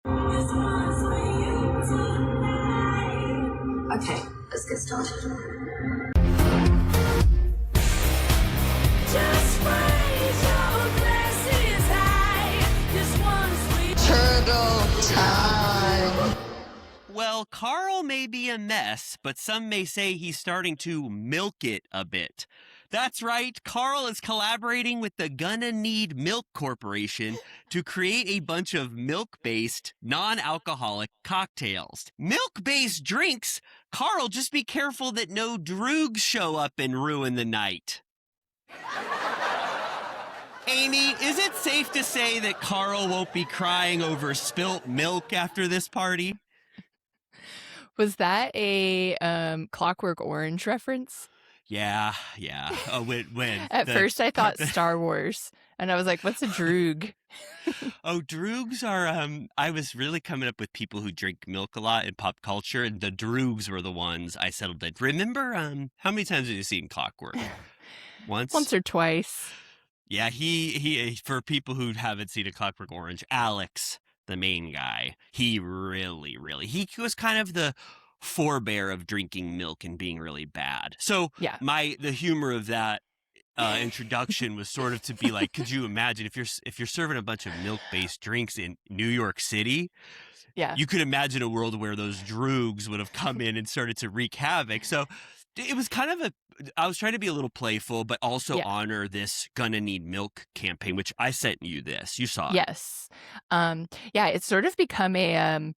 Okay, let's get started. Just raise your glasses high. This one's sweet. Turtle time. Well, Carl may be a mess, but some may say he's starting to milk it a bit. That's right, Carl is collaborating with the Gonna Need Milk Corporation to create a bunch of milk-based, non-alcoholic cocktails. Milk-based drinks? Carl, just be careful that no droogs show up and ruin the night. Amy, is it safe to say that Carl won't be crying over spilt milk after this party? Was that a Clockwork Orange reference? Yeah. Oh, when? At first, I thought Star Wars, and I was like, "What's a droog?" Oh, droogs are. I was really coming up with people who drink milk a lot in pop culture, and the droogs were the ones I settled in. Remember, how many times have you seen Clockwork? Once or twice. Yeah, he. For people who haven't seen A Clockwork Orange, Alex, the main guy, he was kind of the forebear of drinking milk and being really bad. So Yeah. the humor of that introduction was sort of to be like, could you imagine if you're serving a bunch of milk-based drinks in New York City? Yeah. You could imagine a world where those droogs would have come in and started to wreak havoc. So it was kind of I was trying to be a little playful, but also honor this Gonna Need Milk campaign, which I sent you this. You saw it. Yes. Yeah, it's sort of become a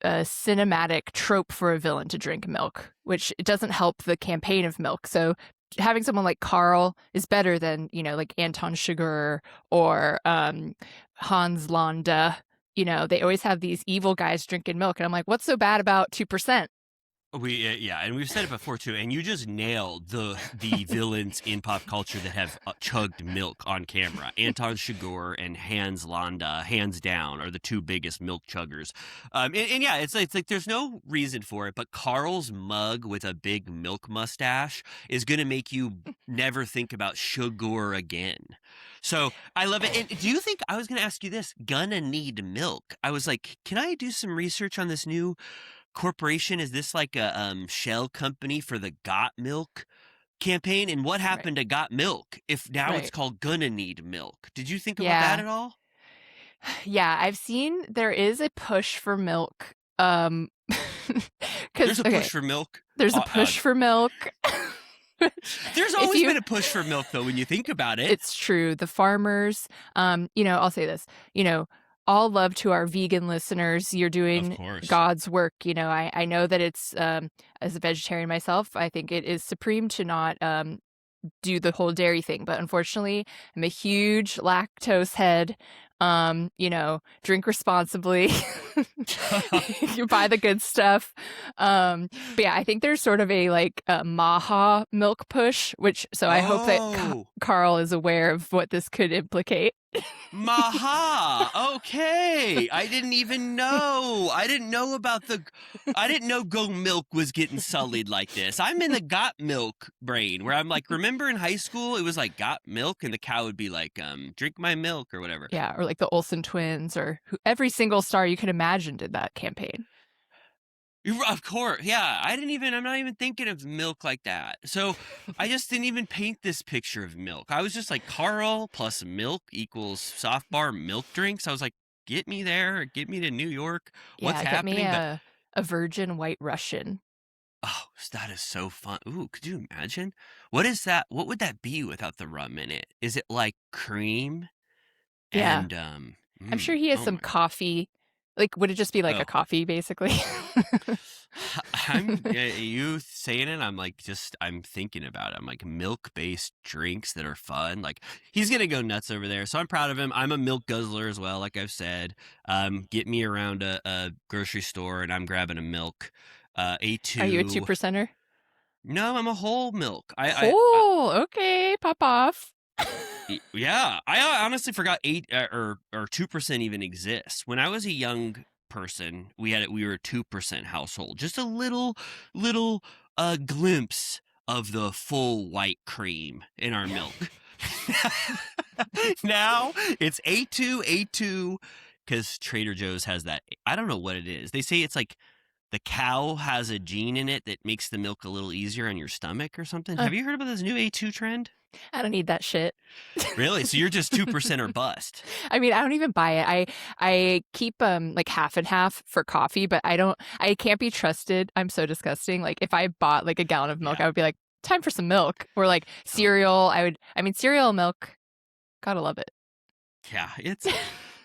cinematic trope for a villain to drink milk, which it doesn't help the campaign of milk. So having someone like Carl is better than, like Anton Chigurh or Hans Landa. They always have these evil guys drinking milk. And I'm like, what's so bad about 2%? And we've said it before too, and you just nailed the villains in pop culture that have chugged milk on camera. Anton Chigurh and Hans Landa, hands down, are the two biggest milk chuggers. It's like there's no reason for it, but Carl's mug with a big milk mustache is going to make you never think about Chigurh again. So I love it. And do you think, I was going to ask you this, Gonna Need Milk? I was like, can I do some research on this new corporation? Is this like a shell company for the Got Milk campaign? And what happened to Got Milk if now it's called Gonna Need Milk? Did you think about that at all? Yeah, I've seen there is a push for milk. There's a push for milk? There's a push for milk. There's always been a push for milk, though, when you think about it. It's true. The farmers, I'll say this, all love to our vegan listeners. You're doing God's work. I know that it's, as a vegetarian myself, I think it is supreme to not do the whole dairy thing. But unfortunately, I'm a huge lactose head. Drink responsibly. You buy the good stuff. But yeah, I think there's sort of a Maha milk push, I hope that Carl is aware of what this could implicate. Maha. Okay. I didn't even know. I didn't know Go Milk was getting sullied like this. I'm in the Got Milk brain where I'm like, remember in high school, it was like Got Milk and the cow would be like, drink my milk or whatever. Yeah. Or like the Olsen twins or every single star you could imagine did that campaign. Of course. Yeah. I'm not even thinking of milk like that. So I just didn't even paint this picture of milk. I was just like, Carl plus milk equals soft bar milk drinks. I was like, get me there. Get me to New York. What's happening? Get me a virgin white Russian. Oh, that is so fun. Ooh, could you imagine? What is that? What would that be without the rum in it? Is it like cream? Yeah. And, I'm sure he has some coffee. Like, would it just be like a coffee, basically? You saying it, I'm thinking about it. I'm like, milk-based drinks that are fun. Like, he's going to go nuts over there. So I'm proud of him. I'm a milk guzzler as well, like I've said. Get me around a grocery store and I'm grabbing a milk. A2. Are you a 2%er? No, I'm a whole milk. Okay. Pop off. Yeah, I honestly forgot 8 or 2% even exists. When I was a young person, we were a 2% household. Just a little glimpse of the full white cream in our milk. Now it's A2, because Trader Joe's has that. I don't know what it is. They say it's like the cow has a gene in it that makes the milk a little easier on your stomach or something. Have you heard about this new A2 trend? I don't need that shit. Really? So you're just 2% or bust. I mean, I don't even buy it. I keep like half and half for coffee, but I can't be trusted. I'm so disgusting. Like if I bought like a gallon of milk, I would be like, time for some milk. Or like cereal. Cereal milk, gotta love it. Yeah, it's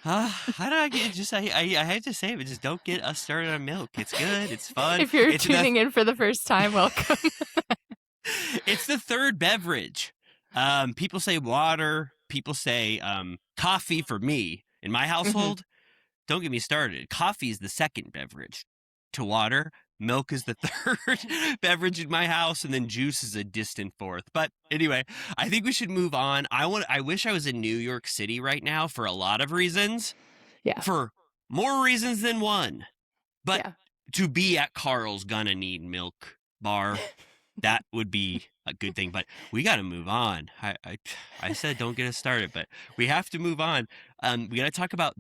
how do I get just I have to say, but just don't get us started on milk. It's good, it's fun. If you're tuning in for the first time, welcome. It's the third beverage. People say water, people say coffee. For me, in my household, don't get me started. Coffee is the second beverage to water. Milk is the third beverage in my house, and then juice is a distant fourth. But anyway, I think we should move on. I wish I was in New York City right now for a lot of reasons. Yeah. For more reasons than one. But to be at Carl's Gonna Need Milk bar, that would be a good thing. But we got to move on. I said don't get us started, but we have to move on. We got to talk about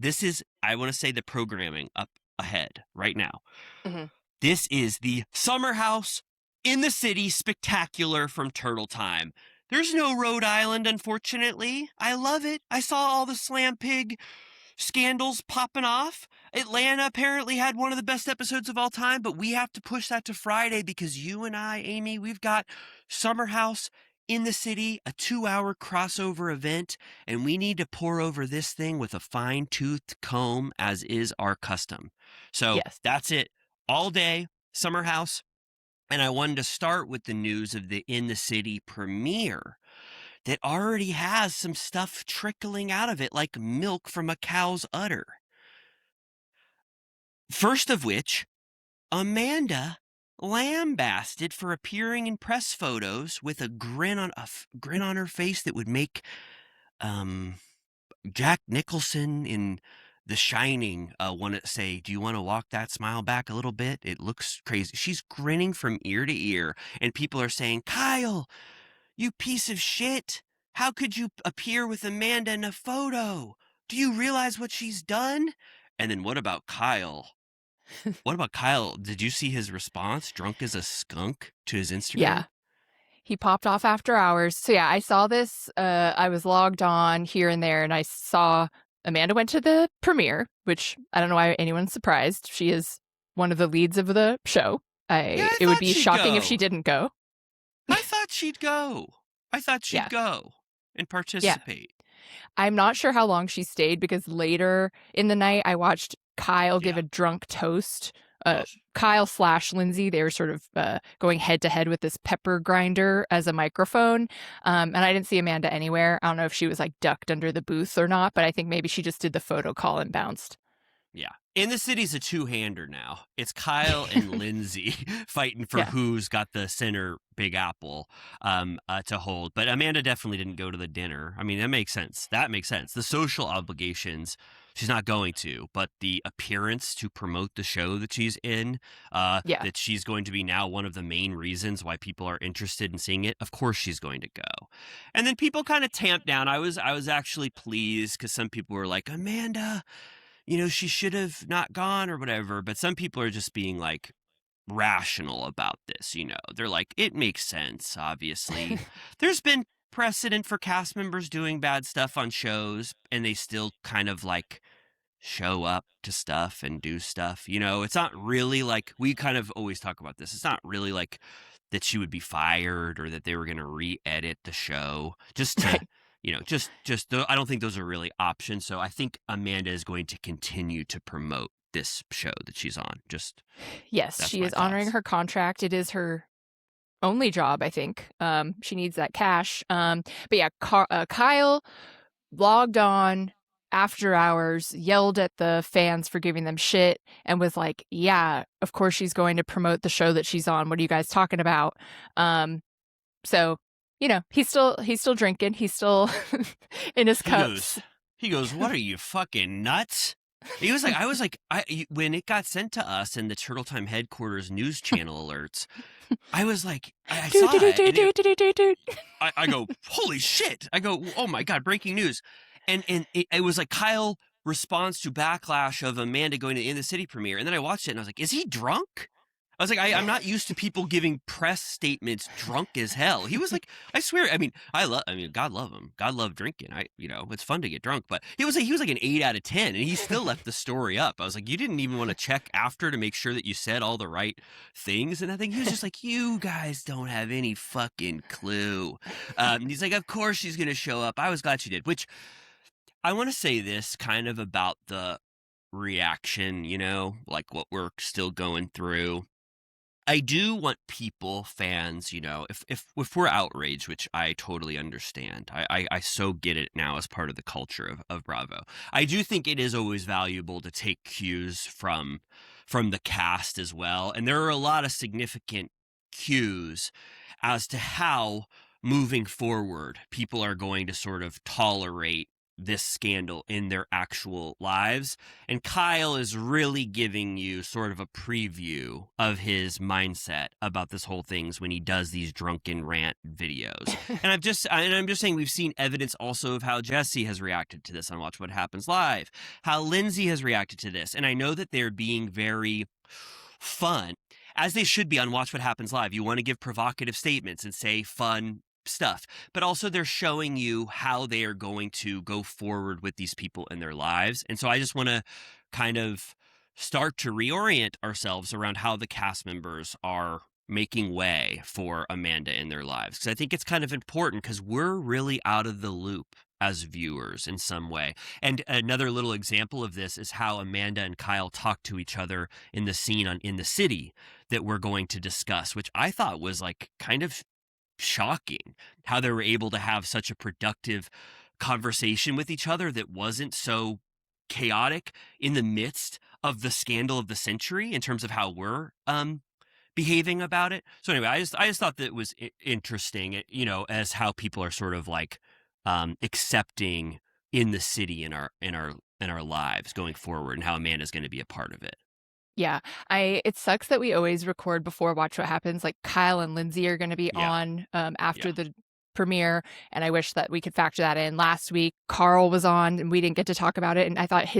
I want to say the programming up ahead right now. Mm-hmm. This is the Summer House in the City Spectacular from Turtle Time. There's no Rhode Island, unfortunately. I love it. I saw all the Slam Pig scandals popping off. Atlanta apparently had one of the best episodes of all time, but we have to push that to Friday because you and I, Amy, we've got Summer House in the City, a 2-hour crossover event, and we need to pour over this thing with a fine-toothed comb, as is our custom. So that's it. All day, Summer House. And I wanted to start with the news of the In the City premiere that already has some stuff trickling out of it, like milk from a cow's udder. First of which, Amanda lambasted for appearing in press photos with a grin on her face that would make Jack Nicholson in The Shining want to say, do you want to walk that smile back a little bit? It looks crazy. She's grinning from ear to ear, and people are saying, Kyle, you piece of shit. How could you appear with Amanda in a photo? Do you realize what she's done? And then what about Kyle? What about Kyle? Did you see his response? Drunk as a skunk to his Instagram? Yeah. He popped off after hours. So yeah, I saw this. I was logged on here and there, and I saw Amanda went to the premiere, which I don't know why anyone's surprised. She is one of the leads of the show. It would be shocking if she didn't go. I thought she'd go. I thought she'd go and participate. Yeah. I'm not sure how long she stayed because later in the night I watched Kyle give a drunk toast. Kyle / Lindsay, they were sort of going head to head with this pepper grinder as a microphone. And I didn't see Amanda anywhere. I don't know if she was like ducked under the booth or not, but I think maybe she just did the photo call and bounced. Yeah. In the City's a two-hander now. It's Kyle and Lindsay fighting for who's got the center Big Apple to hold. But Amanda definitely didn't go to the dinner. I mean, that makes sense. The social obligations, she's not going to. But the appearance to promote the show that she's in, that she's going to be now one of the main reasons why people are interested in seeing it, of course she's going to go. And then people kind of tamped down. I was actually pleased because some people were like, Amanda, she should have not gone or whatever. But some people are just being like rational about this. They're like, it makes sense. Obviously, there's been precedent for cast members doing bad stuff on shows, and they still kind of like show up to stuff and do stuff. It's not really like, we kind of always talk about this. It's not really like that she would be fired or that they were going to re-edit the show just to. I don't think those are really options. So I think Amanda is going to continue to promote this show that she's on. Yes, she is honoring her contract. It is her only job, I think. She needs that cash. But yeah, Kyle logged on after hours, yelled at the fans for giving them shit, and was like, yeah, of course she's going to promote the show that she's on. What are you guys talking about? So he's still drinking. He's still in his cups. He goes, what are you, fucking nuts? He was like, when it got sent to us in the Turtle Time headquarters news channel alerts, I was like, I saw it. I go, holy shit. I go, oh my God, breaking news. And it was like Kyle response to backlash of Amanda going to the In the City premiere. And then I watched it and I was like, is he drunk? I was like, I'm not used to people giving press statements drunk as hell. He was like, I swear, God love him. God love drinking. It's fun to get drunk, but he was like an 8 out of 10 and he still left the story up. I was like, you didn't even want to check after to make sure that you said all the right things. And I think he was just like, you guys don't have any fucking clue. He's like, of course she's going to show up. I was glad she did, which I want to say this kind of about the reaction, like what we're still going through. I do want people, fans, if we're outraged, which I totally understand, I so get it now as part of the culture of Bravo. I do think it is always valuable to take cues from the cast as well. And there are a lot of significant cues as to how moving forward people are going to sort of tolerate this scandal in their actual lives. And Kyle is really giving you sort of a preview of his mindset about this whole thing when he does these drunken rant videos. And I'm just saying we've seen evidence also of how Jesse has reacted to this on Watch What Happens Live, how Lindsay has reacted to this. And I know that they're being very fun, as they should be on Watch What Happens Live. You want to give provocative statements and say fun stuff, but also they're showing you how they are going to go forward with these people in their lives. And so I just want to kind of start to reorient ourselves around how the cast members are making way for Amanda in their lives, because I think it's kind of important, because we're really out of the loop as viewers in some way. And another little example of this is how Amanda and Kyle talk to each other in the scene on In the City that we're going to discuss, which I thought was like kind of shocking, how they were able to have such a productive conversation with each other that wasn't so chaotic in the midst of the scandal of the century in terms of how we're behaving about it. So anyway, I just thought that it was interesting, as how people are sort of like accepting In the City in our lives going forward, and how Amanda's going to be a part of it. Yeah, it sucks that we always record before Watch What Happens. Like Kyle and Lindsay are going to be on after the premiere, and I wish that we could factor that in. Last week, Carl was on, and we didn't get to talk about it. And I thought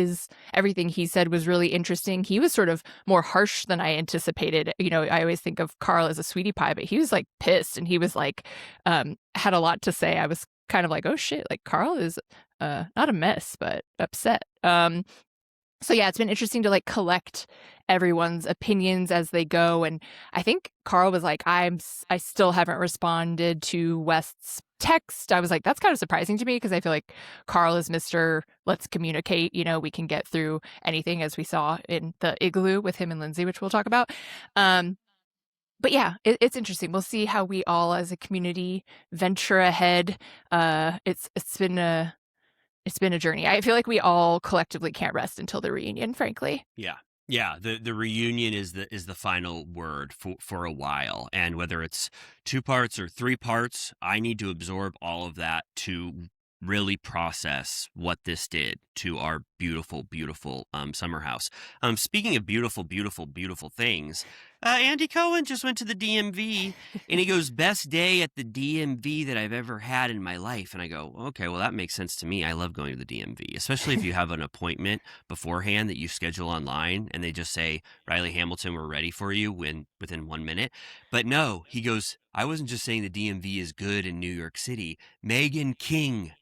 everything he said was really interesting. He was sort of more harsh than I anticipated. I always think of Carl as a sweetie pie, but he was like pissed, and he was like had a lot to say. I was kind of like, oh shit, like Carl is not a mess, but upset. So yeah, it's been interesting to like collect everyone's opinions as they go. And I think Carl was like, I still haven't responded to West's text. I was like, that's kind of surprising to me, because I feel like Carl is Mr. Let's communicate, we can get through anything, as we saw in the igloo with him and Lindsay, which we'll talk about. But yeah, it's interesting. We'll see how we all as a community venture ahead. It's been a journey. I feel like we all collectively can't rest until the reunion, frankly. Yeah. The reunion is the final word for a while. And whether it's 2 parts or 3 parts, I need to absorb all of that to really process what this did to our beautiful, beautiful summer house. Speaking of beautiful, beautiful, beautiful things, Andy Cohen just went to the DMV, and he goes, best day at the DMV that I've ever had in my life. And I go, okay, well, that makes sense to me. I love going to the DMV, especially if you have an appointment beforehand that you schedule online and they just say, Riley Hamilton, we're ready for you within 1 minute. But no, he goes, I wasn't just saying the DMV is good in New York City. Meghan King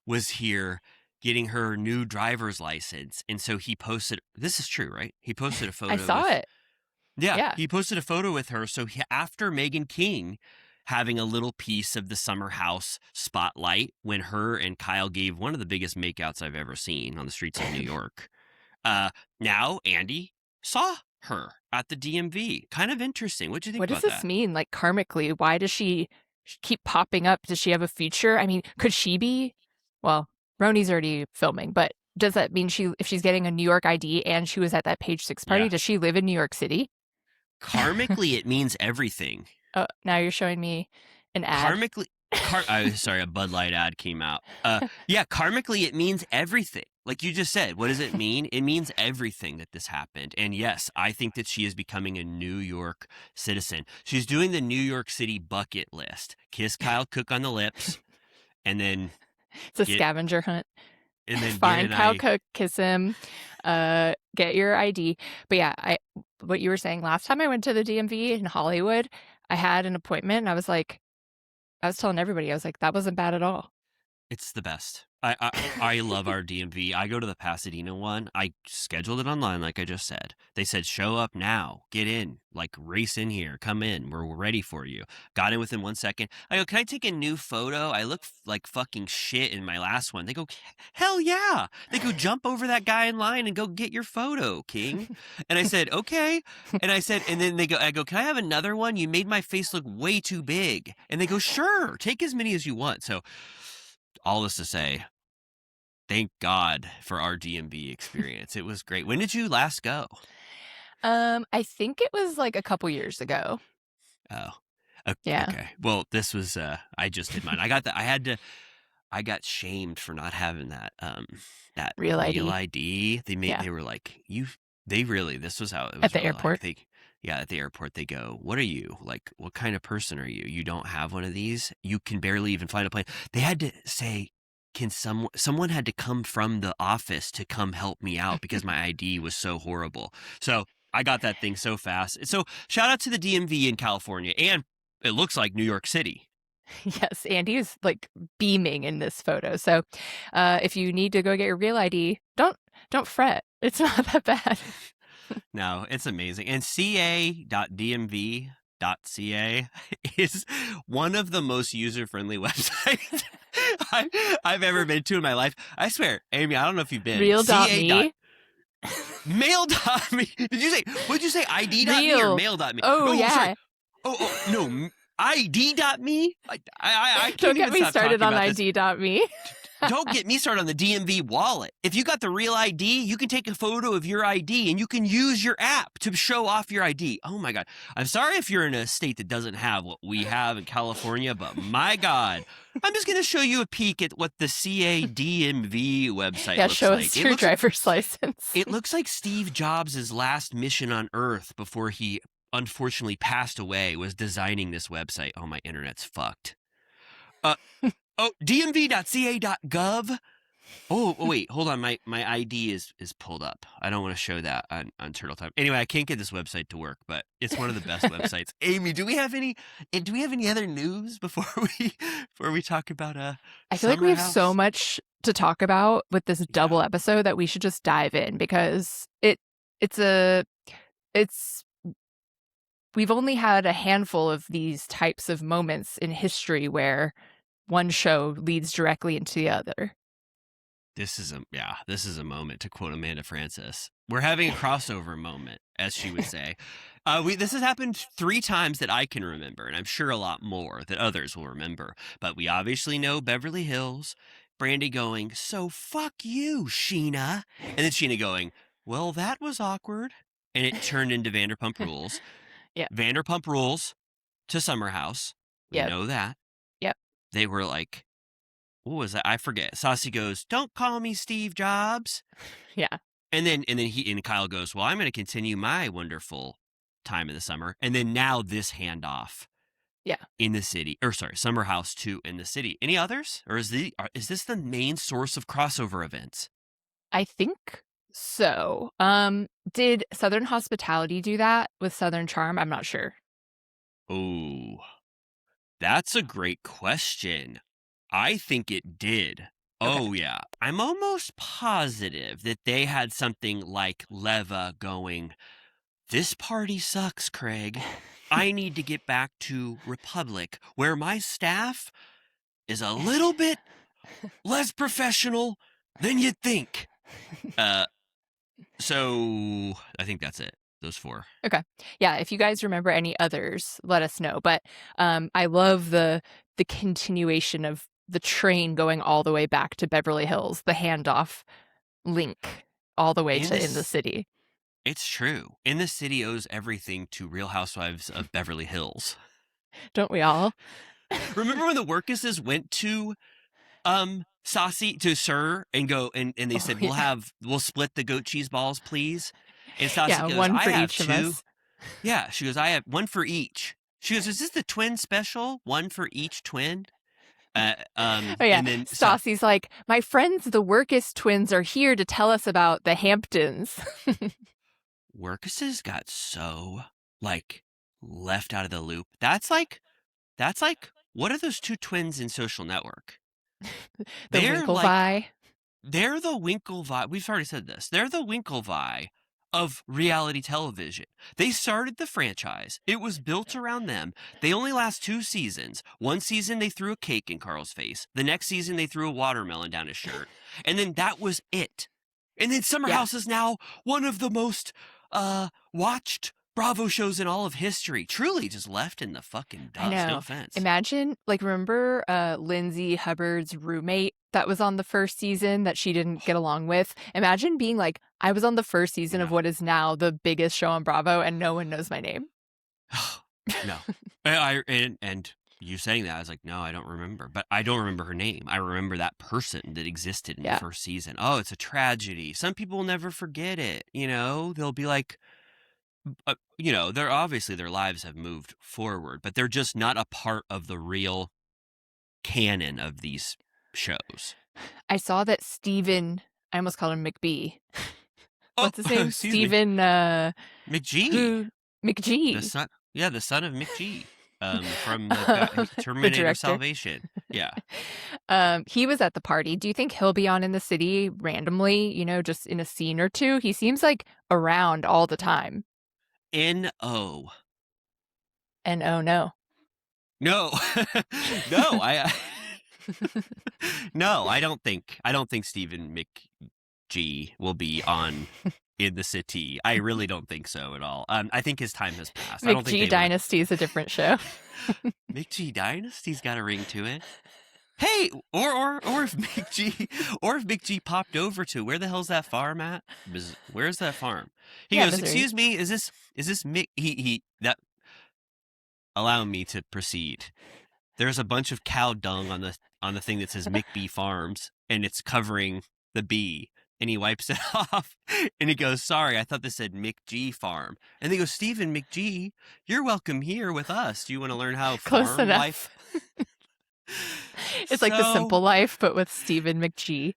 was here getting her new driver's license. And so he posted, this is true, right? He posted a photo. I saw it. Yeah, he posted a photo with her. So after Meghan King having a little piece of the summer house spotlight when her and Kyle gave one of the biggest makeouts I've ever seen on the streets of New York, now Andy saw her at the DMV. Kind of interesting. What do you think about that? What does this mean, like karmically? Why does she keep popping up? Does she have a future? I mean, could she be? Well, Roni's already filming, but does that mean if she's getting a New York ID and she was at that Page 6 party, does she live in New York City? Karmically, it means everything. Oh, now you're showing me an ad. Karmically, sorry, a Bud Light ad came out. Karmically, it means everything. Like you just said, what does it mean? It means everything that this happened. And yes, I think that she is becoming a New York citizen. She's doing the New York City bucket list. Kiss Kyle Cook on the lips, and then it's a scavenger hunt. and then Find Kyle Cook, kiss him, get your ID. But yeah, what you were saying, last time I went to the DMV in Hollywood, I had an appointment and I was telling everybody, I was like, that wasn't bad at all. It's the best. I love our DMV. I go to the Pasadena one. I scheduled it online, like I just said. They said, show up now. Get in. Like, race in here. Come in. We're ready for you. Got in within 1 second. I go, can I take a new photo? I look like fucking shit in my last one. They go, hell yeah. They go, jump over that guy in line and go get your photo, king. And I said, okay. And I said, and then I go, can I have another one? You made my face look way too big. And they go, sure. Take as many as you want. So all this to say, thank God for our DMV experience. It was great. When did you last go? I think it was like a couple years ago. Oh, okay. Yeah. Okay. Well, this was I just did mine. I got shamed for not having that Real ID. They were like, this was how it was at the airport. At the airport they go, what are you? Like, what kind of person are you? You don't have one of these? You can barely even fly a plane. They had to say, can someone had to come from the office to come help me out because my ID was so horrible. So I got that thing so fast. So shout out to the DMV in California, and it looks like New York City. Yes, Andy is like beaming in this photo. So if you need to go get your real ID, don't fret. It's not that bad. No, it's amazing. And ca.dmv.ca is one of the most user-friendly websites I've ever been to in my life. I swear, Amy, I don't know if you've been. Real.me? Mail.me. What'd you say? ID.me or mail.me? Oh, yeah. Sorry. Oh, no. ID.me? I don't get me started on ID.me. Don't get me started on the DMV wallet. If you got the real ID, you can take a photo of your ID and you can use your app to show off your ID. Oh my God. I'm sorry if you're in a state that doesn't have what we have in California, but my God, I'm just going to show you a peek at what the CADMV website looks like. Yeah, show us your driver's license. It looks like Steve Jobs' last mission on Earth before he unfortunately passed away was designing this website. Oh, my internet's fucked. dmv.ca.gov. Oh, wait, hold on. My ID is pulled up. I don't want to show that on Turtle Time. Anyway, I can't get this website to work, but it's one of the best websites. Amy, do we have any other news before we talk about I feel like we have so much to talk about with this double episode that we should just dive in, because we've only had a handful of these types of moments in history where one show leads directly into the other. This is a moment, to quote Amanda Francis. We're having a crossover moment, as she would say. This has happened 3 times that I can remember, and I'm sure a lot more that others will remember. But we obviously know Beverly Hills, Brandy going, so fuck you, Sheena. And then Sheena going, well, that was awkward. And it turned into Vanderpump Rules. Yeah. Vanderpump Rules to Summer House. We know that. Yep. They were like, what was that? I forget. Saucy goes, don't call me Steve Jobs. Yeah. And then Kyle goes, well, I'm going to continue my wonderful time in the summer. And then now this handoff. Yeah. In the city. Summer House 2 in the city. Any others? Or is this the main source of crossover events? I think so. Did Southern Hospitality do that with Southern Charm? I'm not sure. Oh, that's a great question. I think it did. Okay. Oh, yeah. I'm almost positive that they had something like Leva going, this party sucks, Craig. I need to get back to Republic, where my staff is a little bit less professional than you'd think. So I think that's it. Those 4. Okay. Yeah. If you guys remember any others, let us know. But I love the continuation of the train going all the way back to Beverly Hills, the handoff link all the way to In the City. It's true. In the City owes everything to Real Housewives of Beverly Hills. Don't we all? Remember when the Workuses went to Saucy to Sir and go and they said, we'll split the goat cheese balls, please. And Saucy goes, one for I have each 2. of us. Yeah, she goes, I have 1 for each. She goes, is this the twin special? 1 for each twin? Oh yeah, and then Stassi's like, my friends, the Workus twins, are here to tell us about the Hamptons. Workuses got so like left out of the loop. That's like, what are those two twins in Social Network? The Winklevi. They're the Winklevi. We've already said this. They're the Winklevi of reality television. They started the franchise. It was built around them. They only last 2 seasons. One season they threw a cake in Carl's face. The next season they threw a watermelon down his shirt. And then that was it. And then Summer House is now one of the most watched Bravo shows in all of history. Truly just left in the fucking dust. I know. No offense. Imagine, like, remember Lindsay Hubbard's roommate that was on the first season that she didn't get along with? Imagine being like, I was on the first season of what is now the biggest show on Bravo and no one knows my name. No. And you saying that, I was like, no, I don't remember. But I don't remember her name. I remember that person that existed in the first season. Oh, it's a tragedy. Some people will never forget it. You know, they'll be like, you know, they're obviously their lives have moved forward, but they're just not a part of the real canon of these shows. I saw that Stephen, I almost called him McBee. What's his name? Stephen McGee. McGee. The son of McGee. From the Terminator Salvation. Yeah. He was at the party. Do you think he'll be on In the City randomly, you know, just in a scene or two? He seems like around all the time. N-O. N-O, no. No. No, no, I don't think Stephen McGee will be on In the City. I really don't think so at all. I think his time has passed. McGee Dynasty is a different show. McGee Dynasty's got a ring to it. Hey, or if McGee popped over to, where the hell's that farm at? Where's that farm? He goes, Missouri. Excuse me, is this Mick? That. Allow me to proceed. There's a bunch of cow dung on the thing that says McBee Farms, and it's covering the bee. And he wipes it off, and he goes, sorry, I thought this said McGee Farm. And they go, Stephen McGee, you're welcome here with us. Do you want to learn how farm life? It's like The Simple Life, but with Stephen McGee.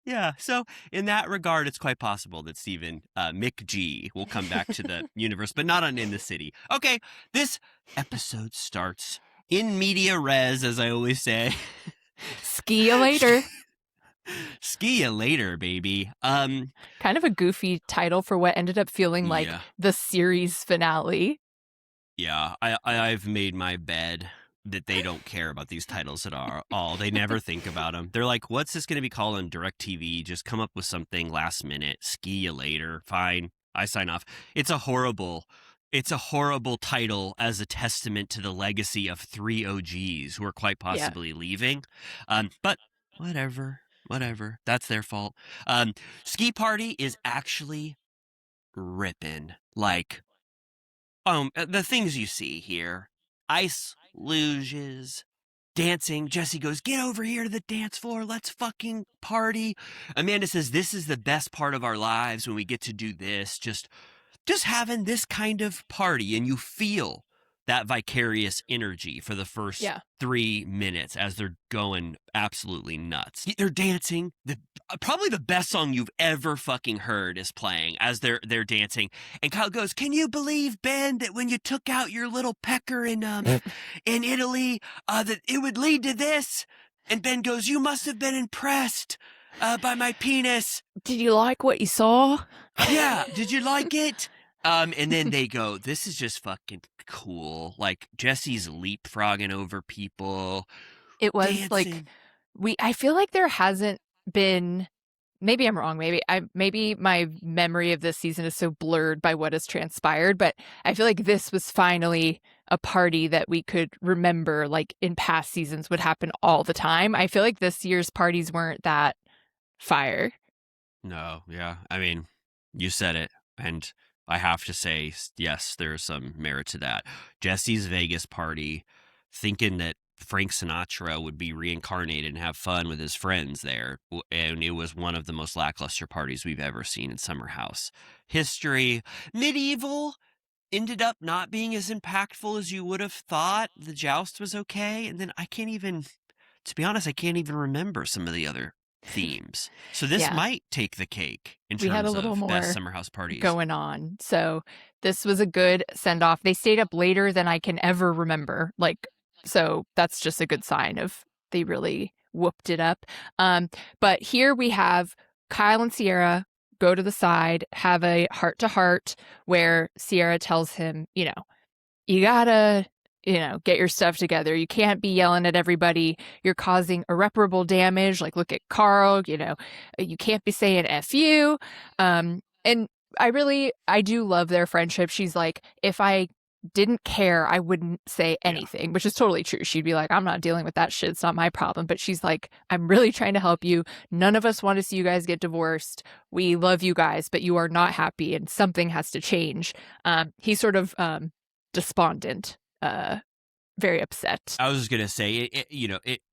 Yeah, so in that regard, it's quite possible that Stephen McGee will come back to the universe, but not on In the City. Okay, this episode starts in media res, as I always say. Ski you later. Ski you later, baby. Kind of a goofy title for what ended up feeling like the series finale. Yeah, I've made my bed that they don't care about these titles at all. They never think about them. They're like, what's this going to be called on DirecTV? Just come up with something last minute. Ski you later. Fine. I sign off. It's a horrible title as a testament to the legacy of 3 OGs who are quite possibly leaving. But whatever. That's their fault. Ski Party is actually ripping. Like, the things you see here. Ice luges, dancing. Jesse goes, get over here to the dance floor. Let's fucking party. Amanda says, this is the best part of our lives when we get to do this. Just having this kind of party, and you feel that vicarious energy for the first 3 minutes as they're going absolutely nuts. They're dancing. Probably the best song you've ever fucking heard is playing as they're dancing. And Kyle goes, can you believe, Ben, that when you took out your little pecker in Italy, that it would lead to this? And Ben goes, you must have been impressed by my penis. Did you like what you saw? Yeah. Did you like it? And then they go, this is just fucking cool. Like, Jesse's leapfrogging over people. It was dancing. Like, I feel like there hasn't been, maybe I'm wrong, maybe my memory of this season is so blurred by what has transpired, but I feel like this was finally a party that we could remember, like in past seasons would happen all the time. I feel like this year's parties weren't that fire. No, yeah. I mean, you said it, and I have to say, yes, there's some merit to that. Jesse's Vegas party, thinking that Frank Sinatra would be reincarnated and have fun with his friends there, and it was one of the most lackluster parties we've ever seen in Summer House history. Medieval ended up not being as impactful as you would have thought. The joust was okay, and then I can't even... to be honest, I can't even remember some of the other themes. So this might take the cake in We had a terms little of more best summer house parties. going on. So this was a good send-off. They stayed up later than I can ever remember. Like, so that's just a good sign of they really whooped it up. But here we have Kyle and Sierra go to the side, have a heart-to-heart where Sierra tells him, you know, you gotta, you know, get your stuff together. You can't be yelling at everybody. You're causing irreparable damage. Like, look at Carl, you know, you can't be saying F you. And I do love their friendship. She's like, if I didn't care, I wouldn't say anything, which is totally true. She'd be like, I'm not dealing with that shit. It's not my problem. But she's like, I'm really trying to help you. None of us want to see you guys get divorced. We love you guys, but you are not happy and something has to change. He's sort of despondent, very upset. I was just gonna say,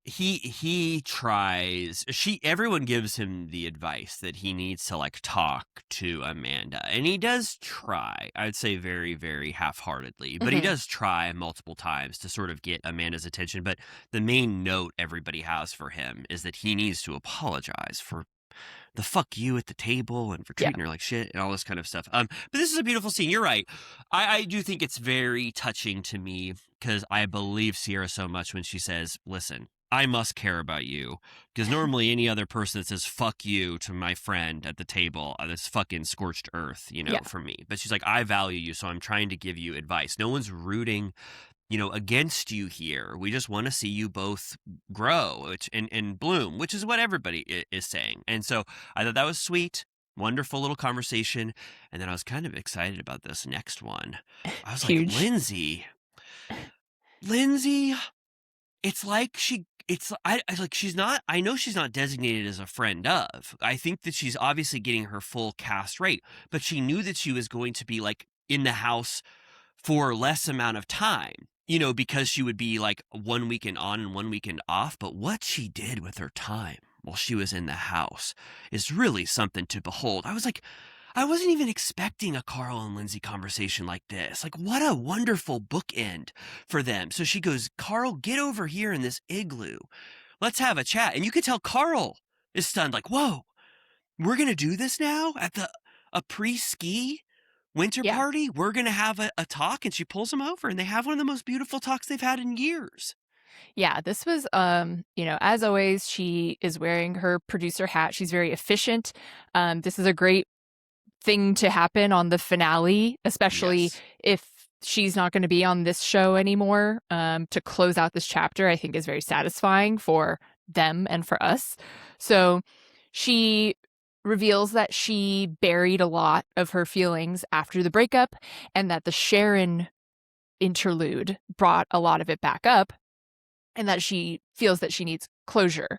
he tries. Everyone gives him the advice that he needs to like talk to Amanda, and he does try. I'd say very, very half-heartedly, but he does try multiple times to sort of get Amanda's attention. But the main note everybody has for him is that he needs to apologize for the fuck you at the table and for treating her like shit and all this kind of stuff. But this is a beautiful scene. You're right. I do think it's very touching to me because I believe Sierra so much when she says, listen, I must care about you, because normally any other person that says fuck you to my friend at the table, this fucking scorched earth, for me. But she's like, I value you, so I'm trying to give you advice. No one's rooting against you here. We just want to see you both grow and bloom, which is what everybody is saying. And so I thought that was sweet, wonderful little conversation. And then I was kind of excited about this next one. I was Huge. like, Lindsay, it's like I know she's not designated as a friend of. I think that she's obviously getting her full cast rate, but she knew that she was going to be like in the house for less amount of time, because she would be like 1 weekend on and 1 weekend off. But what she did with her time while she was in the house is really something to behold. I was like, I wasn't even expecting a Carl and Lindsay conversation like this. Like, what a wonderful bookend for them. So she goes, Carl, get over here in this igloo. Let's have a chat. And you could tell Carl is stunned, like, whoa, we're going to do this now at a pre-ski winter party? We're going to have a talk. And she pulls him over and they have one of the most beautiful talks they've had in years. Yeah, this was, as always, she is wearing her producer hat. She's very efficient. This is a great thing to happen on the finale, especially if she's not going to be on this show anymore. To close out this chapter, I think is very satisfying for them and for us. So she reveals that she buried a lot of her feelings after the breakup and that the Sharon interlude brought a lot of it back up and that she feels that she needs closure.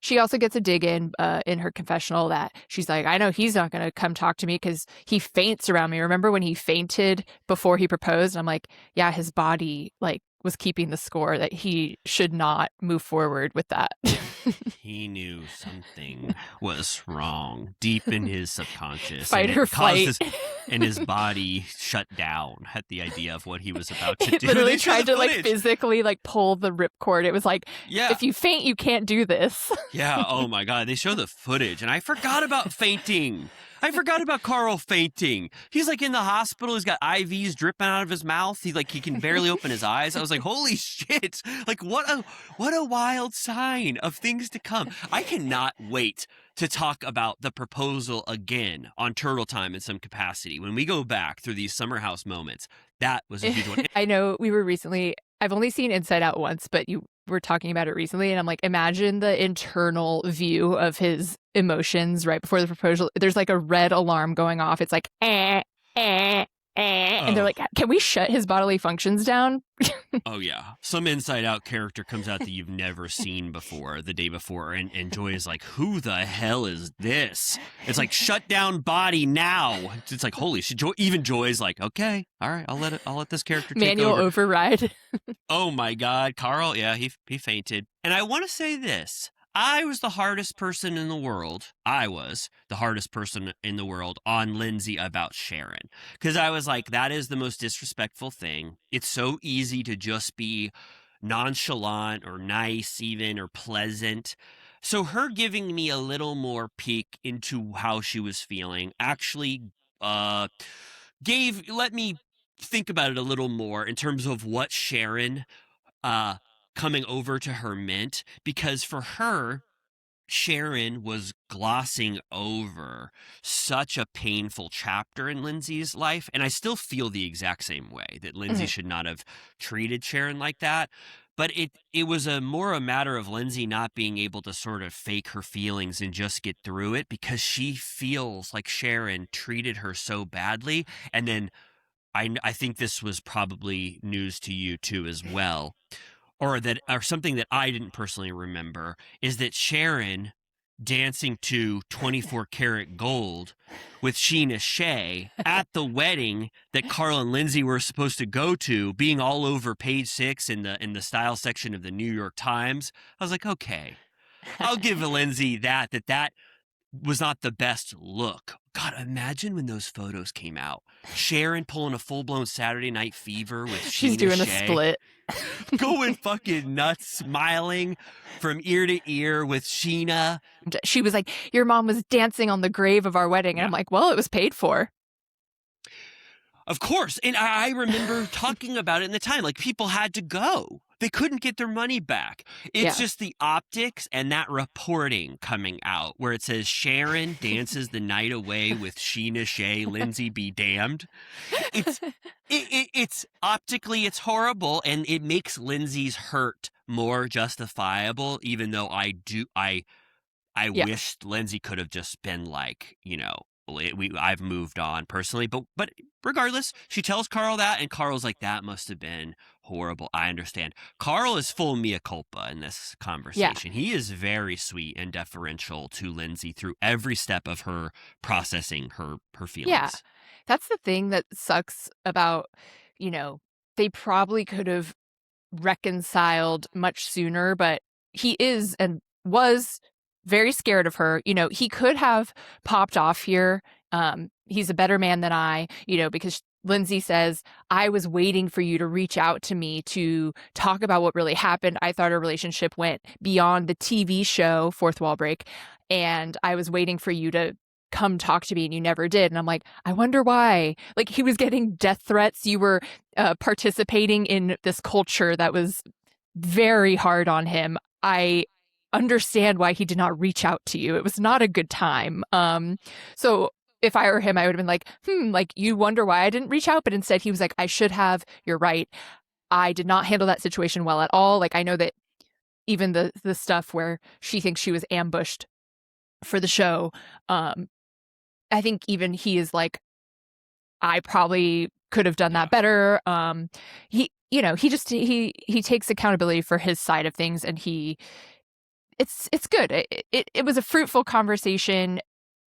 She also gets a dig in her confessional that she's like, I know he's not going to come talk to me because he faints around me. Remember when he fainted before he proposed? I'm like, yeah, his body was keeping the score that he should not move forward with that. He knew something was wrong deep in his subconscious. Fight or flight. And his body shut down at the idea of what he was about to do. It literally tried to physically pull the ripcord. It was like, if you faint, you can't do this. Yeah. Oh my God. They show the footage and I forgot about fainting. I forgot about Carl fainting. He's in the hospital. He's got IVs dripping out of his mouth. He can barely open his eyes. I was like, holy shit. What a wild sign of things to come. I cannot wait to talk about the proposal again on Turtle Time in some capacity. When we go back through these summer house moments, that was a huge one. I know I've only seen Inside Out once, but you were talking about it recently. And I'm like, imagine the internal view of his emotions right before the proposal. There's a red alarm going off. It's like, and they're like, can we shut his bodily functions down? Oh, yeah. Some Inside Out character comes out that you've never seen before the day before. And Joy is like, who the hell is this? It's like, shut down body now. It's like, holy shit. Even Joy's like, okay, all right, I'll let this character take manual over. Override. Oh, my God. Carl, yeah, he fainted. And I want to say this. I was the hardest person in the world. I was the hardest person in the world on Lindsay about Sharon. Because I was like, that is the most disrespectful thing. It's so easy to just be nonchalant or nice even or pleasant. So her giving me a little more peek into how she was feeling actually let me think about it a little more in terms of what Sharon coming over to her meant, because for her, Sharon was glossing over such a painful chapter in Lindsay's life. And I still feel the exact same way that Lindsay should not have treated Sharon like that. But it was a matter of Lindsay not being able to sort of fake her feelings and just get through it, because she feels like Sharon treated her so badly. And then I think this was probably news to you too as well, or something that I didn't personally remember, is that Sharon dancing to 24 karat gold with Sheena Shea at the wedding that Carl and Lindsay were supposed to go to, being all over page 6 in the style section of the New York Times. I was like, okay, I'll give Lindsay that was not the best look. God, imagine when those photos came out. Sharon pulling a full-blown Saturday Night Fever with She's Sheena doing Shea, a split. going fucking nuts, smiling from ear to ear with Sheena. She was like, your mom was dancing on the grave of our wedding. And I'm like, well, it was paid for. Of course. And I remember talking about it in the time. Like, people had to go. They couldn't get their money back. It's just the optics and that reporting coming out where it says Sharon dances the night away with Sheena Shea, Lindsay be damned. It's optically, it's horrible, and it makes Lindsay's hurt more justifiable, even though I wished Lindsay could have just been like, I've moved on personally, but regardless, she tells Carl that, and Carl's like, that must have been horrible. I understand. Carl is full mea culpa in this conversation. He is very sweet and deferential to Lindsay through every step of her processing her feelings. Yeah, that's the thing that sucks about, they probably could have reconciled much sooner, but he is and was very scared of her. He could have popped off here. He's a better man than I, because Lindsay says, I was waiting for you to reach out to me to talk about what really happened. I thought our relationship went beyond the TV show, Fourth Wall Break, and I was waiting for you to come talk to me, and you never did. And I'm like, I wonder why. Like, he was getting death threats. You were participating in this culture that was very hard on him. I understand why he did not reach out to you. It was not a good time. So if I were him, I would have been like, like, you wonder why I didn't reach out. But instead he was like, I should have. You're right. I did not handle that situation well at all. Like, I know that even the stuff where she thinks she was ambushed for the show, I think even he is like, I probably could have done that better. He takes accountability for his side of things, and it's good. It was a fruitful conversation.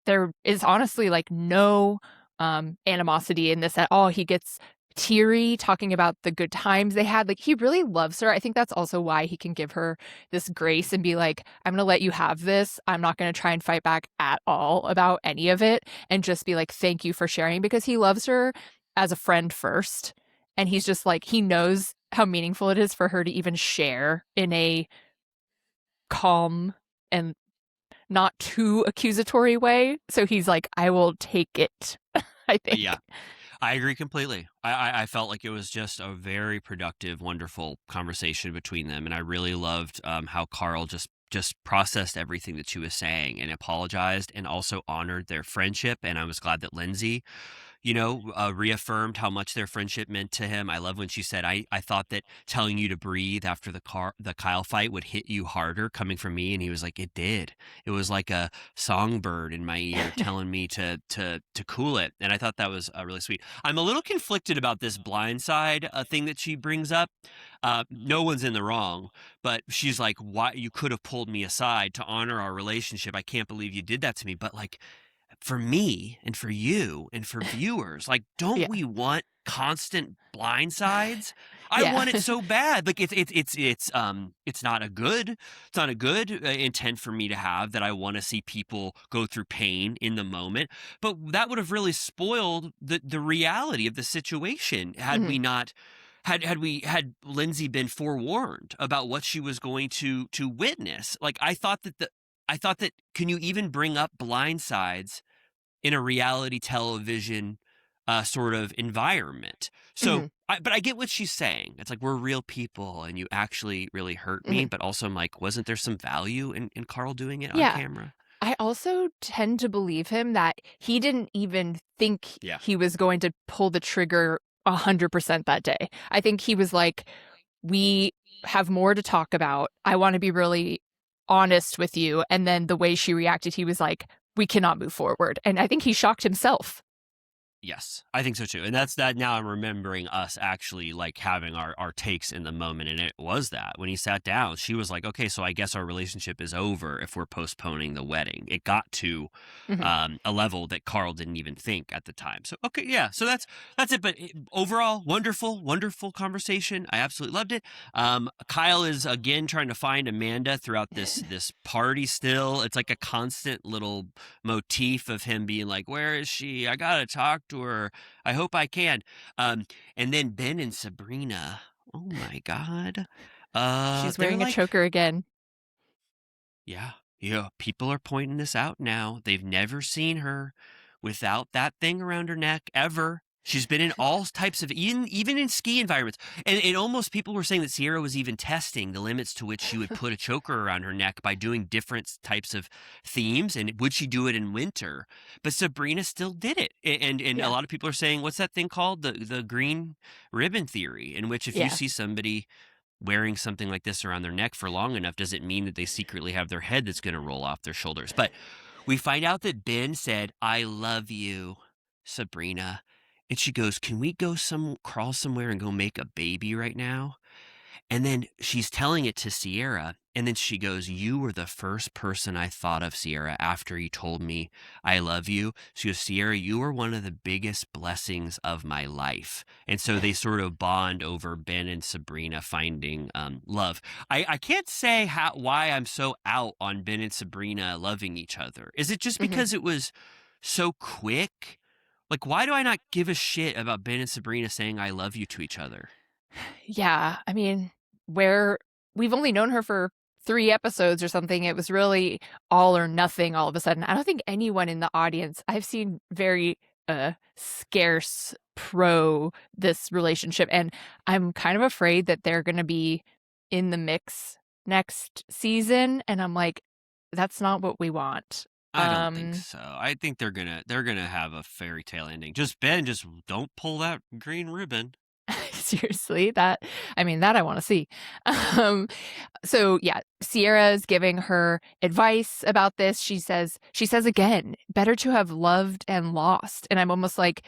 There is honestly like no animosity in this at all. He gets teary talking about the good times they had. Like, he really loves her. I think that's also why he can give her this grace and be like, I'm going to let you have this. I'm not going to try and fight back at all about any of it, and just be like, thank you for sharing, because he loves her as a friend first. And he's just like, he knows how meaningful it is for her to even share in a calm and not too accusatory way. So he's like, I will take it. I think. Yeah, I agree completely. I felt like it was just a very productive, wonderful conversation between them. And I really loved how Carl just processed everything that she was saying and apologized and also honored their friendship. And I was glad that Lindsay, reaffirmed how much their friendship meant to him. I love when she said, I thought that telling you to breathe after the Kyle fight would hit you harder coming from me. And he was like, it did. It was like a songbird in my ear telling me to cool it. And I thought that was really sweet. I'm a little conflicted about this blindside thing that she brings up. No one's in the wrong, but she's like, why you could have pulled me aside to honor our relationship. I can't believe you did that to me. But like, for me and for you and for viewers, like, don't we want constant blindsides? I want it so bad. Like, it's not a good intent for me to have, that I want to see people go through pain in the moment. But that would have really spoiled the reality of the situation had we not had Lindsay been forewarned about what she was going to witness. Like I thought that can you even bring up blind sides in a reality television sort of environment? So, but I get what she's saying. It's like, we're real people and you actually really hurt me. But also I'm like, wasn't there some value in Carl doing it on camera? I also tend to believe him that he didn't even think he was going to pull the trigger 100% that day. I think he was like, we have more to talk about. I want to be really honest with you. And then the way she reacted, he was like, we cannot move forward. And I think he shocked himself. Yes, I think so too. And that's that. Now I'm remembering us actually like having our takes in the moment. And it was that when he sat down, she was like, okay, so I guess our relationship is over if we're postponing the wedding. It got to a level that Carl didn't even think at the time. So, okay, yeah. So that's it. But overall, wonderful conversation. I absolutely loved it. Kyle is again trying to find Amanda throughout this party still. It's like a constant little motif of him being like, where is she? I got to talk to her. I hope I can. And then Ben and Sabrina. Oh my God. She's wearing a choker again. Yeah. People are pointing this out now. They've never seen her without that thing around her neck ever. She's been in all types of, even in ski environments. And almost people were saying that Sierra was even testing the limits to which she would put a choker around her neck by doing different types of themes. And would she do it in winter? But Sabrina still did it. And a lot of people are saying, what's that thing called? The green ribbon theory, in which if you see somebody wearing something like this around their neck for long enough, does it mean that they secretly have their head that's going to roll off their shoulders? But we find out that Ben said, I love you, Sabrina. And she goes, can we go crawl somewhere and go make a baby right now? And then she's telling it to Sierra. And then she goes, you were the first person I thought of, Sierra, after you told me I love you. She goes, Sierra, you were one of the biggest blessings of my life. And so they sort of bond over Ben and Sabrina finding love. I can't say why I'm so out on Ben and Sabrina loving each other. Is it just because it was so quick? Like, why do I not give a shit about Ben and Sabrina saying I love you to each other? Yeah, I mean, where we've only known her for 3 episodes or something, it was really all or nothing all of a sudden. I don't think anyone in the audience, I've seen very scarce pro this relationship, and I'm kind of afraid that they're going to be in the mix next season, and I'm like, that's not what we want. I don't think so. I think they're gonna have a fairy tale ending. Just don't pull that green ribbon. Seriously, that I want to see. So yeah, Sierra is giving her advice about this. She says again, better to have loved and lost. And I'm almost like,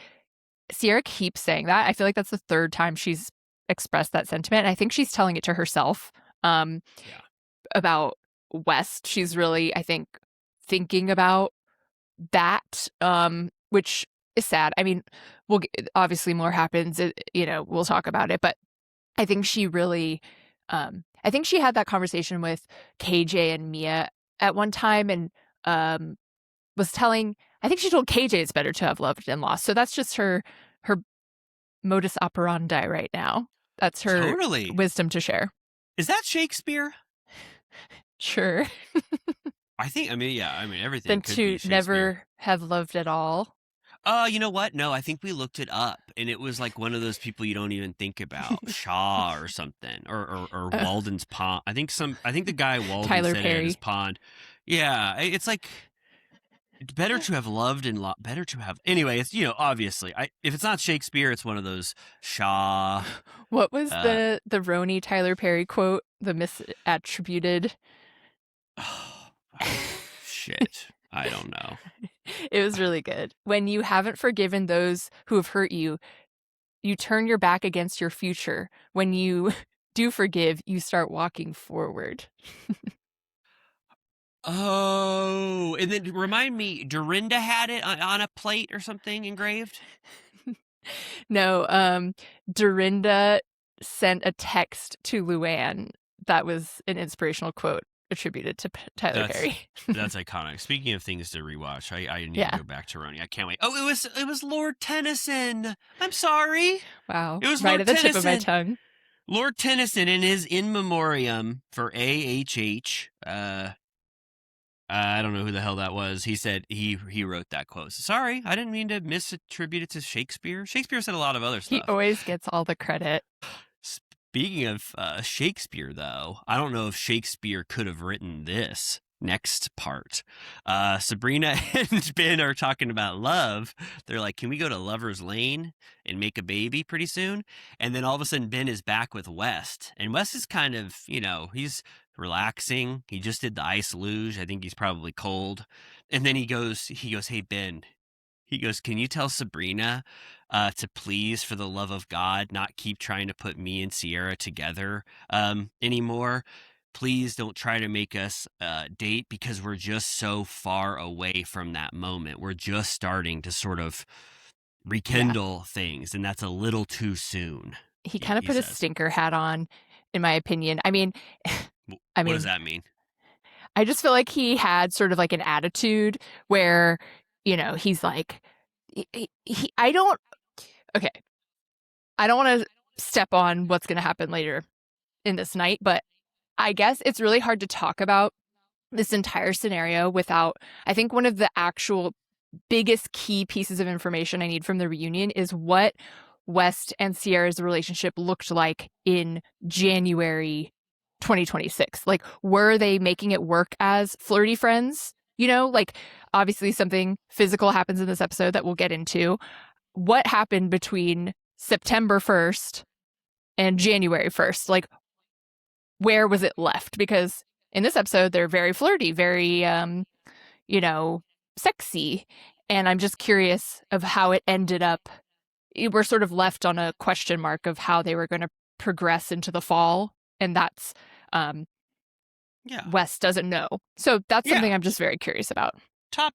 Sierra keeps saying that. I feel like that's the 3rd time she's expressed that sentiment. And I think she's telling it to herself. About West. She's really, I think, thinking about that, which is sad. I mean, obviously more happens, we'll talk about it, but I think she really, I think she had that conversation with KJ and Mia at one time and I think she told KJ it's better to have loved and lost. So that's just her modus operandi right now. That's her wisdom to share. Is that Shakespeare? Sure. Everything. Than could to be never have loved at all. You know what? No, I think we looked it up, and it was like one of those people you don't even think about, Shaw or something, or Walden's Pond. I think the guy Walden Tyler said Perry. it in his pond. Yeah, it's like better to have loved and better to have. Anyway, it's obviously, if it's not Shakespeare, it's one of those Shaw. What was the Roni Tyler Perry quote? The misattributed. Shit. I don't know. It was really good. When you haven't forgiven those who have hurt you, you turn your back against your future. When you do forgive, you start walking forward. Oh, and then remind me, Dorinda had it on a plate or something engraved? No, Dorinda sent a text to Luann that was an inspirational quote. attributed to Tyler Perry. That's iconic. Speaking of things to rewatch, I need to go back to Roni. I can't wait. Oh, it was Lord Tennyson. I'm sorry. Wow. It was right Lord at the Tennyson. tip of my tongue. Lord Tennyson in his in memoriam for AHH. I don't know who the hell that was. He said he wrote that quote. Sorry, I didn't mean to misattribute it to Shakespeare. Shakespeare said a lot of other stuff. He always gets all the credit. Speaking of Shakespeare, though, I don't know if Shakespeare could have written this next part. Sabrina and Ben are talking about love. They're like, can we go to Lover's Lane and make a baby pretty soon? And then all of a sudden, Ben is back with West. And West is kind of, he's relaxing. He just did the ice luge. I think he's probably cold. And then he goes, hey, Ben. He goes, can you tell Sabrina to please, for the love of God, not keep trying to put me and Sierra together anymore? Please don't try to make us date because we're just so far away from that moment. We're just starting to sort of rekindle things, and that's a little too soon. He kind of put a stinker hat on, in my opinion. I mean, what does that mean? I just feel like he had sort of like an attitude where, he's like, I don't want to step on what's going to happen later in this night, but I guess it's really hard to talk about this entire scenario without, I think one of the actual biggest key pieces of information I need from the reunion is what West and Sierra's relationship looked like in January 2026. Like, were they making it work as flirty friends? Like, obviously something physical happens in this episode that we'll get into. What happened between September 1st and January 1st? Like, where was it left? Because in this episode, they're very flirty, very, sexy. And I'm just curious of how it ended up. We're sort of left on a question mark of how they were going to progress into the fall. And that's, West doesn't know. So that's something I'm just very curious about.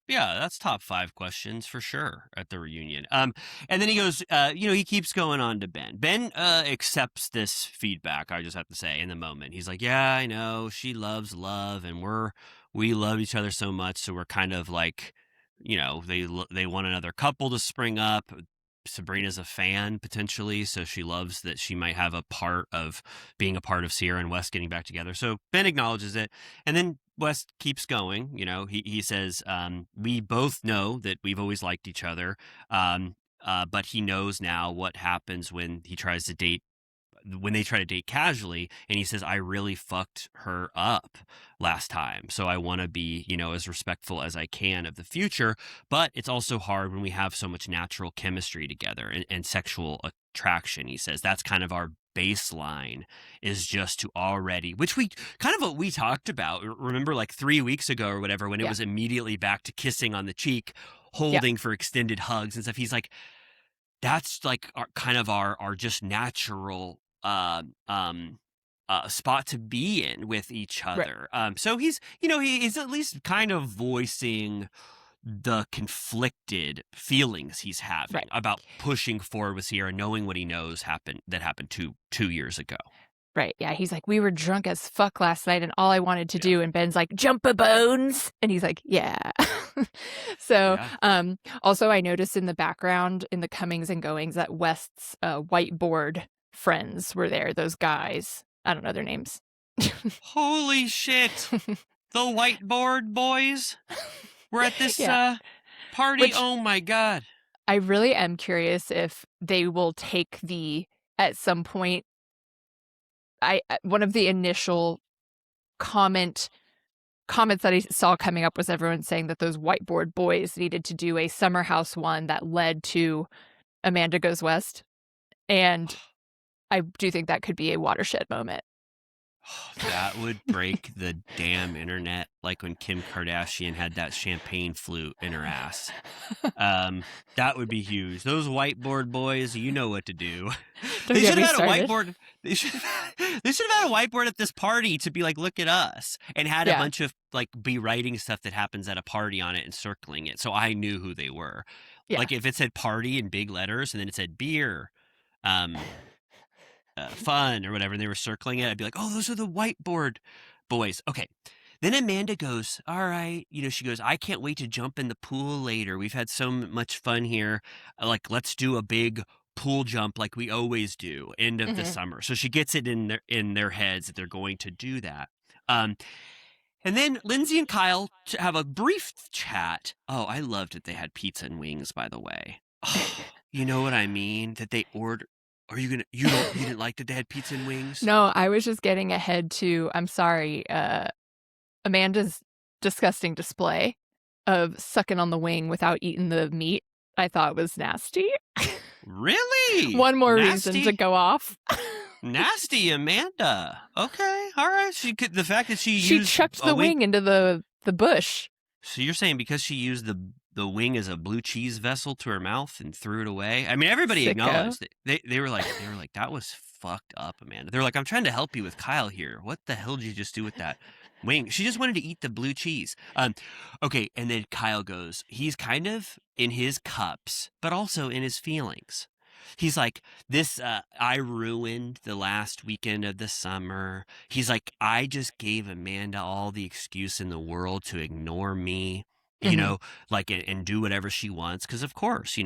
That's top 5 questions for sure at the reunion. And then he goes, he keeps going on to Ben. Ben accepts this feedback, I just have to say, in the moment. He's like, yeah, I know, she loves love, and we love each other so much, so we're kind of like, they want another couple to spring up. Sabrina's a fan, potentially, so she loves that she might have a part of being a part of Sierra and West getting back together. So Ben acknowledges it, and then West keeps going. He says, we both know that we've always liked each other, but he knows now what happens when he tries to date, when they try to date casually. And he says, I really fucked her up last time, so I want to be, as respectful as I can of the future. But it's also hard when we have so much natural chemistry together and sexual attraction. He says that's kind of our baseline, is just to already, which we kind of what we talked about, remember, like 3 weeks ago or whatever, when it was immediately back to kissing on the cheek, holding for extended hugs and stuff. He's like, that's like our just natural spot to be in with each other. Right. So he's at least kind of voicing the conflicted feelings he's having about pushing forward with Sierra, knowing what he knows happened 2 years ago. Right. Yeah. He's like, we were drunk as fuck last night and all I wanted to do. And Ben's like, jump a bones. And he's like, yeah. So also I noticed in the background, in the comings and goings, that West's whiteboard friends were there. Those guys. I don't know their names. Holy shit. The whiteboard boys were at this party. Oh my God. I really am curious if they will take at some point, one of the initial comments that I saw coming up was everyone saying that those whiteboard boys needed to do a Summer House one that led to Amanda Goes West. And I do think that could be a watershed moment. That would break the damn internet, like when Kim Kardashian had that champagne flute in her ass. That would be huge. Those whiteboard boys, you know what to do. They should have had a whiteboard. They should have had a whiteboard at this party to be like, look at us, and had a bunch of like be writing stuff that happens at a party on it and circling it, so I knew who they were. Yeah. Like if it said party in big letters and then it said beer, fun or whatever, and they were circling it, I'd be like, oh, those are the whiteboard boys. Okay, Then Amanda goes, all right. She goes, I can't wait to jump in the pool later. We've had so much fun here. Like, let's do a big pool jump like we always do, end of the summer. So she gets it in their heads that they're going to do that. And then Lindsay and Kyle have a brief chat. Oh, I loved that they had pizza and wings, by the way. Oh, you know what I mean? That they ordered. Are you you didn't like that they had pizza and wings? No, I was just getting ahead to, I'm sorry, Amanda's disgusting display of sucking on the wing without eating the meat, I thought was nasty. Really? One more nasty? reason to go off. Nasty Amanda. Okay, all right. The fact that she chucked the wing into the bush. So you're saying because she used the wing as a blue cheese vessel to her mouth and threw it away? I mean, everybody acknowledged it. They were like that was fucked up, Amanda. They're like, I'm trying to help you with Kyle here. What the hell did you just do with that wing? She just wanted to eat the blue cheese. Okay, and then Kyle goes, he's kind of in his cups, but also in his feelings. He's like, I ruined the last weekend of the summer. He's like, I just gave Amanda all the excuse in the world to ignore me, like, and do whatever she wants. Because, of course,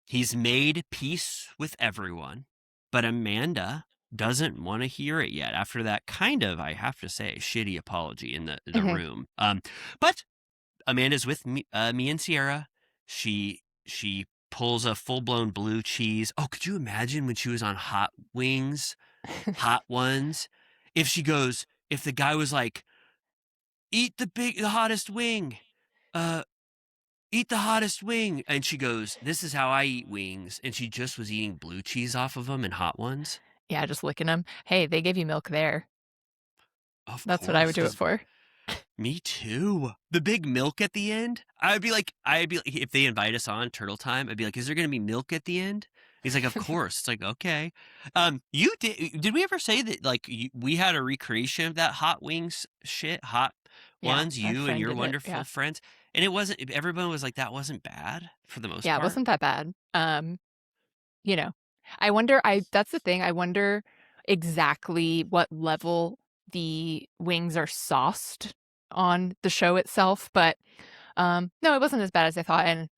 he's made peace with everyone. But Amanda doesn't want to hear it yet after that kind of, I have to say, shitty apology in the room. But Amanda's with me and Sierra. She pulls a full-blown blue cheese. Oh, could you imagine when she was on Hot Wings, Hot Ones? If the guy was like, eat the hottest wing, eat the hottest wing. And she goes, this is how I eat wings. And she just was eating blue cheese off of them and Hot Ones. Yeah, just licking them. Hey, they gave you milk there. That's what I would do it for. Me too. The big milk at the end. I'd be like, if they invite us on Turtle Time, I'd be like, is there going to be milk at the end? He's like, of course. It's like, okay. Did we ever say that, like, we had a recreation of that Hot Wings shit, Hot Ones, you and your wonderful friends? And it wasn't, everyone was like, that wasn't bad for the most part. Yeah, it wasn't that bad. I wonder, that's the thing. I wonder exactly what level the wings are sauced on the show itself, but no, it wasn't as bad as I thought, and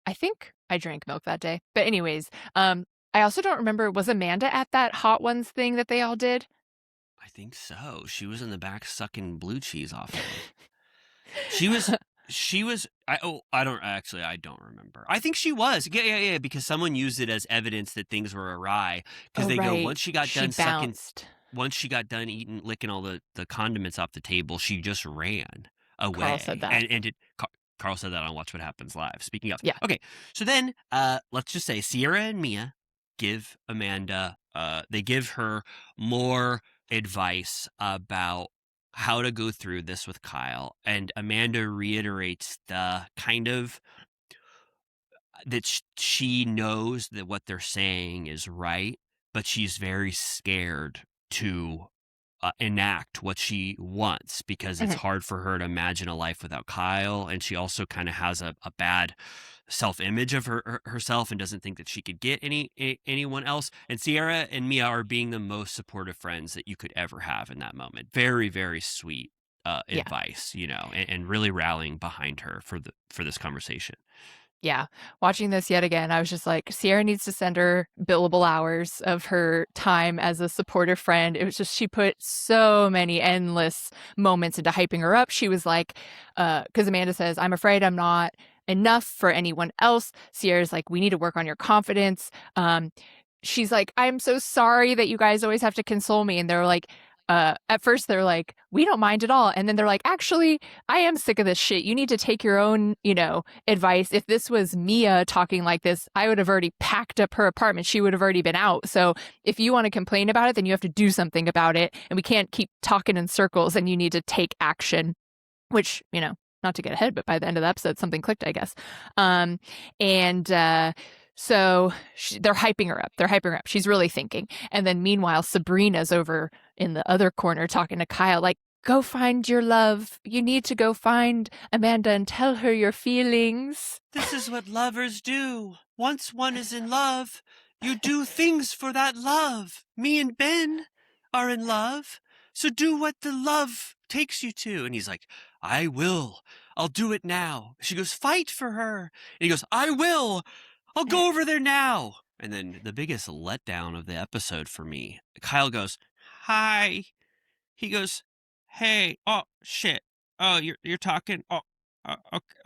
I think I drank milk that day. But anyways, I also don't remember, was Amanda at that Hot Ones thing that they all did? I think so. She was in the back sucking blue cheese off of them. She was I don't remember. I think she was. Yeah, because someone used it as evidence that things were awry, because go, once she got done sucking, once she got done licking all the condiments off the table, she just ran away. Carl said that. Carl said that on Watch What Happens Live. Speaking of. Yeah. Okay. So then, let's just say Sierra and Mia give Amanda, they give her more advice about how to go through this with Kyle. And Amanda reiterates the kind of that she knows that what they're saying is right, but she's very scared to enact what she wants because it's hard for her to imagine a life without Kyle. And she also kind of has a bad self-image of herself and doesn't think that she could get anyone else. And Sierra and Mia are being the most supportive friends that you could ever have in that moment. Very, very sweet advice, and really rallying behind her for this conversation. Yeah. Watching this yet again, I was just like, Sierra needs to send her billable hours of her time as a supportive friend. It was just, she put so many endless moments into hyping her up. She was like, because Amanda says, I'm afraid I'm not enough for anyone else. Sierra's like, we need to work on your confidence. She's like, I'm so sorry that you guys always have to console me. And they're like, at first they're like, we don't mind at all. And then they're like, actually, I am sick of this shit. You need to take your own, advice. If this was Mia talking like this, I would have already packed up her apartment. She would have already been out. So if you want to complain about it, then you have to do something about it. And we can't keep talking in circles, and you need to take action, which, not to get ahead, but by the end of the episode, something clicked, I guess. So they're hyping her up. She's really thinking. And then meanwhile, Sabrina's over in the other corner talking to Kyle, like, go find your love. You need to go find Amanda and tell her your feelings. This is what lovers do. Once one is in love, you do things for that love. Me and Ben are in love. So do what the love takes you to. And he's like, I will. I'll do it now. She goes, fight for her. And he goes, I will. I'll go over there now. And then the biggest letdown of the episode for me, Kyle goes, hi. He goes, hey. Oh, shit. Oh, you're talking? Oh,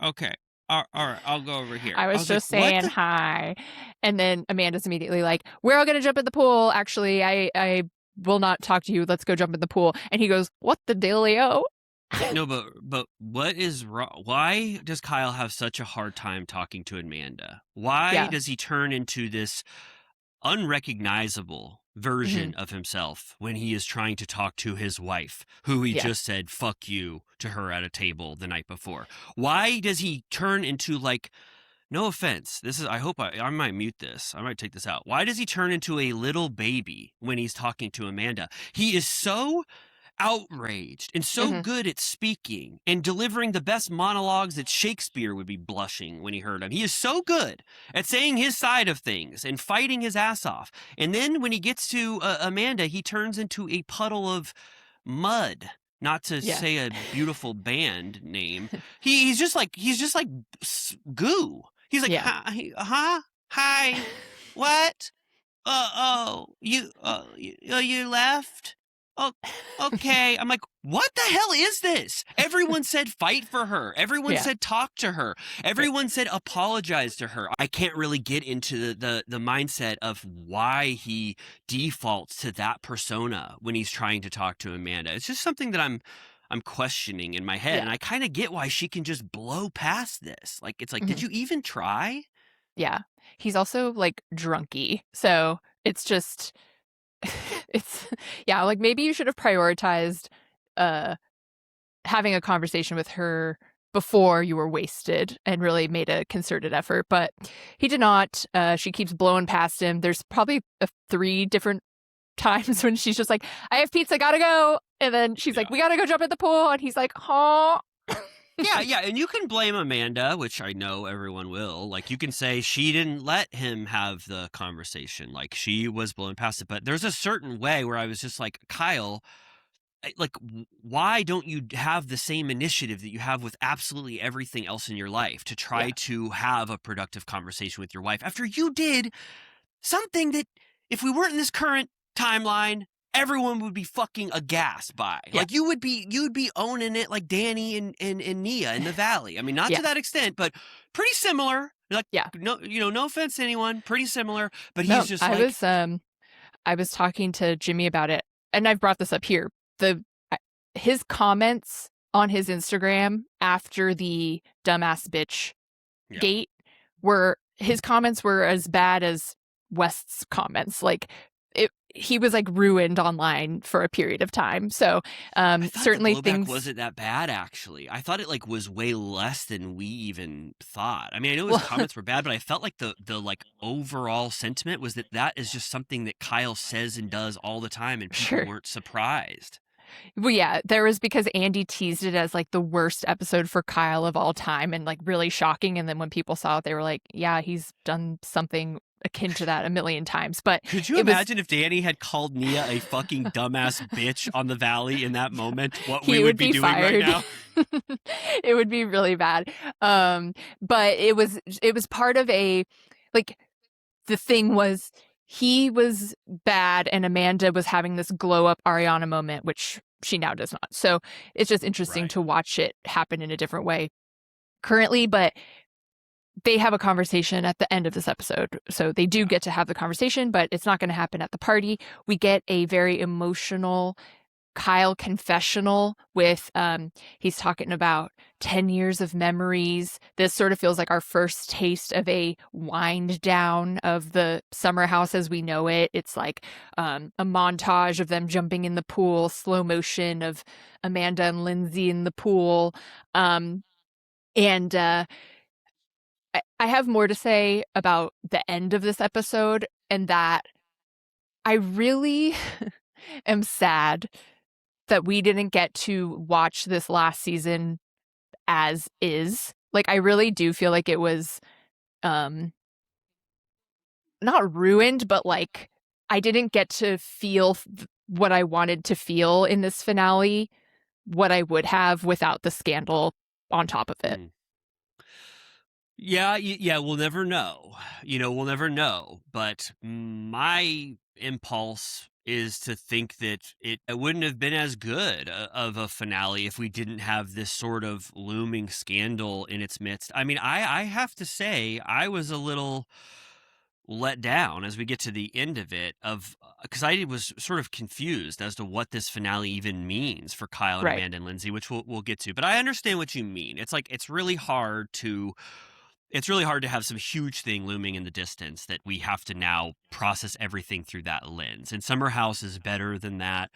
okay. All right, I'll go over here. I was just like, saying hi. And then Amanda's immediately like, we're all going to jump in the pool. Actually, I will not talk to you. Let's go jump in the pool. And he goes, what the dealio? No, but what is wrong? Why does Kyle have such a hard time talking to Amanda? Why does he turn into this unrecognizable version of himself when he is trying to talk to his wife, who he just said fuck you to her at a table the night before? Why does he turn into, like, no offense, this is, I hope I might mute this, I might take this out. Why does he turn into a little baby when he's talking to Amanda? He is so outraged and so good at speaking and delivering the best monologues that Shakespeare would be blushing when he heard him. He is so good at saying his side of things and fighting his ass off. And then when he gets to Amanda, he turns into a puddle of mud. Not to say a beautiful band name. He's just like goo. He's like, hi, what? You left? Oh, okay. I'm like, what the hell is this? Everyone said fight for her. Everyone said talk to her. Everyone said apologize to her. I can't really get into the mindset of why he defaults to that persona when he's trying to talk to Amanda. It's just something that I'm questioning in my head. And I kind of get why she can just blow past this. Like, it's like, did you even try? Yeah. He's also like drunky. So it's just... it's like, maybe you should have prioritized having a conversation with her before you were wasted and really made a concerted effort, but he did not. She keeps blowing past him. There's probably 3 different times when she's just like, I have pizza, gotta go, and then she's like, we gotta go jump in the pool, and he's like, huh. Yeah, and you can blame Amanda, which I know everyone will. Like, you can say she didn't let him have the conversation. Like, she was blowing past it. But there's a certain way where I was just like, Kyle, like, why don't you have the same initiative that you have with absolutely everything else in your life to try to have a productive conversation with your wife after you did something that, if we weren't in this current timeline, everyone would be fucking aghast by. Like, you'd be owning it like Danny and Nia in the Valley. I mean, not to that extent, but pretty similar. Like, no, no offense to anyone, pretty similar. But he's just I was talking to Jimmy about it, and I've brought this up here. His comments on his Instagram after the dumbass bitch gate his comments were as bad as West's comments. Like, he was like ruined online for a period of time. So certainly things wasn't that bad, actually. I thought it like was way less than we even thought. I mean, I know his comments were bad, but I felt like the like overall sentiment was that is just something that Kyle says and does all the time, and people weren't surprised. Well, yeah, there was, because Andy teased it as like the worst episode for Kyle of all time and like really shocking. And then when people saw it, they were like, yeah, he's done something akin to that a million times. But could you imagine if Danny had called Nia a fucking dumbass bitch on the Valley in that moment? What we would be doing fired right now? It would be really bad. But it was part of a, like, the thing was, he was bad and Amanda was having this glow up Ariana moment, which she now does not. So it's just interesting to watch it happen in a different way currently. But they have a conversation at the end of this episode. So they do get to have the conversation, but it's not going to happen at the party. We get a very emotional Kyle confessional with he's talking about 10 years of memories. This sort of feels like our first taste of a wind down of the summer house as we know it. It's like a montage of them jumping in the pool, slow motion of Amanda and Lindsay in the pool. And I have more to say about the end of this episode, and that I really am sad that we didn't get to watch this last season as is. Like, I really do feel like it was not ruined, but like I didn't get to feel what I wanted to feel in this finale, what I would have without the scandal on top of it. Yeah, we'll never know. We'll never know. But my impulse is to think that it wouldn't have been as good of a finale if we didn't have this sort of looming scandal in its midst. I mean, I have to say, I was a little let down as we get to the end of it, because I was sort of confused as to what this finale even means for Kyle and Right. Amanda and Lindsay, which we'll get to. But I understand what you mean. It's like it's really hard to have some huge thing looming in the distance that we have to now process everything through that lens. And Summer House is better than that.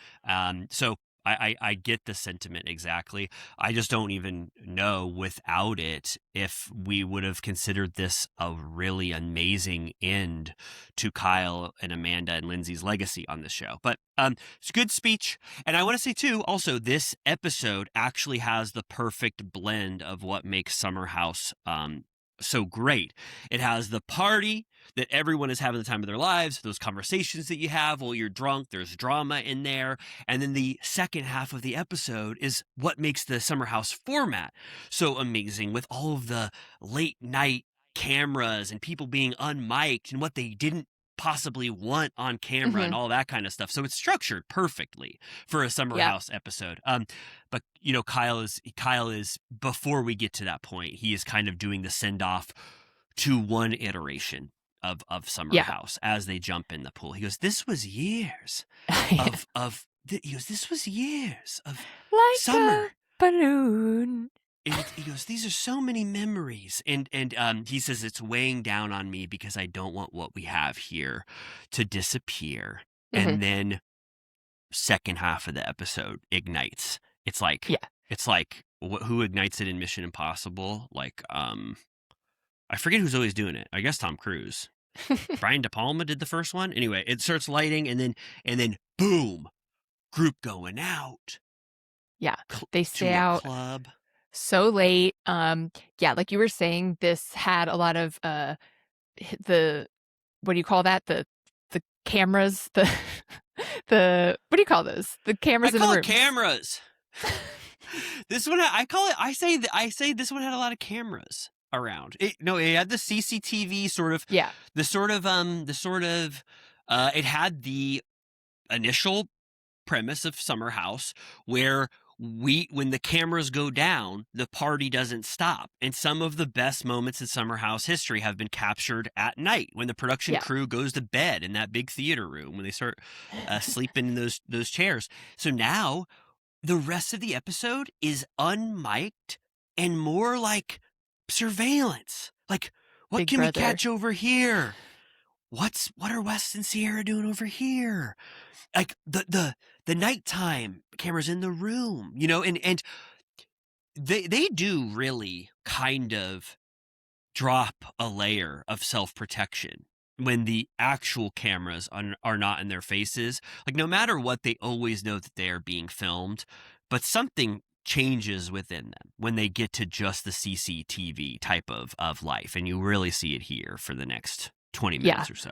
So I get the sentiment exactly. I just don't even know without it if we would have considered this a really amazing end to Kyle and Amanda and Lindsay's legacy on the show. But it's a good speech. And I want to say, too, also, this episode actually has the perfect blend of what makes Summer House so great. It has the party that everyone is having the time of their lives, those conversations that you have while you're drunk, there's drama in there, and then the second half of the episode is what makes the Summer House format so amazing, with all of the late night cameras and people being unmiked and what they didn't possibly want on camera and all that kind of stuff. So it's structured perfectly for a Summer House episode. But Kyle is before we get to that point, he is kind of doing the send off to one iteration of Summer House as they jump in the pool. He goes, "This was years this was years of like summer a balloon." He goes, "These are so many memories." And he says, "It's weighing down on me because I don't want what we have here to disappear." And then second half of the episode ignites. It's like who ignites it in Mission Impossible? Like, I forget who's always doing it. I guess Tom Cruise. Brian De Palma did the first one. Anyway, it starts lighting and then boom, group going out. Yeah, they stay out club so late. Like you were saying, this had a lot of the what do you call that? The cameras, the what do you call those? The cameras in the room. Cameras. This one, I say this one had a lot of cameras around. It had the CCTV sort of. Yeah. It had the initial premise of Summer House where when the cameras go down, the party doesn't stop. And some of the best moments in Summer House history have been captured at night when the production crew goes to bed in that big theater room, when they start sleeping in those chairs. So now the rest of the episode is unmiked and more like surveillance. Like, what Big can brother. we catch over here? What are West and Sierra doing over here? Like the nighttime cameras in the room, and they do really kind of drop a layer of self-protection when the actual cameras are not in their faces. Like, no matter what, they always know that they are being filmed, but something changes within them when they get to just the CCTV type of life, and you really see it here for the next 20 minutes or so.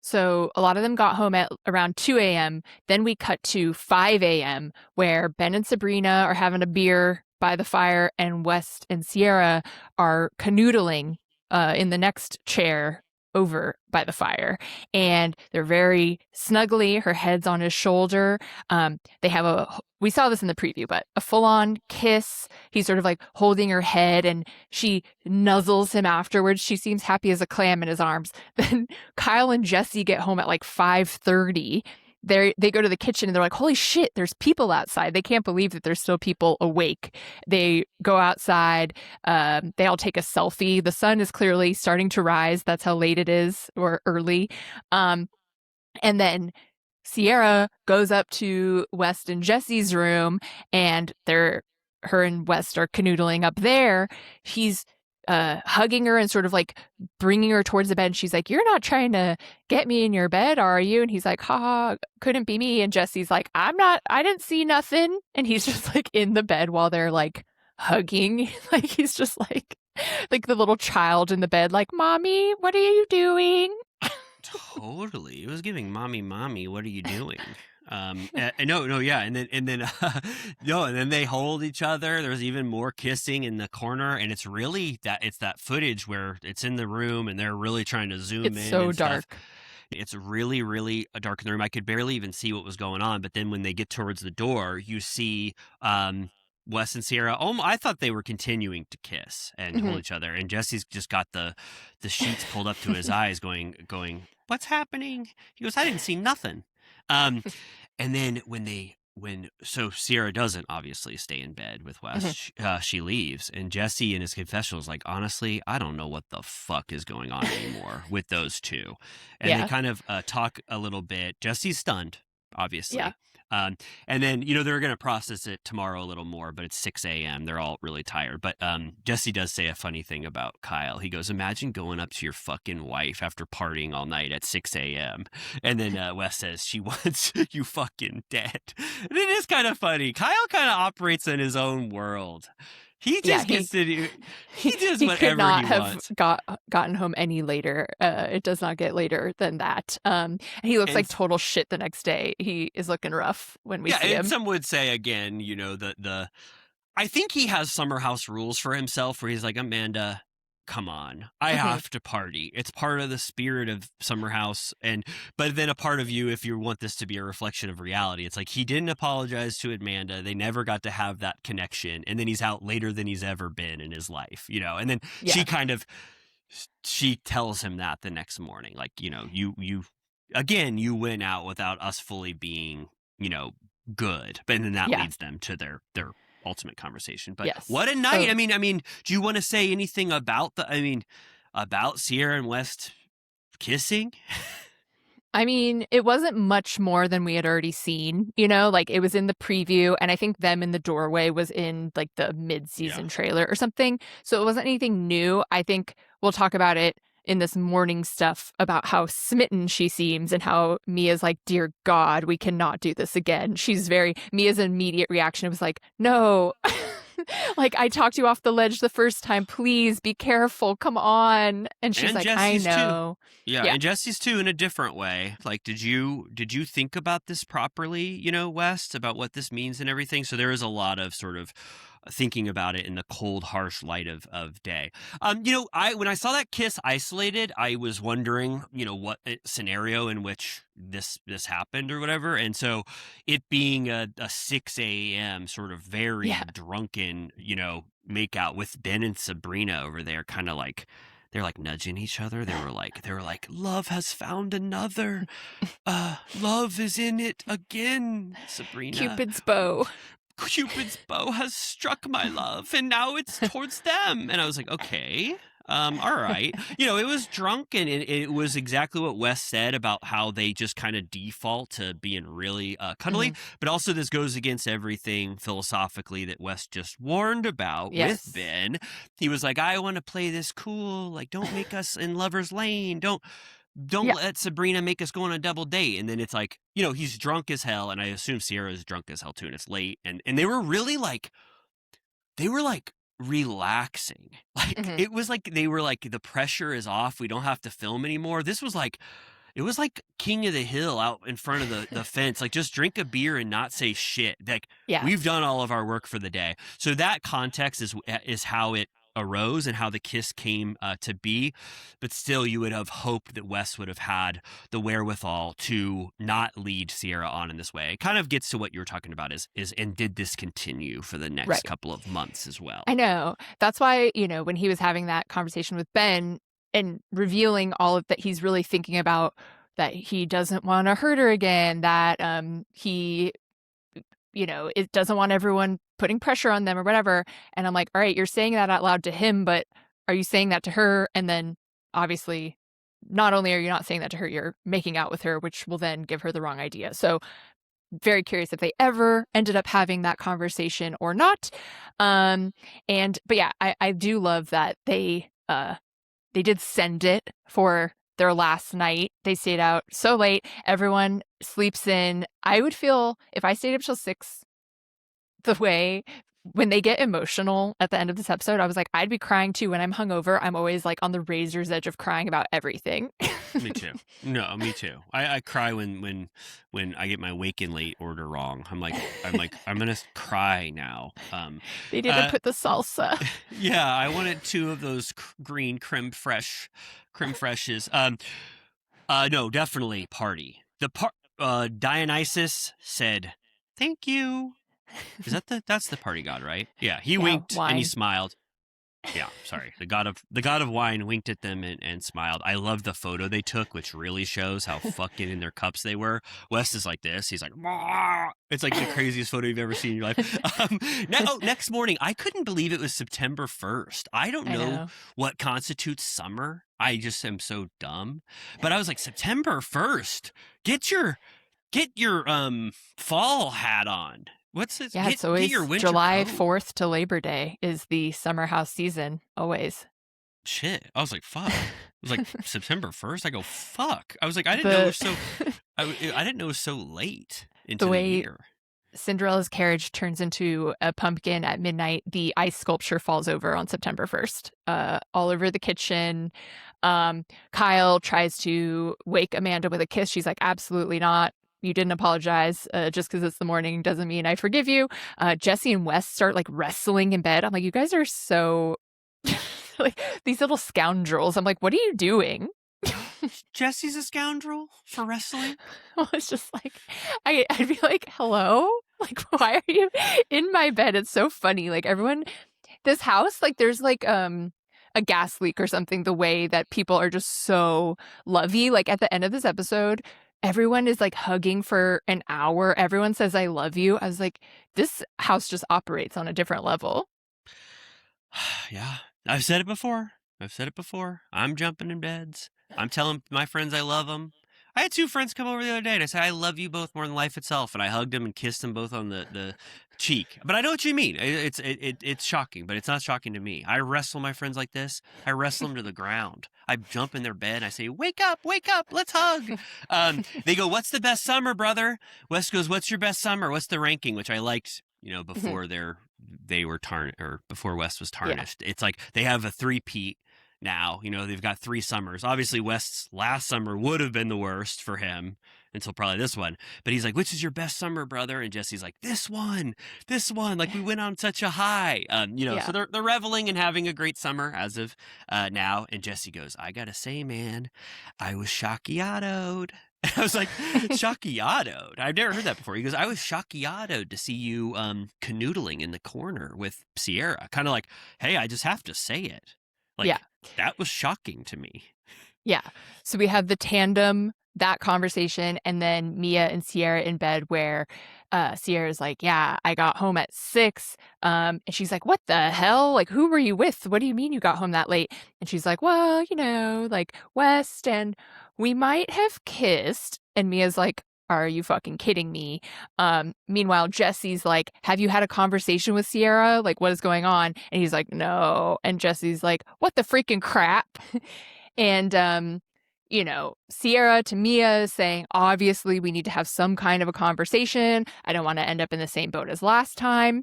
So a lot of them got home at around 2 a.m. Then we cut to 5 a.m. where Ben and Sabrina are having a beer by the fire, and West and Sierra are canoodling in the next chair over by the fire. And they're very snuggly. Her head's on his shoulder. They have we saw this in the preview, but a full-on kiss. He's sort of like holding her head, and she nuzzles him afterwards. She seems happy as a clam in his arms. Then Kyle and Jesse get home at like 5:30. They go to the kitchen and they're like, holy shit, there's people outside. They can't believe that there's still people awake. They go outside. They all take a selfie. The sun is clearly starting to rise. That's how late it is, or early. And then Sierra goes up to West and Jesse's room, and her and West are canoodling up there. He's hugging her and sort of like bringing her towards the bed. And she's like, "You're not trying to get me in your bed, are you?" And he's like, "Ha, couldn't be me." And Jesse's like, I didn't see nothing. And he's just like in the bed while they're like hugging. Like, he's just like the little child in the bed, like, "Mommy, what are you doing?" Totally. It was giving mommy, what are you doing? Yeah, and then they hold each other. There's even more kissing in the corner, and it's that footage where it's in the room, and they're really trying to zoom It's in. so and stuff. dark. It's really, really dark in the room. I could barely even see what was going on. But then when they get towards the door, you see Wes and Sierra. Oh, I thought they were continuing to kiss and hold each other. And Jesse's just got the sheets pulled up to his eyes, going, "What's happening?" He goes, "I didn't see nothing." And then so Sierra doesn't obviously stay in bed with Wes. She leaves, and Jesse in his confessional is like, "Honestly, I don't know what the fuck is going on anymore with those two." And they kind of talk a little bit. Jesse's stunned, obviously. Yeah. And then, they're going to process it tomorrow a little more, but it's 6 a.m. They're all really tired. But Jesse does say a funny thing about Kyle. He goes, "Imagine going up to your fucking wife after partying all night at 6 a.m. And then Wes says, "She wants you fucking dead." And it is kind of funny. Kyle kind of operates in his own world. He just gets to do. He does whatever could not he wants. have gotten home any later. It does not get later than that. And he looks like total shit the next day. He is looking rough when we see him. And some would say again, I think he has summer house rules for himself, where he's like, "Amanda, come on, I have to party. It's part of the spirit of summer house." But then a part of you, if you want this to be a reflection of reality, it's like he didn't apologize to Amanda. They never got to have that connection. And then he's out later than he's ever been in his life, And then she tells him that the next morning, like, you went out without us fully being, good. But then that leads them to their ultimate conversation. But what a night. I mean, do you want to say anything about about Sierra and West kissing? I mean, it wasn't much more than we had already seen, like it was in the preview, and I think them in the doorway was in like the mid-season trailer or something. So it wasn't anything new. I think we'll talk about it in this morning stuff about how smitten she seems and how Mia's like, "Dear God, we cannot do this again." Mia's immediate reaction was like, "No, like I talked you off the ledge the first time. Please be careful. Come on." And she's like, Jesse's "I know." Yeah, and Jesse's too, in a different way. Like, did you think about this properly, West, about what this means and everything? So there is a lot of sort of thinking about it in the cold, harsh light of day. When I saw that kiss isolated, I was wondering, what scenario in which this happened or whatever. And so it being a 6 a.m. sort of very drunken, make out with Ben and Sabrina over there, kind of like, they're like nudging each other. They were like, "Love has found another. Love is in it again, Sabrina. Cupid's bow Has struck my love, and now it's towards them." And I was like, okay, all right. It was drunk, and it was exactly what Wes said about how they just kind of default to being really cuddly. But also this goes against everything philosophically that Wes just warned about with Ben. He was like, "I want to play this cool, like, don't make us in lover's lane. Don't let Sabrina make us go on a double date." And then it's like, he's drunk as hell, and I assume Sierra's drunk as hell too, and it's late, and they were really like, relaxing. Like it was like they were like, the pressure is off. We don't have to film anymore. This was like, it was like King of the Hill out in front of the fence. Like, just drink a beer and not say shit. Like, we've done all of our work for the day. So that context is how it arose and how the kiss came to be. But still, you would have hoped that Wes would have had the wherewithal to not lead Sierra on in this way. It kind of gets to what you were talking about is and did this continue for the next couple of months as well? I know. That's why, when he was having that conversation with Ben and revealing all of that, he's really thinking about that he doesn't want to hurt her again, that he it doesn't want everyone putting pressure on them or whatever. And I'm like, all right, you're saying that out loud to him, but are you saying that to her? And then obviously, not only are you not saying that to her, you're making out with her, which will then give her the wrong idea. So very curious if they ever ended up having that conversation or not. But yeah, I do love that they did send it for their last night. They stayed out so late. Everyone sleeps in. I would feel, if I stayed up till 6, the way when they get emotional at the end of this episode, I was like, I'd be crying too. When I'm hungover, I'm always like on the razor's edge of crying about everything. Me too. No, me too. I cry when I get my Waken Late order wrong. I'm like I'm gonna cry now. They didn't put the salsa. Yeah, I wanted 2 of those green creme freshes. No, definitely party. Dionysus said, "Thank you." Is that's the party god, right? Yeah, he winked wine. and he smiled. Yeah, sorry. The god of wine winked at them and smiled. I love the photo they took, which really shows how fucking in their cups they were. Wes is like this. He's like, "Mwah!" It's like the craziest photo you've ever seen in your life. Next morning, I couldn't believe it was September 1st. I don't know what constitutes summer. I just am so dumb. But I was like, September 1st. Get your fall hat on. What's this? Yeah, it's always your winter July coat. 4th to Labor Day is the summer house season, always. Shit. I was like, fuck. It was like September 1st. I go, fuck. I was like, I didn't know it was so I didn't know it was so late into the year. Cinderella's carriage turns into a pumpkin at midnight. The ice sculpture falls over on September 1st, all over the kitchen. Kyle tries to wake Amanda with a kiss. She's like, absolutely not. You didn't apologize. Just because it's the morning doesn't mean I forgive you. Jesse and Wes start like wrestling in bed. I'm like, you guys are so like these little scoundrels. I'm like, what are you doing? Jesse's a scoundrel for wrestling? Well, it's just like, I'd be like, hello? Like, why are you in my bed? It's so funny. Like, everyone, this house, like, there's like a gas leak or something, the way that people are just so lovey. Like, at the end of this episode, everyone is like hugging for an hour. Everyone says, I love you. I was like, this house just operates on a different level. Yeah. I've said it before. I'm jumping in beds. I'm telling my friends I love them. I had 2 friends come over the other day and I said, I love you both more than life itself. And I hugged them and kissed them both on the cheek. But I know what you mean. It's shocking, but it's not shocking to me. I wrestle my friends like this. I wrestle them to the ground. I jump in their bed and I say, wake up, let's hug. They go, what's the best summer, brother? Wes goes, what's your best summer? What's the ranking? Which I liked, before they were tarnished, or before Wes was tarnished. Yeah. It's like they have a 3-peat. Now, they've got 3 summers. Obviously, West's last summer would have been the worst for him until probably this one. But he's like, which is your best summer, brother? And Jesse's like, this one. Like, we went on such a high. So they're reveling and having a great summer as of now. And Jesse goes, I got to say, man, I was shockyadoed. I was like, shockyadoed? I've never heard that before. He goes, I was shockyadoed to see you canoodling in the corner with Sierra. Kind of like, hey, I just have to say it. Like, that was shocking to me. Yeah. So we have the tandem, that conversation, and then Mia and Sierra in bed where Sierra's like, yeah, I got home at 6. And she's like, what the hell? Like, who were you with? What do you mean you got home that late? And she's like, well, like West, and we might have kissed. And Mia's like, are you fucking kidding me? Meanwhile, Jesse's like, have you had a conversation with Sierra? Like, what is going on? And he's like, no. And Jesse's like, what the freaking crap? And, Sierra to Mia is saying, obviously, we need to have some kind of a conversation. I don't want to end up in the same boat as last time.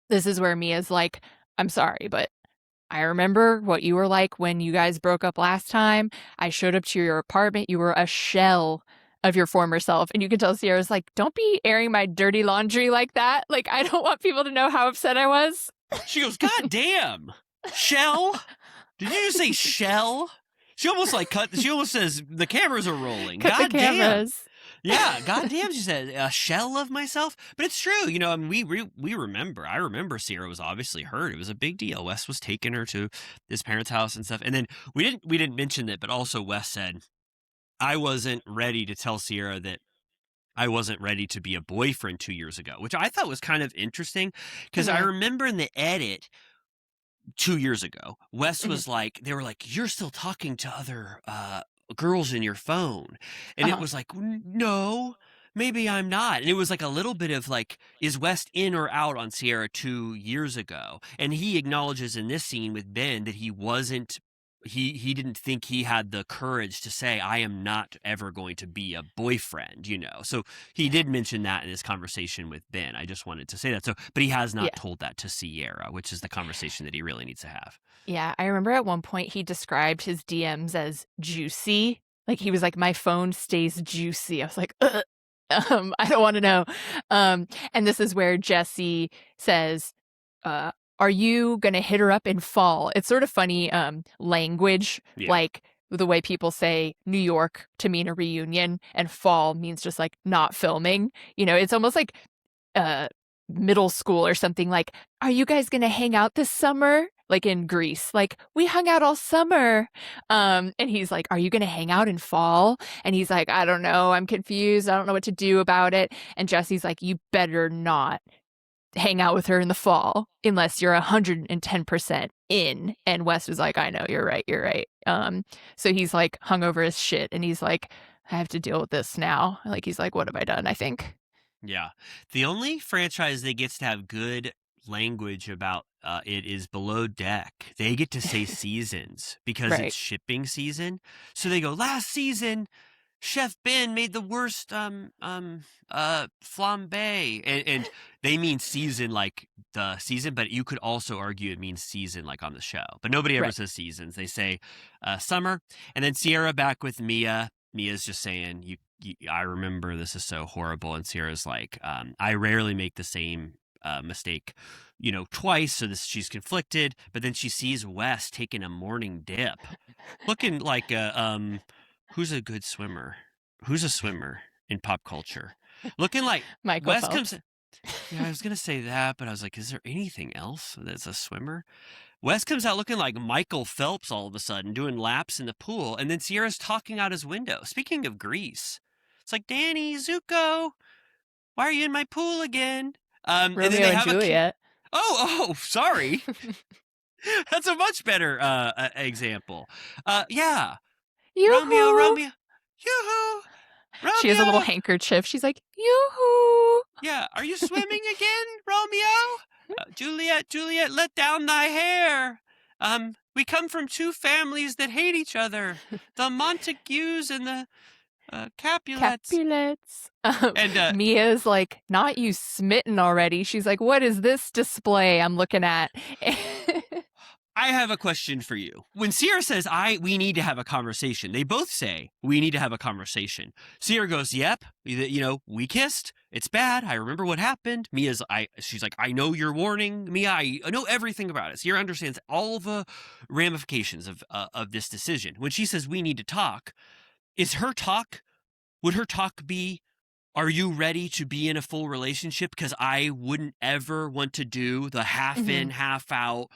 This is where Mia's like, I'm sorry, but I remember what you were like when you guys broke up last time. I showed up to your apartment. You were a shell of your former self. And you can tell Sierra's like, don't be airing my dirty laundry like that. Like, I don't want people to know how upset I was. She goes, God damn. Shell? Did you just say shell? She almost says the cameras are rolling. Cut God the cameras. Damn. Yeah, goddamn, she said, a shell of myself. But it's true, I mean, we remember. I remember Sierra was obviously hurt. It was a big deal. Wes was taking her to his parents' house and stuff. And then we didn't mention it, but also Wes said, I wasn't ready to tell Sierra that I wasn't ready to be a boyfriend 2 years ago, which I thought was kind of interesting because I remember in the edit 2 years ago, Wes was like, they were like, you're still talking to other girls in your phone. And it was like, no, maybe I'm not. And it was like a little bit of like, is West in or out on Sierra 2 years ago? And he acknowledges in this scene with Ben that he wasn't he didn't think he had the courage to say, I am not ever going to be a boyfriend, So he did mention that in his conversation with Ben. I just wanted to say that. But he has not told that to Sierra, which is the conversation that he really needs to have. Yeah, I remember at one point he described his DMs as juicy. Like he was like, my phone stays juicy. I was like, ugh. I don't want to know. And this is where Jesse says, are you going to hit her up in fall? It's sort of funny language, like the way people say New York to mean a reunion and fall means just like not filming. It's almost like middle school or something, like, are you guys going to hang out this summer? Like in Greece, like we hung out all summer. And he's like, are you going to hang out in fall? And he's like, I don't know. I'm confused. I don't know what to do about it. And Jesse's like, you better not hang out with her in the fall unless you're 110% in. And Wes was like, I know, you're right. So he's like hung over his shit and he's like, I have to deal with this now. Like, he's like, what have I done? I think. Yeah. The only franchise that gets to have good language about it is Below Deck. They get to say seasons because it's shipping season. So they go, last season, Chef Ben made the worst flambe. And they mean season like the season, but you could also argue it means season like on the show. But nobody ever says seasons. They say summer. And then Sierra back with Mia. Mia's just saying, I remember this is so horrible. And Sierra's like, I rarely make the same mistake, twice. So she's conflicted. But then she sees Wes taking a morning dip, looking like who's a good swimmer? Who's a swimmer in pop culture? Looking like Michael Wes Phelps. comes. Yeah, I was gonna say that, but I was like, is there anything else that's a swimmer? Wes comes out looking like Michael Phelps all of a sudden, doing laps in the pool, and then Sierra's talking out his window. Speaking of Greece, it's like, Danny, Zuko, why are you in my pool again? Romeo and then they have Juliet. Oh, sorry. That's a much better example. Yeah. Yoo-hoo. Romeo. Yoo-hoo. Romeo. She has a little handkerchief. She's like, yoo-hoo. Yeah. Are you swimming again, Romeo? Juliet, let down thy hair. We come from two families that hate each other. The Montagues and the Capulets. And Mia's like, not you smitten already. She's like, what is this display I'm looking at? I have a question for you. When Sierra says, we need to have a conversation, they both say, we need to have a conversation. Sierra goes, yep, we kissed. It's bad. I remember what happened. She's like, I know your warning. Mia, I know everything about it. Sierra understands all the ramifications of this decision. When she says, we need to talk, would her talk be, are you ready to be in a full relationship? Because I wouldn't ever want to do the half in, half out,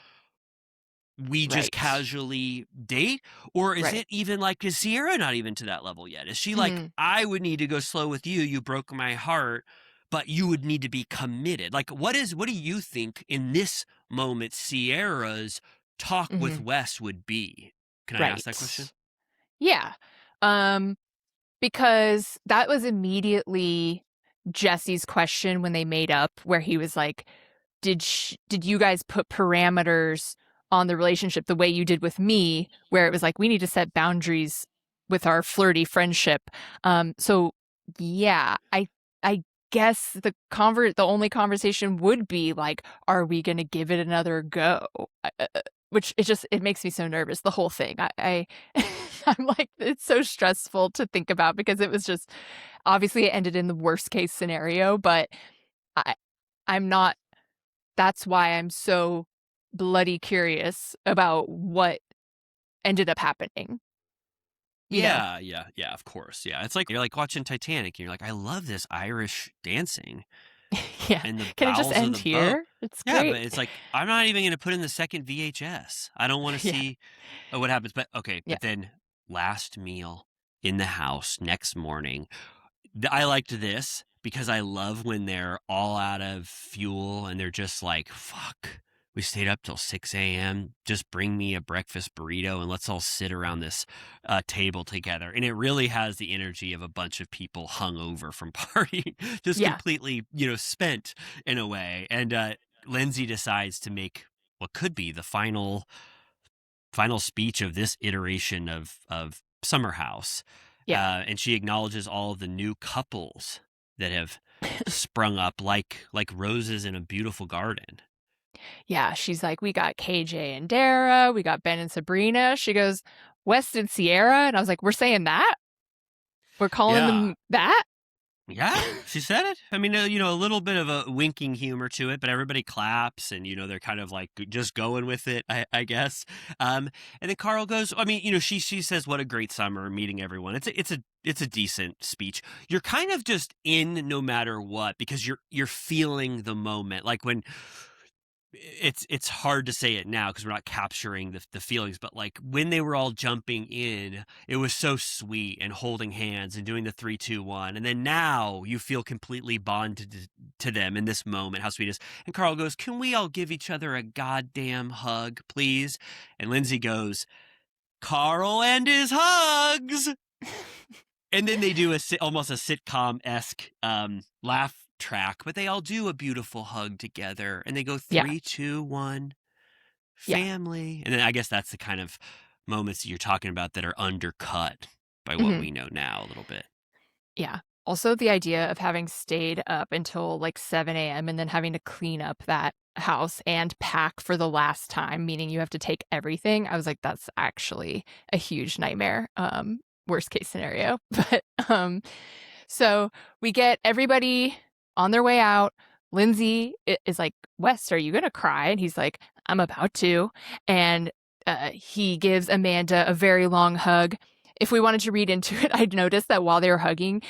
we just casually date? Or is it even like, is Sierra not even to that level yet? Is she like, I would need to go slow with you. You broke my heart, but you would need to be committed. Like, what do you think in this moment Sierra's talk with Wes would be? Can I ask that question? Yeah. Because that was immediately Jesse's question when they made up, where he was like, did you guys put parameters on the relationship the way you did with me, where it was like, we need to set boundaries with our flirty friendship. So yeah, I guess the only conversation would be like, are we going to give it another go? Which it makes me so nervous, the whole thing. I'm like, it's so stressful to think about because it was just, obviously it ended in the worst case scenario, but I'm not, that's why I'm so bloody curious about what ended up happening. Yeah, of course. Yeah. It's like, you're like watching Titanic and you're like, I love this Irish dancing. Yeah. And Can it just end here? It's great. Yeah, but it's like, I'm not even going to put in the second VHS. I don't want to see what happens. But okay. But then last meal in the house next morning. I liked this because I love when they're all out of fuel and they're just like, fuck, we stayed up till 6 a.m. Just bring me a breakfast burrito and let's all sit around this table together. And it really has the energy of a bunch of people hungover from partying, just completely, spent in a way. And Lindsay decides to make what could be the final final speech of this iteration of Summer House. Yeah. And she acknowledges all of the new couples that have sprung up like roses in a beautiful garden. Yeah, she's like, we got KJ and Dara, we got Ben and Sabrina. She goes, West and Sierra. And I was like, we're saying that? We're calling them that? Yeah, she said it. I mean, a little bit of a winking humor to it, but everybody claps and, they're kind of like just going with it, I guess. And then Carl goes, I mean, she says, what a great summer meeting everyone. It's a decent speech. You're kind of just in no matter what, because you're feeling the moment. Like when it's hard to say it now because we're not capturing the feelings, but like when they were all jumping in, it was so sweet and holding hands and doing the 3, 2, 1. And then now you feel completely bonded to them in this moment. How sweet it is. And Carl goes, can we all give each other a goddamn hug, please? And Lindsay goes, Carl and his hugs. And then they do almost a sitcom-esque laugh track, but they all do a beautiful hug together, and they go 3, 2, 1, family. And then I guess that's the kind of moments that you're talking about that are undercut by what we know now a little bit. Yeah. Also, the idea of having stayed up until like 7 a.m. and then having to clean up that house and pack for the last time, meaning you have to take everything. I was like, that's actually a huge nightmare. Worst case scenario. But so we get everybody on their way out. Lindsay is like, West, are you gonna cry? And he's like, I'm about to. And he gives Amanda a very long hug. If we wanted to read into it, I'd noticed that while they were hugging,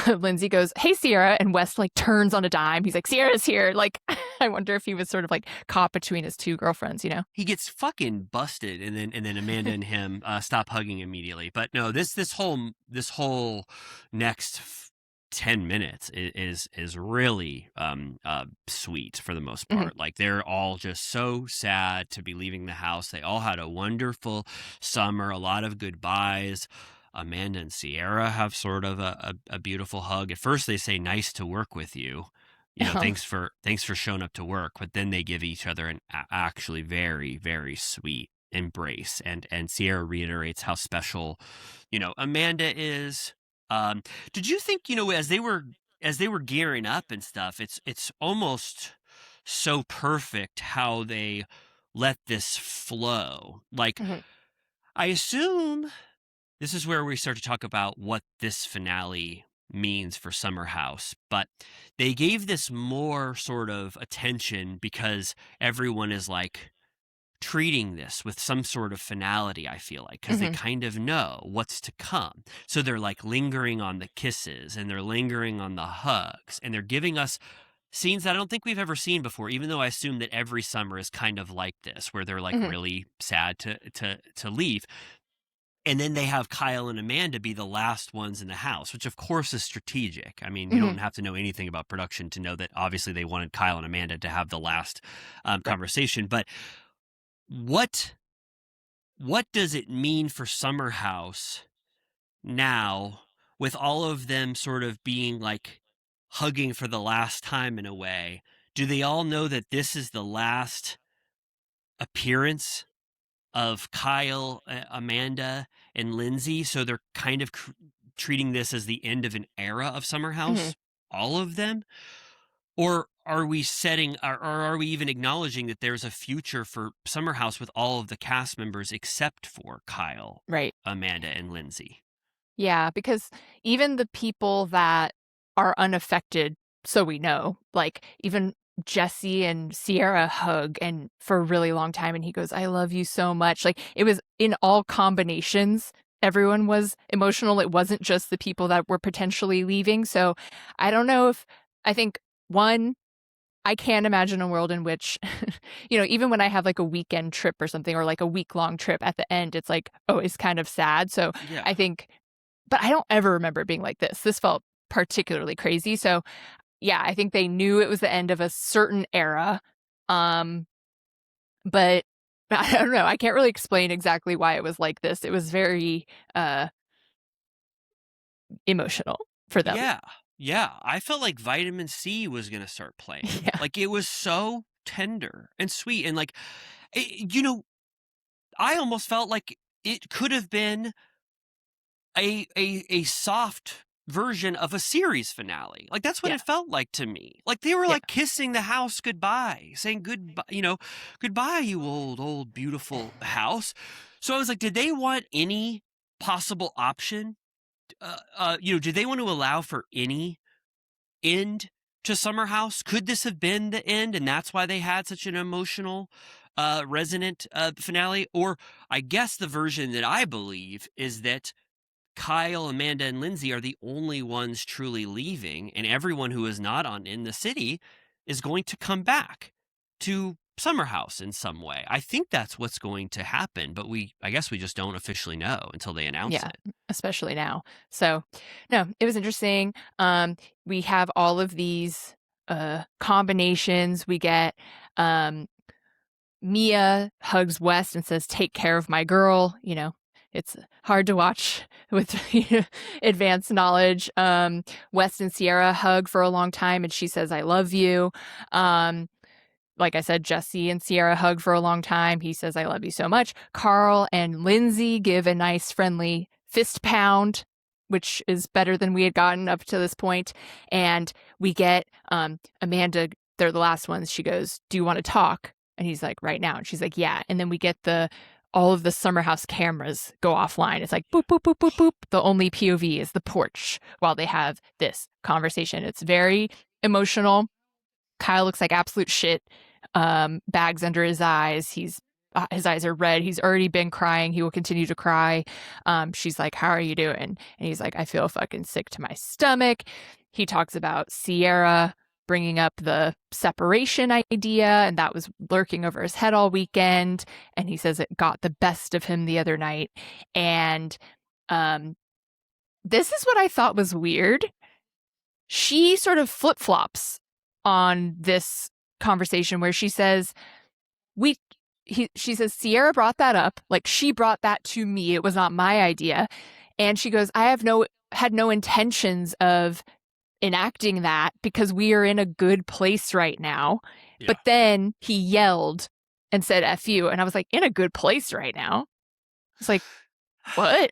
Lindsay goes, hey, Sierra, and West like turns on a dime. He's like, Sierra's here. Like, I wonder if he was sort of like caught between his two girlfriends, He gets fucking busted, and then Amanda and him stop hugging immediately. But no, this whole next 10 minutes is really sweet for the most part. Like they're all just so sad to be leaving the house. They all had a wonderful summer, a lot of goodbyes. Amanda and Sierra have sort of a beautiful hug. At first they say, nice to work with you. Thanks for showing up to work. But then they give each other an actually very, very sweet embrace. And Sierra reiterates how special, Amanda is. Did you think, as they were gearing up and stuff, it's almost so perfect how they let this flow. Like, I assume this is where we start to talk about what this finale means for Summer House, but they gave this more sort of attention because everyone is like treating this with some sort of finality, I feel like, because they kind of know what's to come. So they're like lingering on the kisses and they're lingering on the hugs, and they're giving us scenes that I don't think we've ever seen before, even though I assume that every summer is kind of like this, where they're like really sad to leave. And then they have Kyle and Amanda be the last ones in the house, which of course is strategic. I mean, you don't have to know anything about production to know that obviously they wanted Kyle and Amanda to have the last conversation. But what does it mean for Summer House now, with all of them sort of being like hugging for the last time in a way? Do they all know that this is the last appearance of Kyle, Amanda, and Lindsay? So they're kind of treating this as the end of an era of Summer House, all of them? Or are we are we even acknowledging that there's a future for Summer House with all of the cast members except for Kyle, right, Amanda, and Lindsay? Yeah, because even the people that are unaffected, so we know, like even Jesse and Sierra hug and for a really long time, and he goes, I love you so much. Like it was in all combinations. Everyone was emotional. It wasn't just the people that were potentially leaving. So I don't know if I think one, I can't imagine a world in which, even when I have like a weekend trip or something, or like a week-long trip at the end, it's like, oh, it's kind of sad. So Yeah. I think, but I don't ever remember it being like this. This felt particularly crazy. So yeah, I think they knew it was the end of a certain era. But I don't know. I can't really explain exactly why it was like this. It was very emotional for them. Yeah. I felt like Vitamin C was going to start playing. Yeah. Like it was so tender and sweet. And like, I almost felt like it could have been a soft version of a series finale. Like, that's what it felt like to me. Like, they were like kissing the house goodbye, saying goodbye, goodbye, you old beautiful house. So I was like, did they want any possible option? Did they want to allow for any end to Summer House? Could this have been the end, and that's why they had such an emotional, resonant finale? Or I guess the version that I believe is that Kyle, Amanda, and Lindsay are the only ones truly leaving, and everyone who is not in the city is going to come back to Summer House in some way. I think that's what's going to happen, but I guess we just don't officially know until they announce it. Especially now. So, no, it was interesting. We have all of these combinations. We get Mia hugs West and says, "Take care of my girl." It's hard to watch with advanced knowledge. West and Sierra hug for a long time, and she says, "I love you." Like I said, Jesse and Sierra hug for a long time. He says, "I love you so much." Carl and Lindsay give a nice, friendly fist pound, which is better than we had gotten up to this point. And we get Amanda, they're the last ones. She goes, "Do you want to talk?" And he's like, "Right now." And she's like, "Yeah." And then we get all of the Summer House cameras go offline. It's like boop, boop, boop, boop, boop. The only POV is the porch while they have this conversation. It's very emotional. Kyle looks like absolute shit. Bags under his eyes. His eyes are red. He's already been crying. He will continue to cry. She's like, "How are you doing?" And he's like, "I feel fucking sick to my stomach." He talks about Sierra bringing up the separation idea, and that was lurking over his head all weekend. And he says it got the best of him the other night. And this is what I thought was weird. She sort of flip-flops on this conversation where she says, she says, "Sierra brought that up. Like, she brought that to me. It was not my idea." And she goes, "I had no intentions of enacting that because we are in a good place right now." Yeah. But then he yelled and said, "F you." And I was like, in a good place right now? It's like, what?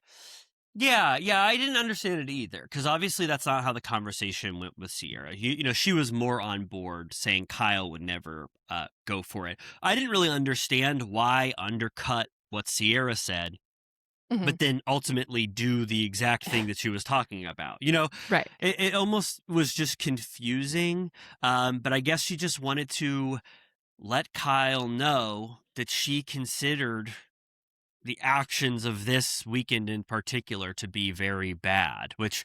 Yeah, I didn't understand it either, because obviously that's not how the conversation went with Sierra. She was more on board saying Kyle would never go for it. I didn't really understand why undercut what Sierra said, but then ultimately do the exact thing that she was talking about. Right. It almost was just confusing, but I guess she just wanted to let Kyle know that she considered the actions of this weekend in particular to be very bad, which,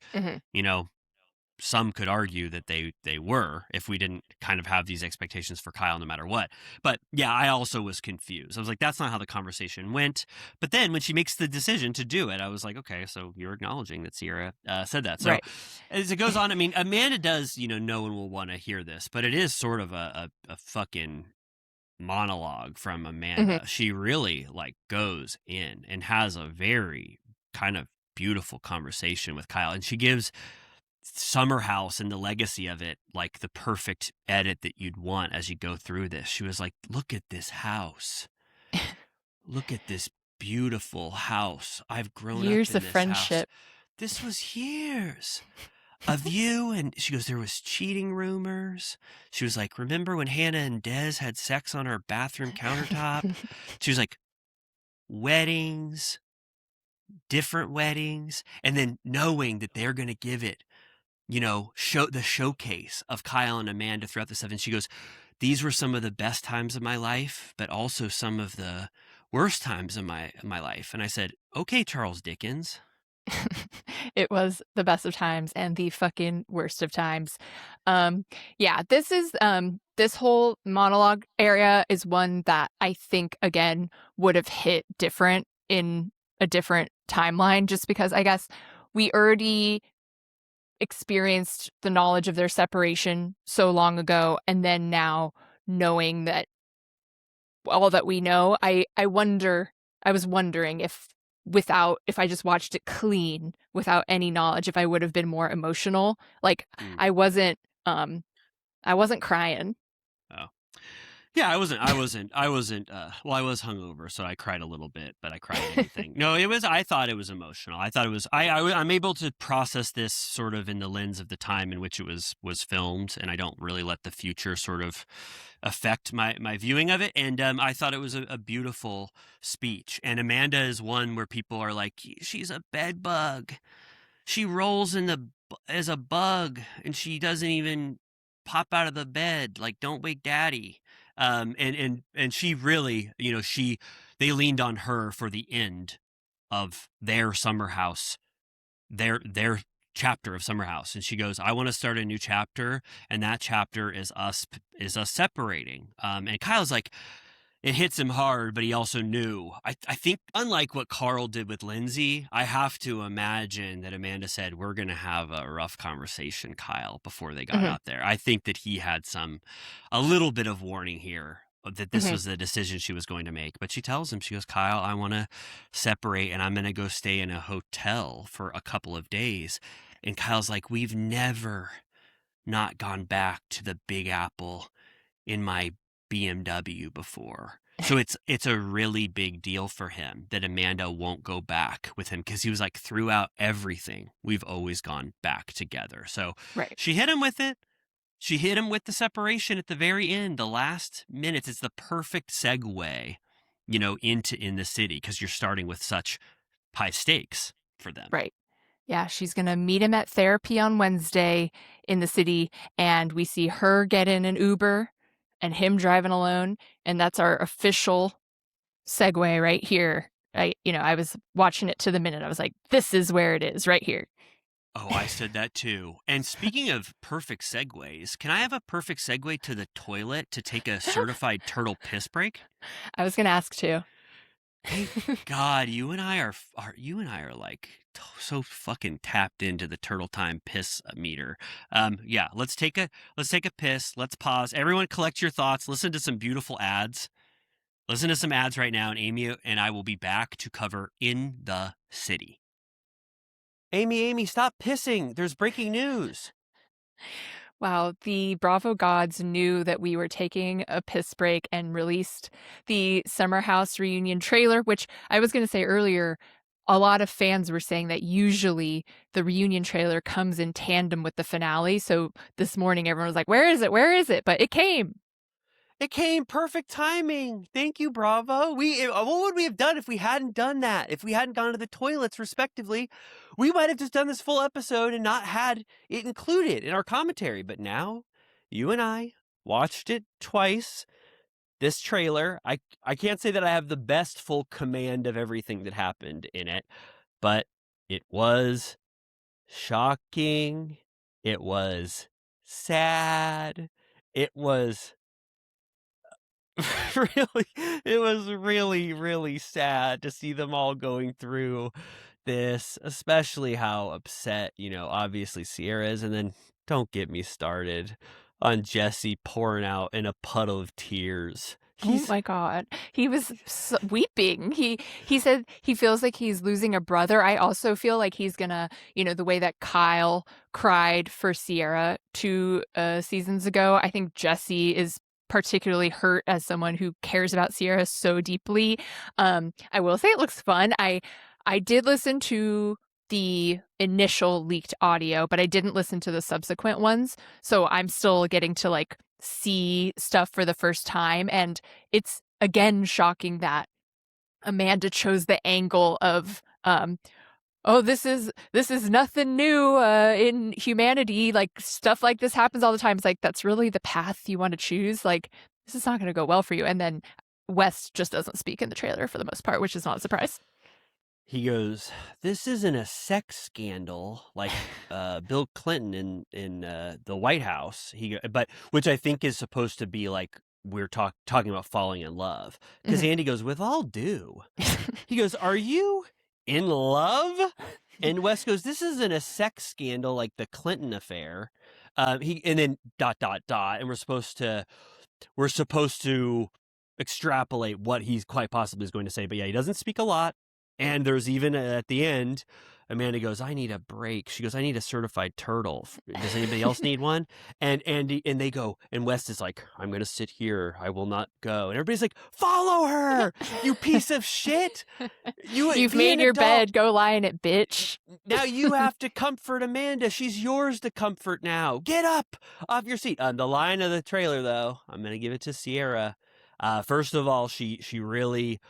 some could argue that they were, if we didn't kind of have these expectations for Kyle no matter what. But yeah, I also was confused. I was like, that's not how the conversation went. But then when she makes the decision to do it, I was like, okay, so you're acknowledging that Sierra said that. So as it goes on, I mean, Amanda does, no one will want to hear this, but it is sort of a fucking monologue from Amanda. She really goes in and has a very kind of beautiful conversation with Kyle, and she gives Summer House and the legacy of it like the perfect edit that you'd want as you go through this. She was like, "Look at this house. Look at this beautiful house. I've grown years up in of this friendship. House. This was years of you." And she goes, "There was cheating rumors." She was like, "Remember when Hannah and Des had sex on our bathroom countertop?" She was like, "Weddings, different weddings." And then knowing that they're going to give it, the showcase of Kyle and Amanda throughout the 7. She goes, "These were some of the best times of my life, but also some of the worst times of my life." And I said, "Okay, Charles Dickens." It was the best of times and the fucking worst of times. This is this whole monologue area is one that I think again would have hit different in a different timeline, just because I guess we already experienced the knowledge of their separation so long ago, and then now knowing that all that we know, I was wondering if I just watched it clean without any knowledge, if I would have been more emotional. I wasn't crying. Oh. Yeah, I wasn't. Well, I was hungover, so I cried a little bit, but I cried at anything. No, I thought it was emotional. I thought it was. I'm able to process this sort of in the lens of the time in which it was filmed, and I don't really let the future sort of affect my viewing of it. And I thought it was a beautiful speech. And Amanda is one where people are like, she's a bed bug. She rolls as a bug, and she doesn't even pop out of the bed. Like, don't wake daddy. And she really, they leaned on her for the end of their summer house, their chapter of summer house. And she goes, I want to start a new chapter. And that chapter is us separating. And Kyle's like, it hits him hard, but he also knew. I think, unlike what Carl did with Lindsay, I have to imagine that Amanda said, we're going to have a rough conversation, Kyle, before they got out there. I think that he had a little bit of warning here that this was the decision she was going to make. But she tells him, she goes, Kyle, I want to separate, and I'm going to go stay in a hotel for a couple of days. And Kyle's like, we've never not gone back to the Big Apple in my BMW before. So it's a really big deal for him that Amanda won't go back with him, because he was like, throughout everything, we've always gone back together. So she hit him with it. She hit him with the separation at the very end, the last minutes. It's the perfect segue, into in the city, because you're starting with such high stakes for them. Right. Yeah, she's going to meet him at therapy on Wednesday in the city, and we see her get in an Uber and him driving alone, and that's our official segue right here. I was watching it to the minute. I was like, this is where it is, right here. Oh, I said that too. And speaking of perfect segues, can I have a perfect segue to the toilet to take a certified turtle piss break? I was going to ask too. God, you and I are like so fucking tapped into the turtle time piss meter. Yeah, let's take a piss. Let's pause. Everyone collect your thoughts. Listen to some beautiful ads. Listen to some ads right now, and Amy and I will be back to cover In the City. Amy, stop pissing. There's breaking news. Wow, the Bravo gods knew that we were taking a piss break and released the Summer House reunion trailer, which I was going to say earlier, a lot of fans were saying that usually the reunion trailer comes in tandem with the finale. So this morning, everyone was like, where is it? Where is it? But it came. It came perfect timing. Thank you, Bravo. What would we have done if we hadn't done that? If we hadn't gone to the toilets, respectively, we might have just done this full episode and not had it included in our commentary. But now, you and I watched it twice. This trailer, I can't say that I have the best full command of everything that happened in it, but it was shocking. It was sad. It was it was really, really sad to see them all going through this, especially how upset, obviously Sierra is. And then don't get me started on Jesse pouring out in a puddle of tears. Oh my God. He was weeping. He said he feels like he's losing a brother. I also feel like he's gonna, the way that Kyle cried for Sierra 2 seasons ago. I think Jesse is particularly hurt as someone who cares about Sierra so deeply. I will say it looks fun. I did listen to the initial leaked audio, but I didn't listen to the subsequent ones. So I'm still getting to see stuff for the first time. And it's again shocking that Amanda chose the angle of, this is nothing new in humanity. Stuff like this happens all the time. It's like, that's really the path you want to choose. This is not going to go well for you. And then West just doesn't speak in the trailer for the most part, which is not a surprise. He goes, this isn't a sex scandal like Bill Clinton in the White House. But which I think is supposed to be like we're talking about falling in love. Because Andy goes, with all due. He goes, are you in love? And West goes, this isn't a sex scandal like the Clinton affair. And then ... And we're supposed to extrapolate what he's quite possibly is going to say. But yeah, he doesn't speak a lot. And there's even at the end, Amanda goes, I need a break. She goes, I need a certified turtle. Does anybody else need one? And they go, and West is like, I'm going to sit here. I will not go. And everybody's like, follow her, you piece of shit. You've made your bed. Go lie in it, bitch. Now you have to comfort Amanda. She's yours to comfort now. Get up off your seat. The line of the trailer, though, I'm going to give it to Sierra. First of all, she really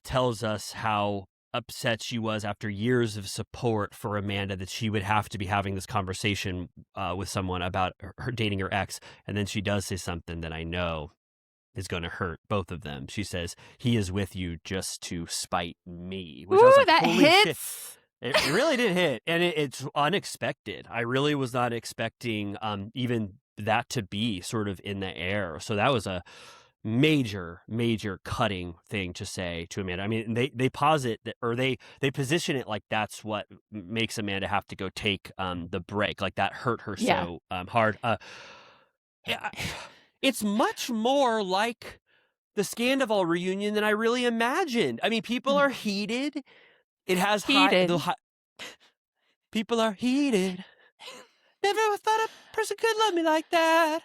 tells us how upset she was after years of support for Amanda that she would have to be having this conversation with someone about her dating her ex. And then she does say something that I know is going to hurt both of them. She says, he is with you just to spite me. Which Ooh, I was like, that holy hits. shit. It really did hit. And it's unexpected. I really was not expecting even that to be sort of in the air. So that was a major cutting thing to say to Amanda. I mean, they posit that, or they position it like that's what makes Amanda have to go take the break, like that hurt her so hard. It's much more like the Scandival reunion than I really imagined. I mean, people are heated. It has people are heated. Never thought a person could love me like that.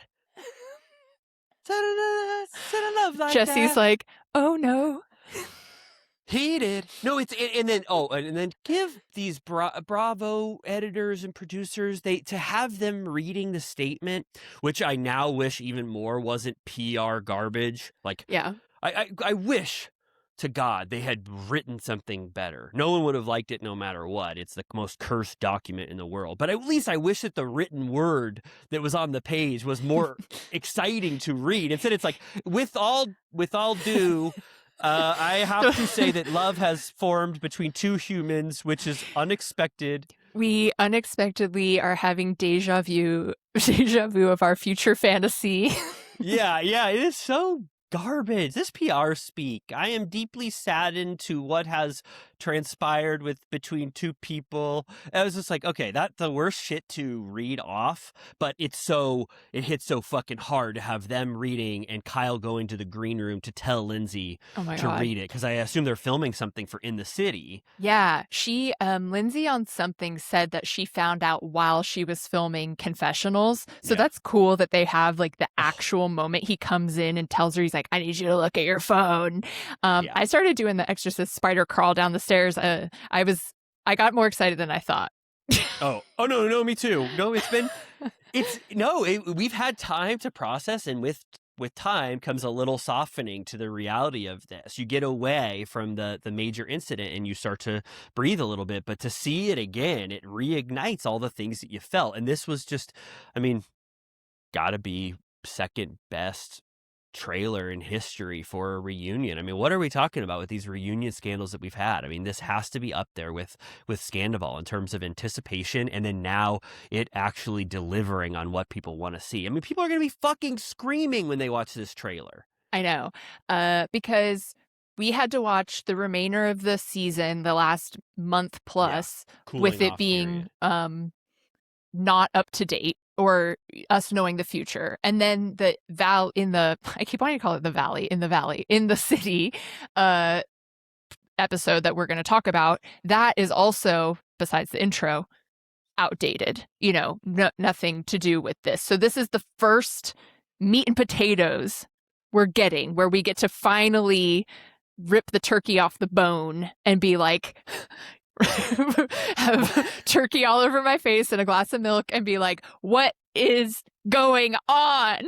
Jesse's like, oh no. Heated. No, and then give these Bravo editors and producers to have them reading the statement, which I now wish even more wasn't PR garbage. Like, yeah, I wish to God they had written something better. No one would have liked it no matter what. It's the most cursed document in the world. But at least I wish that the written word that was on the page was more exciting to read. Instead, it's like, with all due, I have to say that love has formed between two humans, which is unexpected. We unexpectedly are having deja vu of our future fantasy. Yeah, it is so garbage. This PR speak. I am deeply saddened to what has transpired between two people. I was just like, okay, that's the worst shit to read off, but it hits so fucking hard to have them reading and Kyle going to the green room to tell Lindsay to read it, because I assume they're filming something for In the City. Yeah, she Lindsay on something said that she found out while she was filming Confessionals. So that's cool that they have like the actual moment he comes in and tells her, he's like, I need you to look at your phone. I started doing the Exorcist spider crawl down the stairs. I got more excited than I thought. Oh no, me too. No, we've had time to process, and with time comes a little softening to the reality of this. You get away from the major incident and you start to breathe a little bit, but to see it again, it reignites all the things that you felt. And this was just, I mean, gotta be second best trailer in history for a reunion. I mean, what are we talking about with these reunion scandals that we've had? I mean, this has to be up there with Scandival in terms of anticipation, and then now it actually delivering on what people want to see. I mean, people are going to be fucking screaming when they watch this trailer. I know, because we had to watch the remainder of the season, the last month plus, with it being not up to date, or us knowing the future. And then I keep wanting to call it the valley, in the city episode that we're going to talk about, that is also, besides the intro, outdated, nothing to do with this. So this is the first meat and potatoes we're getting, where we get to finally rip the turkey off the bone and be like, have turkey all over my face and a glass of milk and be like, what is going on?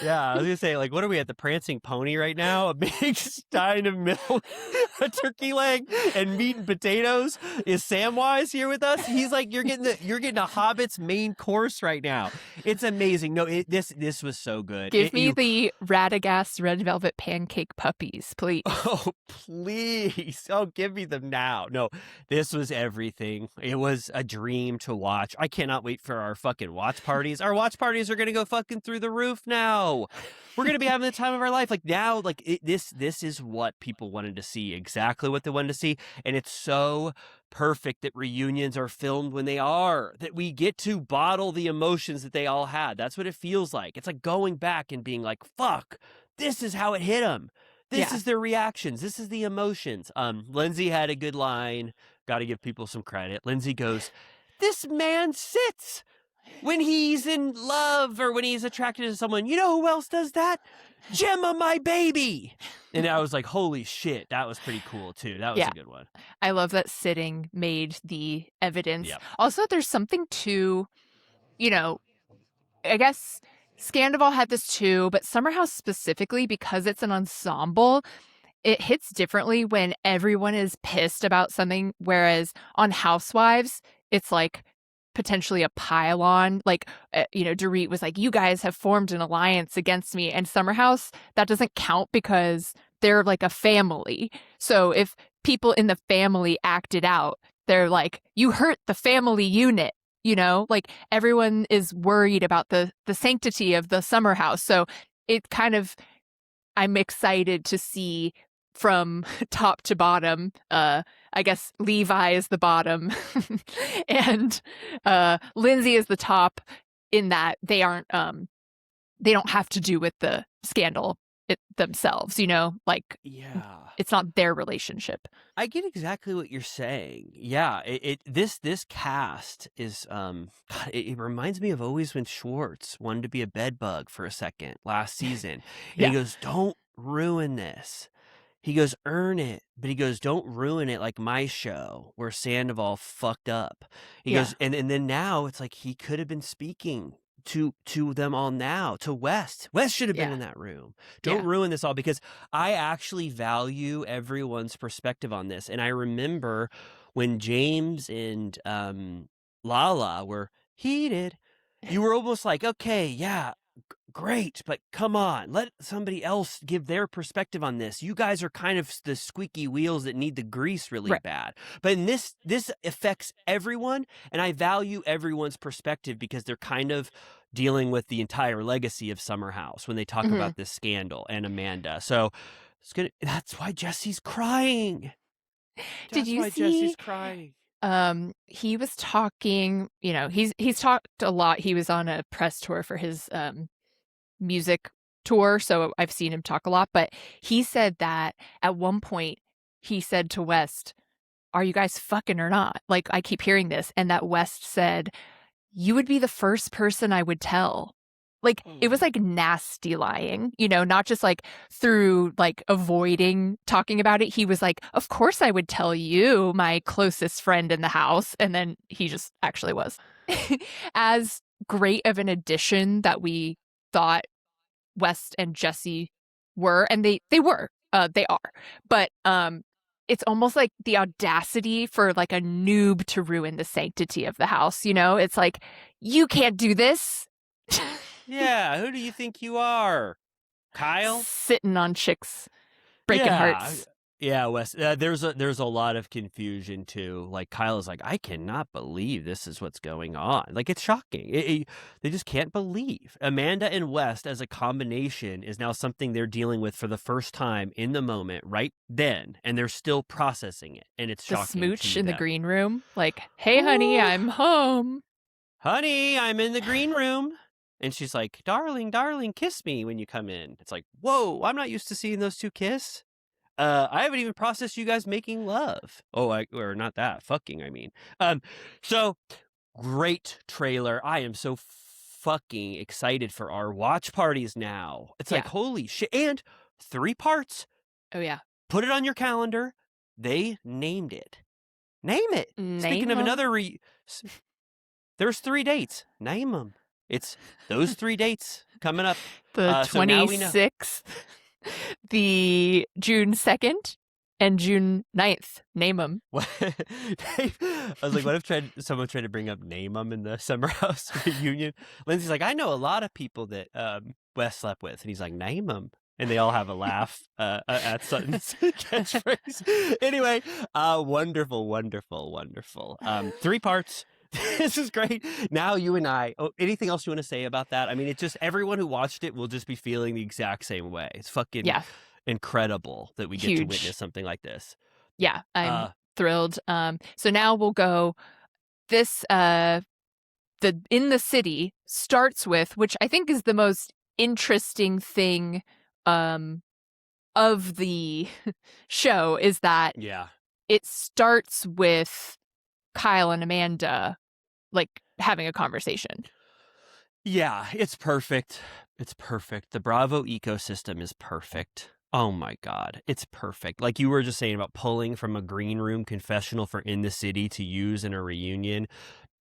Yeah, I was gonna say, like, what are we at, the Prancing Pony right now? A big stein of milk, a turkey leg, and meat and potatoes. Is Samwise here with us? He's like, you're getting a Hobbit's main course right now. It's amazing. No, this was so good. Give me the Radagast red velvet pancake puppies, please. Oh, please. Oh, give me them now. No, this was everything. It was a dream to watch. I cannot wait for our fucking watch parties. Our watch parties are gonna go fucking through the roof now. We're gonna be having the time of our life. Like, now, like, this is what people wanted to see, exactly what they wanted to see. And it's so perfect that reunions are filmed when they are, that we get to bottle the emotions that they all had. That's what it feels like. It's like going back and being like, fuck, this is how it hit them. This is their reactions. This is the emotions. Lindsay had a good line. Got to give people some credit. Lindsay goes, "This man sits when he's in love or when he's attracted to someone. You know who else does that? Gemma, my baby." And I was like, holy shit, that was pretty cool too. That was a good one. I love that sitting made the evidence. Yep. Also, there's something to, I guess Scandival had this too, but Summer House specifically, because it's an ensemble, it hits differently when everyone is pissed about something, whereas on Housewives, it's like potentially a pile-on. Like, Dorit was like, you guys have formed an alliance against me. And Summer House, that doesn't count because they're like a family. So if people in the family acted out, they're like, you hurt the family unit. Like everyone is worried about the sanctity of the Summer House. So it kind of, I'm excited to see from top to bottom. I guess Levi is the bottom and Lindsay is the top, in that they aren't they don't have to do with the scandal themselves, like it's not their relationship. I get exactly what you're saying. Yeah, this cast is God, it reminds me of always when Schwartz wanted to be a bedbug for a second last season. And he goes, "Don't ruin this." He goes, "Earn it," but he goes, "Don't ruin it like my show where Sandoval fucked up." He goes, and then now it's like he could have been speaking to them all now, to West. West should have been in that room. Don't ruin this all, because I actually value everyone's perspective on this. And I remember when James and Lala were heated, you were almost like, okay, yeah, great, but come on, let somebody else give their perspective on this. You guys are kind of the squeaky wheels that need the grease really bad. But in this affects everyone, and I value everyone's perspective because they're kind of dealing with the entire legacy of Summer House when they talk about this scandal and Amanda. So that's why Jesse's crying. Did you see Jesse's crying? He was talking, he's talked a lot. He was on a press tour for his music tour, so I've seen him talk a lot, but he said that at one point he said to West, "Are you guys fucking or not? Like, I keep hearing this." And that West said, "You would be the first person I would tell." Like, it was like nasty lying, not just like through like avoiding talking about it. He was like, "Of course I would tell you, my closest friend in the house." And then he just actually was. As great of an addition that we thought West and Jesse were, and they were, they are, but it's almost like the audacity for like a noob to ruin the sanctity of the house. It's like, you can't do this. Yeah, who do you think you are, Kyle? Sitting on chicks, breaking hearts. Yeah, Wes. There's a lot of confusion too. Like, Kyle is like, I cannot believe this is what's going on. Like, it's shocking. They just can't believe Amanda and West as a combination is now something they're dealing with for the first time in the moment, right then, and they're still processing it, and it's shocking. The smooch in the green room, like, "Hey, honey, I'm home. Honey, I'm in the green room." And she's like, darling, kiss me when you come in. It's like, whoa, I'm not used to seeing those two kiss. I haven't even processed you guys making love. Or not that, fucking, I mean. So, great trailer. I am so fucking excited for our watch parties now. It's like, holy shit. And 3 parts. Oh, yeah. Put it on your calendar. They named it. Name it. Speaking of another there's 3 dates. Name them. It's those 3 dates coming up. The 26th, the June 2nd, and June 9th. Name them. I was like, what if someone tried to bring up Name them in the Summer House reunion? Lindsay's like, I know a lot of people that Wes slept with. And he's like, name them. And they all have a laugh at Sutton's catchphrase. Anyway, wonderful. 3 parts. This is great. Now you and I, anything else you want to say about that? I mean, it's just everyone who watched it will just be feeling the exact same way. It's fucking incredible that we get to witness something like this. Yeah, I'm thrilled. So now we'll go this, the In the City starts with, which I think is the most interesting thing of the show, is that it starts with Kyle and Amanda like having a conversation. Yeah, it's perfect. It's perfect. The Bravo ecosystem is perfect. Oh my God, it's perfect. Like you were just saying about pulling from a green room confessional for In the City to use in a reunion.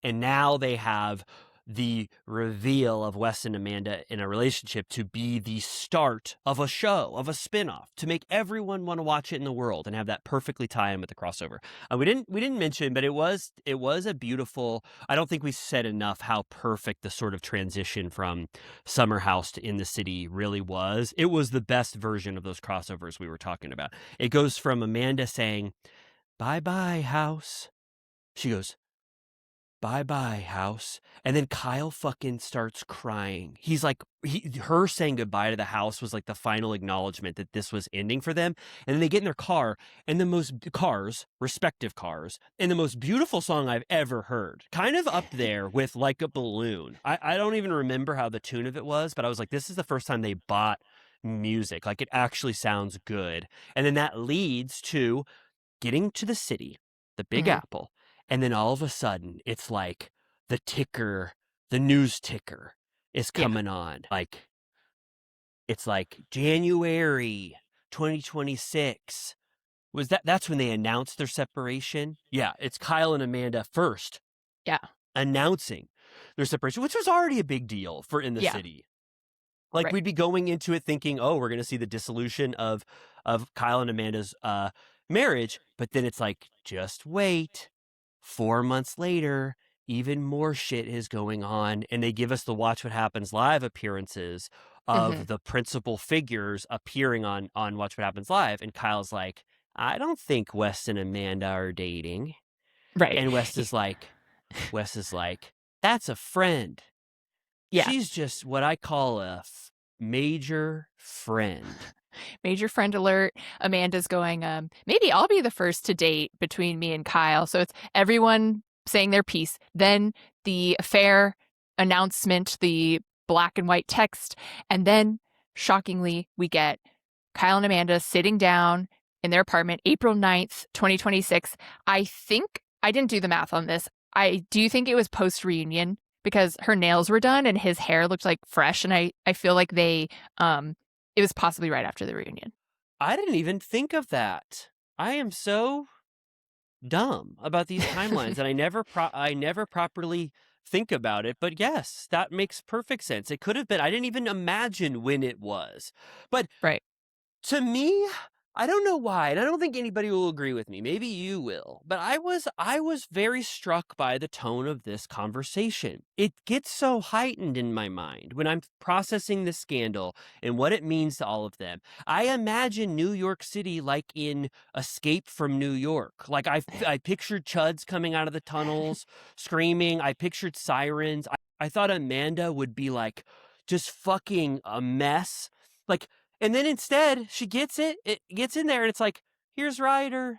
And now they have the reveal of Wes and Amanda in a relationship to be the start of a show, of a spinoff, to make everyone want to watch it in the world and have that perfectly tie in with the crossover. We didn't mention, but it was a beautiful. I don't think we said enough how perfect the sort of transition from Summer House to In the City really was. It was the best version of those crossovers we were talking about. It goes from Amanda saying, "Bye bye, house." She goes, "Bye bye, house." And then Kyle fucking starts crying. He's like, her saying goodbye to the house was like the final acknowledgement that this was ending for them. And then they get in their car, and respective cars, and the most beautiful song I've ever heard, kind of up there with Like a Balloon. I don't even remember how the tune of it was, but I was like, this is the first time they bought music. Like it actually sounds good. And then that leads to getting to the city, the Big Apple. And then all of a sudden, it's like the news ticker is coming on. Like, it's like January 2026. That's when they announced their separation? Yeah, it's Kyle and Amanda first. Yeah. Announcing their separation, which was already a big deal for In the City. Like we'd be going into it thinking, oh, we're going to see the dissolution of Kyle and Amanda's marriage. But then it's like, just wait. 4 months later, even more shit is going on. And they give us the Watch What Happens Live appearances of the principal figures appearing on Watch What Happens Live. And Kyle's like, I don't think Wes and Amanda are dating. Right. And Wes is like, that's a friend. Yeah. She's just what I call a major friend. Major friend alert. Amanda's going, maybe I'll be the first to date between me and Kyle. So it's everyone saying their piece. Then the affair announcement, the black and white text. And then, shockingly, we get Kyle and Amanda sitting down in their apartment, April 9th, 2026. I think, I didn't do the math on this. Do you think it was post-reunion? Because her nails were done and his hair looked like fresh. And I feel like it was possibly right after the reunion. I didn't even think of that. I am so dumb about these timelines, and I never properly think about it. But yes, that makes perfect sense. It could have been. I didn't even imagine when it was. But right. To me, I don't know why, and I don't think anybody will agree with me. Maybe you will. But I was very struck by the tone of this conversation. It gets so heightened in my mind when I'm processing the scandal and what it means to all of them. I imagine New York City like in Escape from New York. Like I pictured Chuds coming out of the tunnels, screaming. I pictured sirens. I thought Amanda would be like just fucking a mess. Like, and then instead, she gets it gets in there, and it's like, here's Ryder,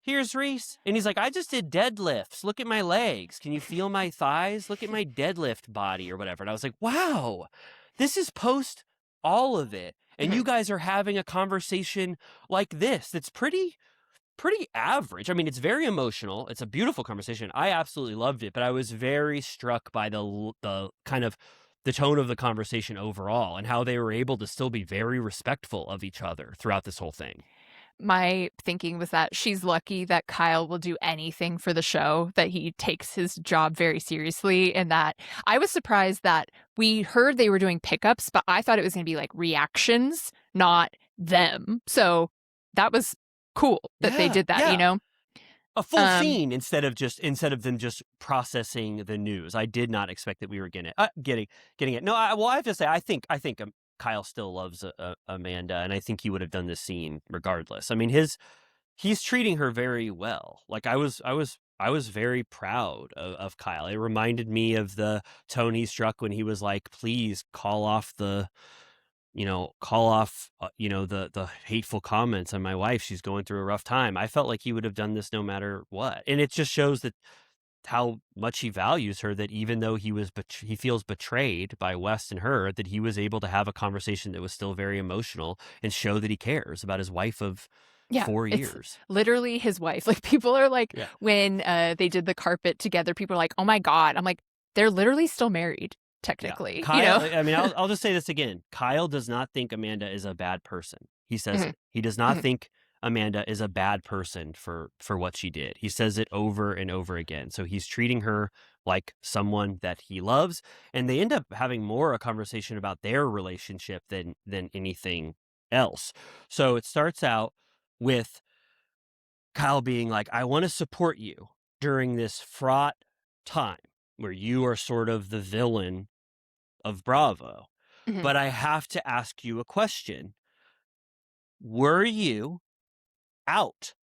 here's Reese. And he's like, I just did deadlifts. Look at my legs. Can you feel my thighs? Look at my deadlift body or whatever. And I was like, wow, this is post all of it. And you guys are having a conversation like this that's pretty average. I mean, it's very emotional. It's a beautiful conversation. I absolutely loved it, but I was very struck by the kind of the tone of the conversation overall and how they were able to still be very respectful of each other throughout this whole thing. My thinking was that she's lucky that Kyle will do anything for the show, that he takes his job very seriously, and that I was surprised that we heard they were doing pickups, but I thought it was going to be like reactions, not them. So that was cool that they did that, you know? A full scene instead of them just processing the news. I did not expect that we were getting it. No, I have to say, I think Kyle still loves Amanda, and I think he would have done this scene regardless. I mean, he's treating her very well. Like I was very proud of Kyle. It reminded me of the tone he struck when he was like, "Please call off the." The hateful comments on my wife. She's going through a rough time. I felt like he would have done this no matter what. And it just shows that how much he values her, that even though he feels betrayed by West and her, that he was able to have a conversation that was still very emotional and show that he cares about his wife of Yeah, 4 it's years. literally his wife. Like, people are like, Yeah. when they did the carpet together, people are like, oh my God. I'm like, they're literally still married, technically. Yeah. Kyle, you know? I mean, I'll just say this again. Kyle does not think Amanda is a bad person. He says Mhm. it. He does not Mhm. think Amanda is a bad person for what she did. He says it over and over again. So he's treating her like someone that he loves, and they end up having more a conversation about their relationship than anything else. So it starts out with Kyle being like, I want to support you during this fraught time where you are sort of the villain of Bravo. Mhm. But I have to ask you a question. Were you out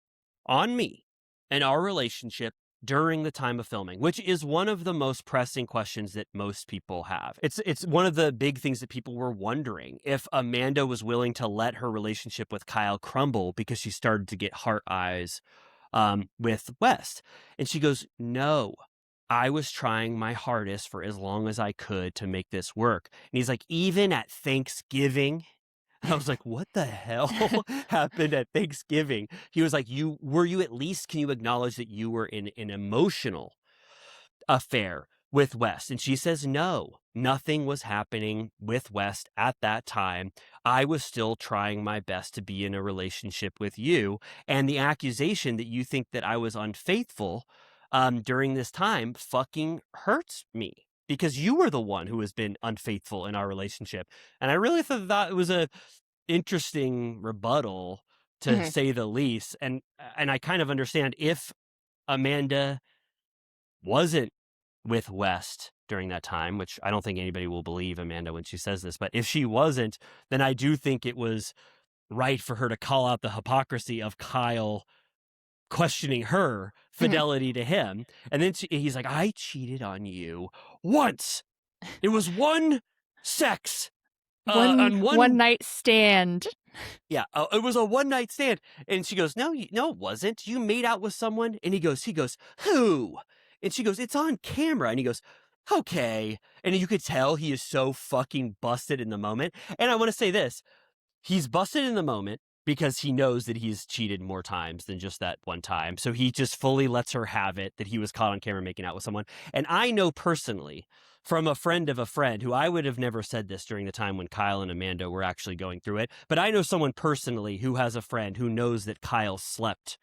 on me and our relationship during the time of filming, which is one of the most pressing questions that most people have. It's one of the big things that people were wondering if Amanda was willing to let her relationship with Kyle crumble because she started to get heart eyes with West. And she goes, no, I was trying my hardest for as long as I could to make this work. And he's like, even at Thanksgiving. And I was like, what the hell happened at Thanksgiving? He was like, were you at least, can you acknowledge that you were in an emotional affair with West? And she says, no, nothing was happening with West at that time. I was still trying my best to be in a relationship with you. And the accusation that you think that I was unfaithful during this time fucking hurts me, because you were the one who has been unfaithful in our relationship. And I really thought it was a interesting rebuttal, to Mhm. say the least. And I kind of understand if Amanda wasn't with West during that time, which I don't think anybody will believe Amanda when she says this, but if she wasn't, then I do think it was right for her to call out the hypocrisy of Kyle questioning her fidelity to him. And then he's like, I cheated on you once. It was one sex. One night stand. Yeah, it was a one night stand. And she goes, no, no, it wasn't. You made out with someone. And he goes, who? And she goes, it's on camera. And he goes, okay. And you could tell he is so fucking busted in the moment. And I want to say this. He's busted in the moment because he knows that he's cheated more times than just that one time. So he just fully lets her have it, that he was caught on camera making out with someone. And I know personally from a friend of a friend, who I would have never said this during the time when Kyle and Amanda were actually going through it, but I know someone personally who has a friend who knows that Kyle slept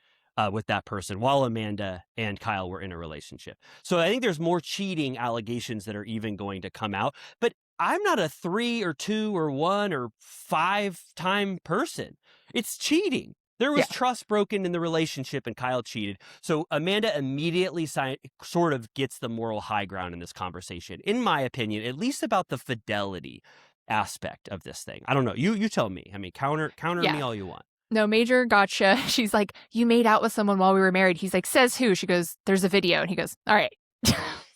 with that person while Amanda and Kyle were in a relationship. So I think there's more cheating allegations that are even going to come out. But I'm not a 3 or 2 or 1 or 5-time person. It's cheating. There was trust broken in the relationship, and Kyle cheated. So Amanda immediately sort of gets the moral high ground in this conversation, in my opinion, at least about the fidelity aspect of this thing. I don't know. You tell me. I mean, counter me all you want. No, Major gotcha. She's like, you made out with someone while we were married. He's like, says who? She goes, there's a video. And he goes, all right.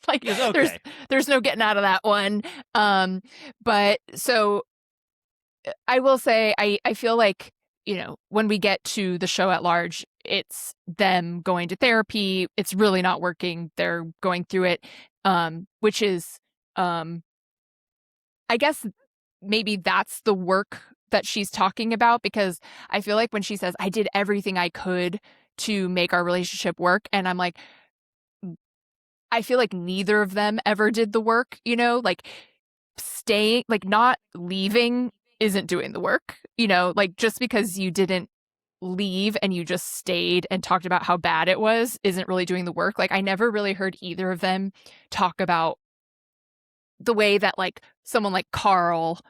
Like, goes, okay. there's no getting out of that one. But so I will say, I feel like, when we get to the show at large, it's them going to therapy. It's really not working. They're going through it, which is, I guess maybe that's the work that she's talking about, because I feel like when she says, I did everything I could to make our relationship work, and I'm like, I feel like neither of them ever did the work, like staying, like not leaving isn't doing the work, like just because you didn't leave and you just stayed and talked about how bad it was isn't really doing the work. Like, I never really heard either of them talk about the way that like someone like Carl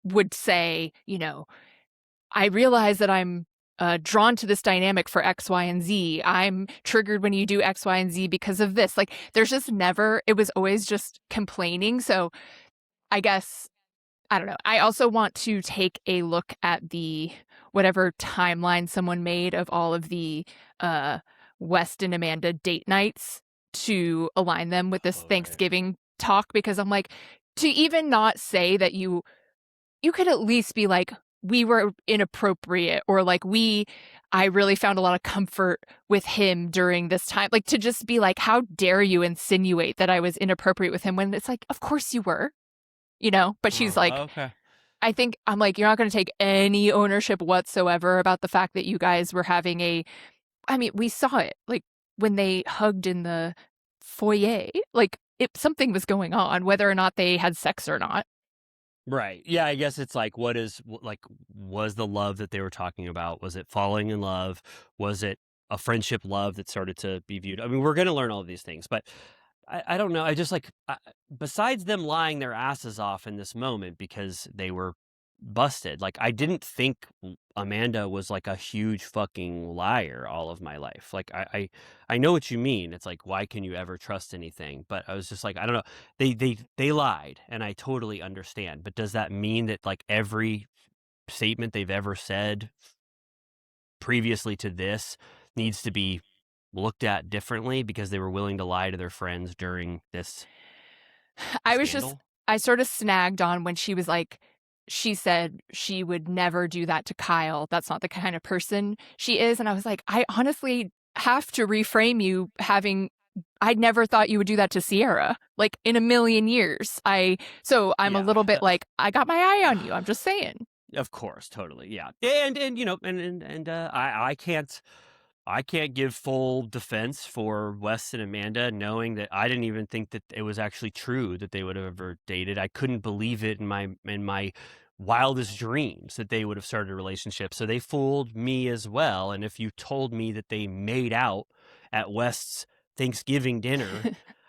would say, I realize that I'm drawn to this dynamic for X, Y, and Z. I'm triggered when you do X, Y, and Z because of this. Like, there's just never, it was always just complaining. So I guess, I don't know. I also want to take a look at the whatever timeline someone made of all of the West and Amanda date nights to align them with this Thanksgiving talk, because I'm like, to even not say that you could at least be like, we were inappropriate, or like I really found a lot of comfort with him during this time. Like, to just be like, how dare you insinuate that I was inappropriate with him, when it's like, of course you were, but she's like, okay. I think I'm like, you're not going to take any ownership whatsoever about the fact that you guys were having I mean, we saw it like when they hugged in the foyer, like something was going on, whether or not they had sex or not. Right. Yeah, I guess it's like, was the love that they were talking about? Was it falling in love? Was it a friendship love that started to be viewed? I mean, we're going to learn all of these things, but I don't know. I just besides them lying their asses off in this moment because they were busted, like, I didn't think Amanda was like a huge fucking liar all of my life. Like, I know what you mean. It's like, why can you ever trust anything? But I was just like, I don't know. They lied, and I totally understand. But does that mean that like every statement they've ever said previously to this needs to be looked at differently because they were willing to lie to their friends during this scandal? I sort of snagged on when she was like, she said she would never do that to Kyle. That's not the kind of person she is. And I was like, I honestly have to reframe you I never thought you would do that to Sierra, like in a million years. So I'm a little bit like, I got my eye on you. I'm just saying. Of course, totally, yeah, and you know, and I can't give full defense for Wes and Amanda, knowing that I didn't even think that it was actually true that they would have ever dated. I couldn't believe it in my wildest dreams that they would have started a relationship. So they fooled me as well. And if you told me that they made out at West's Thanksgiving dinner,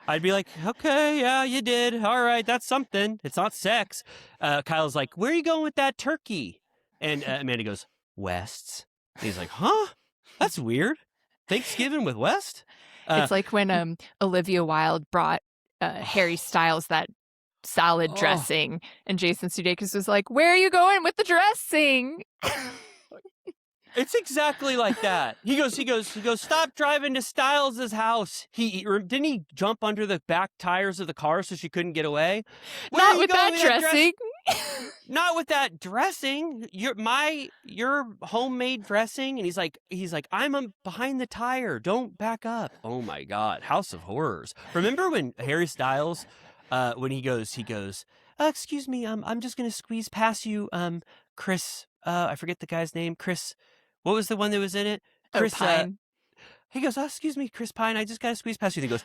I'd be like, okay, yeah, you did. All right, that's something. It's not sex. Kyle's like, where are you going with that turkey? And Amanda goes, West's. And he's like, huh? That's weird. Thanksgiving with West? It's like when Olivia Wilde brought Harry Styles that salad dressing, and Jason Sudeikis was like, where are you going with the dressing? It's exactly like that. He goes, stop driving to Styles' house. Didn't he jump under the back tires of the car so she couldn't get away? Not with that dressing. Not with that dressing. Your homemade dressing. And he's like, I'm behind the tire. Don't back up. Oh my God. House of Horrors. Remember when Harry Styles, when he goes, excuse me, I'm just going to squeeze past you, Chris, I forget the guy's name. Chris, what was the one that was in it? Chris Pine. He goes, excuse me, Chris Pine, I just got to squeeze past you. And he goes,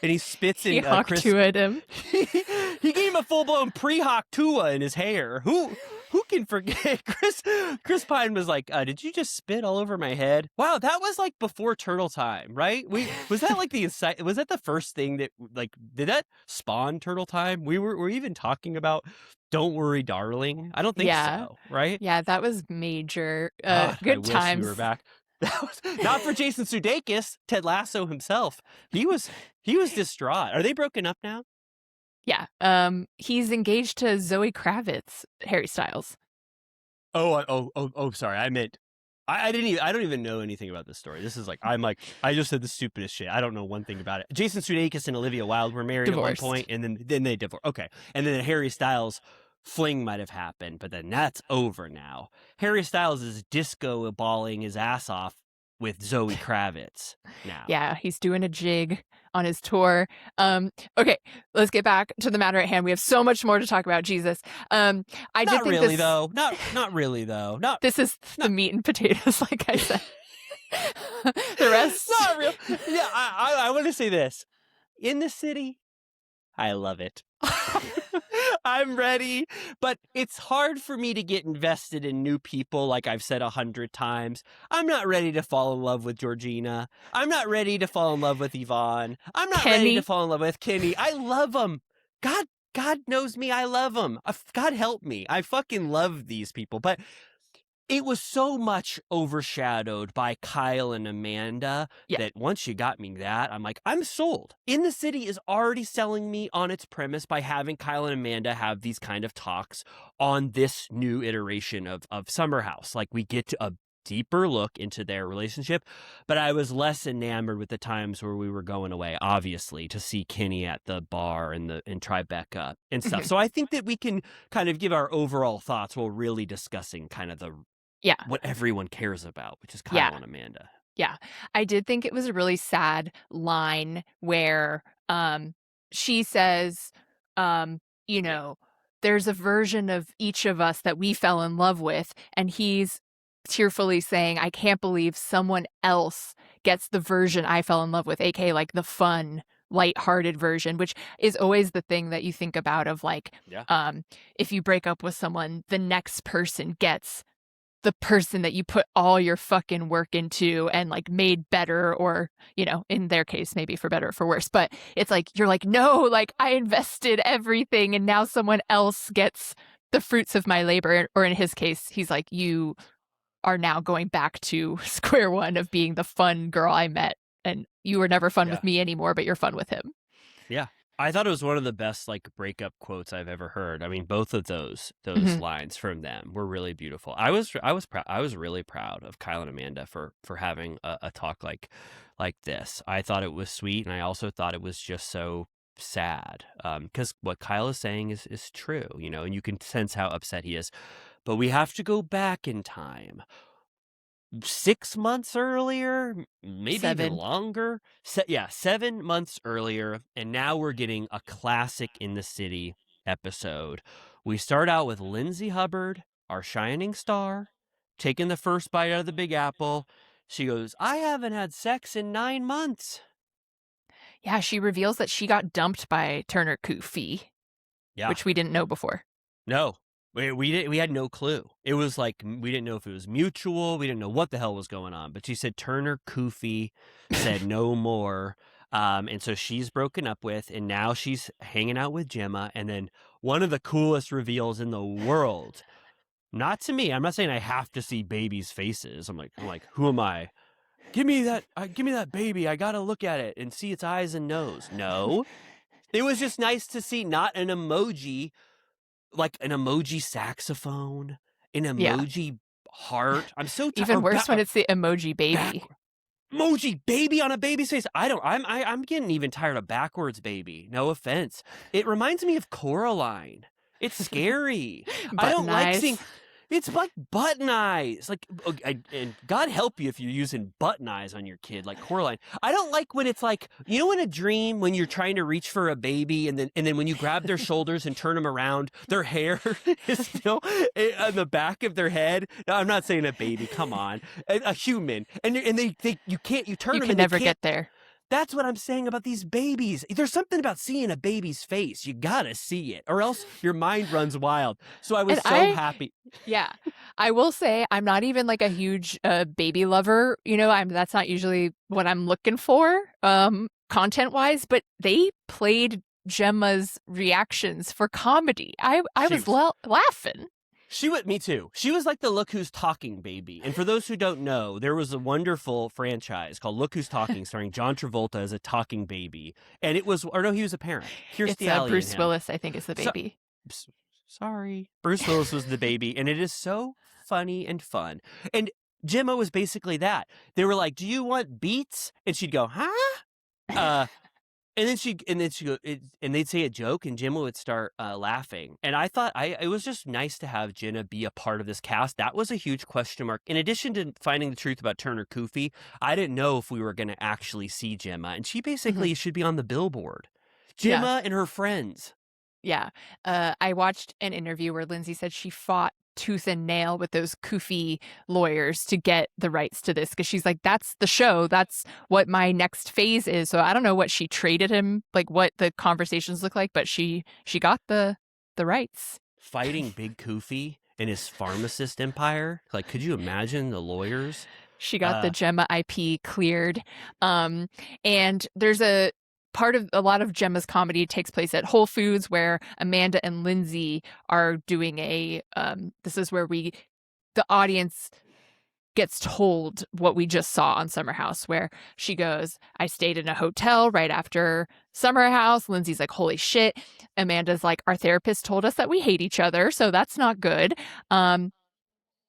and he spits in He hawk to him. He gave him a full-blown pre-hawk tua in his hair. Who can forget? Chris Pine was like, did you just spit all over my head? Wow, that was like before Turtle Time, right? Was that like was that the first thing that, like, did that spawn Turtle Time? We're even talking about Don't Worry, Darling. I don't think so, right? Yeah, that was major. Good I wish times. we were back. That was not for Jason Sudeikis, Ted Lasso himself. He was distraught. Are they broken up now? Yeah. He's engaged to Zoe Kravitz, Harry Styles. Oh, sorry. I meant I don't even know anything about this story. This is like, I just said the stupidest shit. I don't know one thing about it. Jason Sudeikis and Olivia Wilde were married Divorced. at one point, and then they divorced. Okay. And then Harry Styles fling might have happened, but then that's over now. Harry Styles is disco balling his ass off with Zoe Kravitz now. Yeah, he's doing a jig on his tour. Okay, let's get back to the matter at hand. We have so much more to talk about. Jesus. Not really though. Not really though. This is the meat and potatoes, like I said. The rest. Not real. Yeah, I want to say this. In the city, I love it. I'm ready, but it's hard for me to get invested in new people, like I've said 100 times. I'm not ready to fall in love with Georgina. I'm not ready to fall in love with Yvonne. I'm not ready to fall in love with Kenny. I love them. God knows me. I love them. God help me. I fucking love these people, but it was so much overshadowed by Kyle and Amanda that once you got me that, I'm like, I'm sold. In the City is already selling me on its premise by having Kyle and Amanda have these kind of talks on this new iteration of Summer House. Like, we get a deeper look into their relationship, but I was less enamored with the times where we were going away, obviously, to see Kenny at the bar and Tribeca and stuff. So I think that we can kind of give our overall thoughts while really discussing kind of what everyone cares about, which is Kyle and Amanda. Yeah. I did think it was a really sad line where she says, you know, there's a version of each of us that we fell in love with, and he's tearfully saying, I can't believe someone else gets the version I fell in love with, aka like the fun, lighthearted version, which is always the thing that you think about of like, if you break up with someone, the next person gets the person that you put all your fucking work into and like made better, or, you know, in their case, maybe for better or for worse. But it's like, you're like, no, like I invested everything and now someone else gets the fruits of my labor. Or in his case, he's like, you are now going back to square one of being the fun girl I met, and you were never fun with me anymore, but you're fun with him. Yeah. I thought it was one of the best like breakup quotes I've ever heard. I mean, both of those lines from them were really beautiful. I was really proud of Kyle and Amanda for having a talk like this. I thought it was sweet, and I also thought it was just so sad, because what Kyle is saying is true, you know, and you can sense how upset he is. But we have to go back in time. 6 months earlier, maybe even longer. 7 months earlier, and now we're getting a classic In the City episode. We start out with Lindsay Hubbard, our shining star, taking the first bite out of the Big Apple. She goes, I haven't had sex in 9 months. Yeah, she reveals that she got dumped by Turner Kufi, which we didn't know before. No. We had no clue. It was like, we didn't know if it was mutual. We didn't know what the hell was going on. But she said Turner Kufi said no more. And so she's broken up with, and now she's hanging out with Gemma. And then one of the coolest reveals in the world, not to me. I'm not saying I have to see babies' faces. I'm like, who am I? Give me that baby. I got to look at it and see its eyes and nose. No, it was just nice to see not an emoji, like an emoji saxophone, an emoji heart. I'm so tired. Even worse when it's the emoji baby. Emoji baby on a baby's face. I'm getting even tired of backwards baby. No offense. It reminds me of Coraline. It's scary. I don't like seeing. It's like button eyes. Like, and God help you if you're using button eyes on your kid, like Coraline. I don't like when it's like, you know, in a dream when you're trying to reach for a baby, and then when you grab their shoulders and turn them around, their hair is still on the back of their head. No, I'm not saying a baby. Come on, a human, and they you can't, you turn them. You can never get there. That's what I'm saying about these babies. There's something about seeing a baby's face. You gotta see it, or else your mind runs wild. So I was happy. Yeah, I will say I'm not even like a huge baby lover. You know, that's not usually what I'm looking for, content wise. But they played Gemma's reactions for comedy. I was laughing. Me too. She was like the Look Who's Talking baby. And for those who don't know, there was a wonderful franchise called Look Who's Talking, starring John Travolta as a talking baby. And it was, or no, he was a parent. Kirstie Alley, Bruce Willis, I think, is the baby. Sorry. Bruce Willis was the baby. And it is so funny and fun. And Gemma was basically that. They were like, do you want beets? And she'd go, huh? And then they'd say a joke, and Gemma would start laughing. And I thought it was just nice to have Jenna be a part of this cast. That was a huge question mark. In addition to finding the truth about Turner Kufi, I didn't know if we were going to actually see Gemma, and she basically should be on the billboard. Gemma and her friends. Yeah. I watched an interview where Lindsay said she fought tooth and nail with those Kufi lawyers to get the rights to this, because she's like, that's the show, that's what my next phase is. So I don't know what she traded him, like what the conversations look like, but she got the rights. Fighting Big Kufi and his pharmacist empire, like, could you imagine the lawyers? She got the Gemma IP cleared. And there's a lot of Gemma's comedy takes place at Whole Foods, where Amanda and Lindsay are doing this is where the audience gets told what we just saw on Summer House, where she goes, I stayed in a hotel right after Summer House. Lindsay's like, holy shit. Amanda's like, our therapist told us that we hate each other, so that's not good.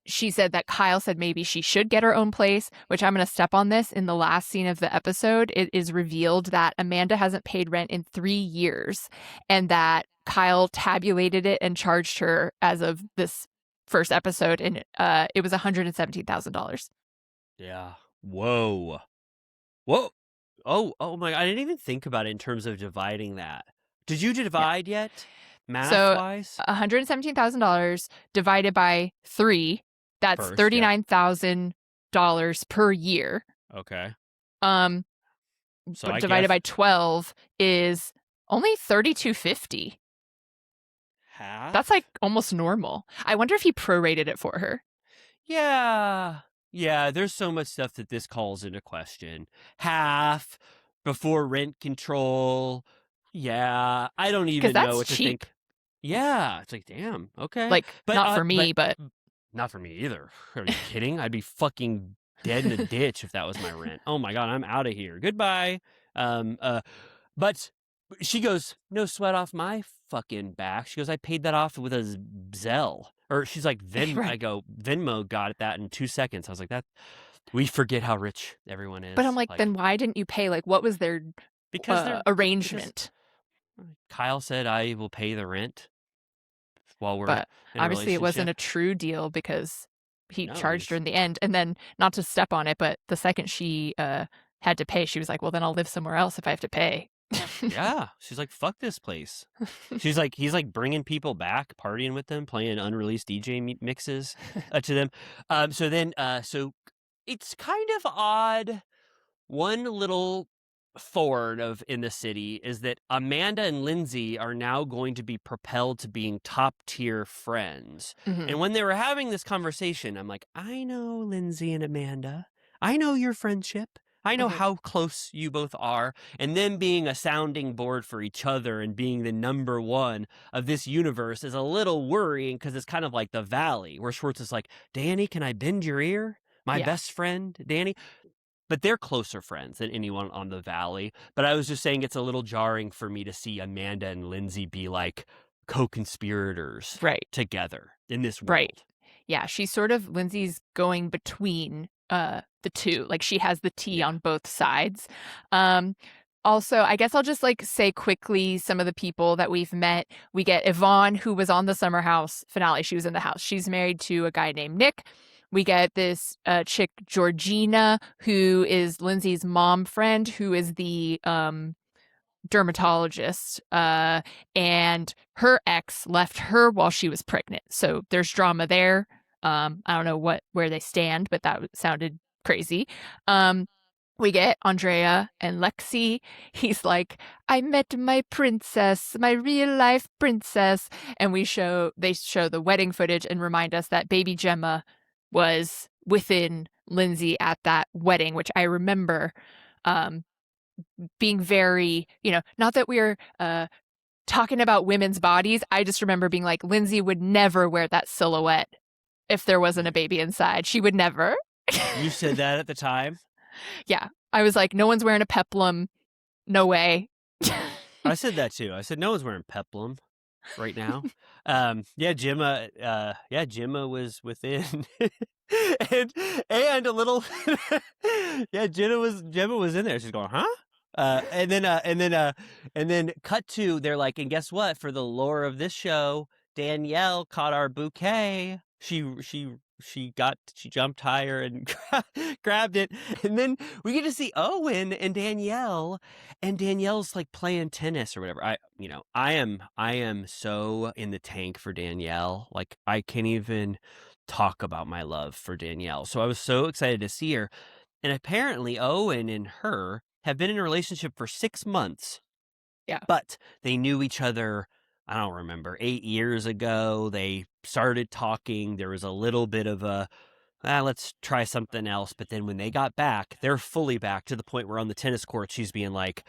She said that Kyle said maybe she should get her own place, which I'm going to step on this. In the last scene of the episode, it is revealed that Amanda hasn't paid rent in 3 years, and that Kyle tabulated it and charged her as of this first episode, and it was $117,000. Yeah. Whoa. Oh my! I didn't even think about it in terms of dividing that. Did you divide yet? Math-wise? $117,000 divided by 3, that's $39,000 per year. Okay. But divided by 12 is only $3,250. Half? That's like almost normal. I wonder if he prorated it for her. Yeah. Yeah, there's so much stuff that this calls into question. Half before rent control. Yeah, I don't even know what to think. Yeah, it's like, damn, okay. Like, not for me, but... Not for me either. Are you kidding? I'd be fucking dead in a ditch if that was my rent. Oh my God, I'm out of here. Goodbye. But she goes, no sweat off my fucking back. She goes, I paid that off with a Zelle. Or she's like, Venmo. Right. I go, Venmo got that in 2 seconds. I was like, that. We forget how rich everyone is. But I'm like, then why didn't you pay? Like, what was their arrangement? Because Kyle said, I will pay the rent while we're in a obviously it wasn't a true deal because he charged her in the end. And then, not to step on it, but the second she had to pay, she was like, well, then I'll live somewhere else if I have to pay. Yeah, she's like, fuck this place. She's like, he's like bringing people back, partying with them, playing unreleased DJ mixes to them. So it's kind of odd. One little thorn in the city is that Amanda and Lindsay are now going to be propelled to being top tier friends. Mm-hmm. And when they were having this conversation, I'm like, I know Lindsay and Amanda. I know your friendship. I know how close you both are, and them being a sounding board for each other and being the number one of this universe is a little worrying because it's kind of like the Valley, where Schwartz is like, Danny, can I bend your ear? My best friend, Danny. But they're closer friends than anyone on the Valley. But I was just saying it's a little jarring for me to see Amanda and Lindsay be like co-conspirators together in this world. Right. Yeah, she's sort of, Lindsay's going between the two. Like, she has the tea on both sides. Also, I guess I'll just like say quickly some of the people that we've met. We get Yvonne, who was on the Summer House finale. She was in the house. She's married to a guy named Nick. We get this chick, Georgina, who is Lindsay's mom friend, who is the dermatologist, and her ex left her while she was pregnant. So there's drama there. I don't know where they stand, but that sounded crazy. We get Andrea and Lexi. He's like, I met my princess, my real life princess. And they show the wedding footage and remind us that baby Gemma was within Lindsay at that wedding, which I remember being very, not that we're talking about women's bodies. I just remember being like, Lindsay would never wear that silhouette if there wasn't a baby inside. She would never. You said that at the time? Yeah. I was like, no one's wearing a peplum. No way. I said that too. I said, no one's wearing peplum right now. Gemma was within and a little Gemma was in there. She's going, huh? And then cut to, they're like, and guess what? For the lore of this show, Danielle caught our bouquet. She jumped higher and grabbed it. And then we get to see Owen and Danielle, and Danielle's like playing tennis or whatever. I am so in the tank for Danielle. Like, I can't even talk about my love for Danielle. So I was so excited to see her. And apparently Owen and her have been in a relationship for 6 months. Yeah. But they knew each other, I don't remember, 8 years ago. They started talking. There was a little bit of a, let's try something else. But then when they got back, they're fully back to the point where on the tennis court, she's being like,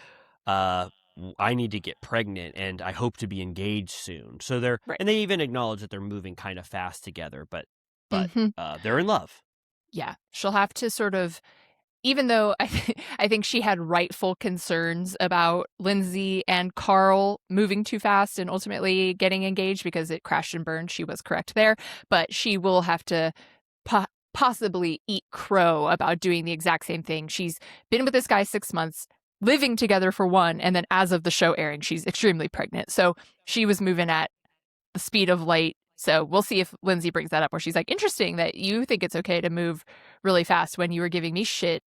I need to get pregnant and I hope to be engaged soon. So and they even acknowledge that they're moving kind of fast together, but they're in love. Yeah. She'll have to sort of, even though I think she had rightful concerns about Lindsay and Carl moving too fast and ultimately getting engaged because it crashed and burned. She was correct there. But she will have to possibly eat crow about doing the exact same thing. She's been with this guy 6 months, living together for 1, and then as of the show airing, she's extremely pregnant. So she was moving at the speed of light. So we'll see if Lindsay brings that up, where she's like, interesting that you think it's okay to move really fast when you were giving me shit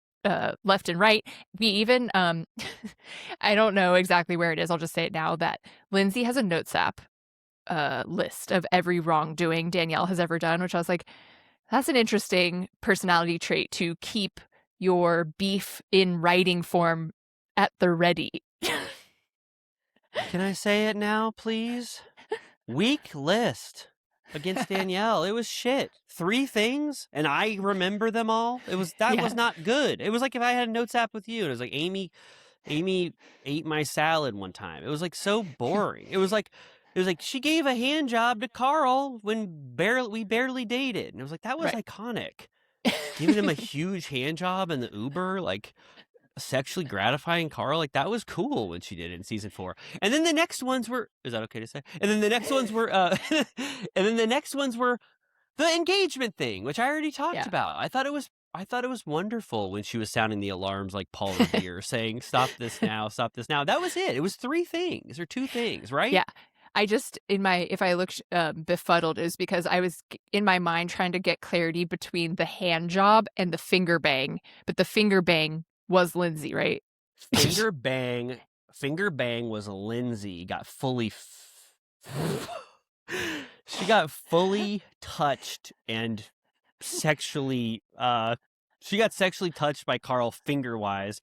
left and right. We even, I don't know exactly where it is. I'll just say it now, that Lindsay has a notes app list of every wrongdoing Danielle has ever done, which I was like, that's an interesting personality trait to keep your beef in writing form at the ready. Can I say it now, please? Weak list against Danielle. It was shit. 3 things, and I remember them all. Was not good. It was like if I had a notes app with you, and it was like Amy ate my salad one time. It was like so boring. It was like she gave a hand job to Carl when we barely dated, and it was like that was iconic. Giving him a huge hand job in the Uber, like sexually gratifying Carl, like that was cool when she did it in season 4. And then the next ones were, is that okay to say? And then the next ones were the engagement thing, which I already talked about. I thought it was wonderful when she was sounding the alarms like Paul Revere, saying stop this now, stop this now. That was it. It was 3 things or 2 things, right? Yeah. I just, if I looked befuddled, is because I was in my mind trying to get clarity between the hand job and the finger bang. But the finger bang was Lindsay, right? Finger bang was Lindsay. Got fully she got fully touched and sexually she got sexually touched by Carl finger wise.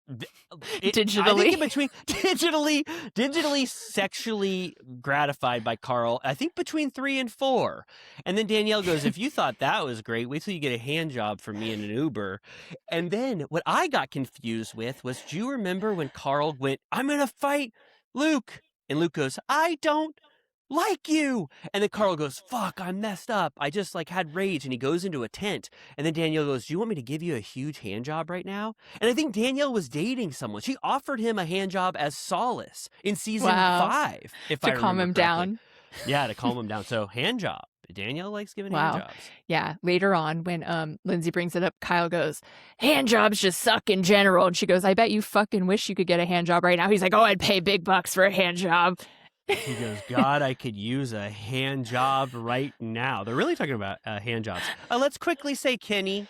Digitally. I think in between digitally sexually gratified by Carl, I think between 3 and 4. And then Danielle goes, if you thought that was great, wait till you get a hand job from me in an Uber. And then what I got confused with was, do you remember when Carl went, I'm going to fight Luke? And Luke goes, I don't like you. And then Carl goes, fuck, I messed up. I just had rage. And he goes into a tent. And then Danielle goes, do you want me to give you a huge hand job right now? And I think Danielle was dating someone. She offered him a hand job as solace in season 5. To calm him down. Yeah, to calm him down. So hand job. Danielle likes giving hand jobs. Yeah. Later on, when Lindsay brings it up, Kyle goes, hand jobs just suck in general. And she goes, I bet you fucking wish you could get a hand job right now. He's like, oh, I'd pay big bucks for a hand job. He goes, God, I could use a hand job right now. They're really talking about hand jobs. Let's quickly say Kenny.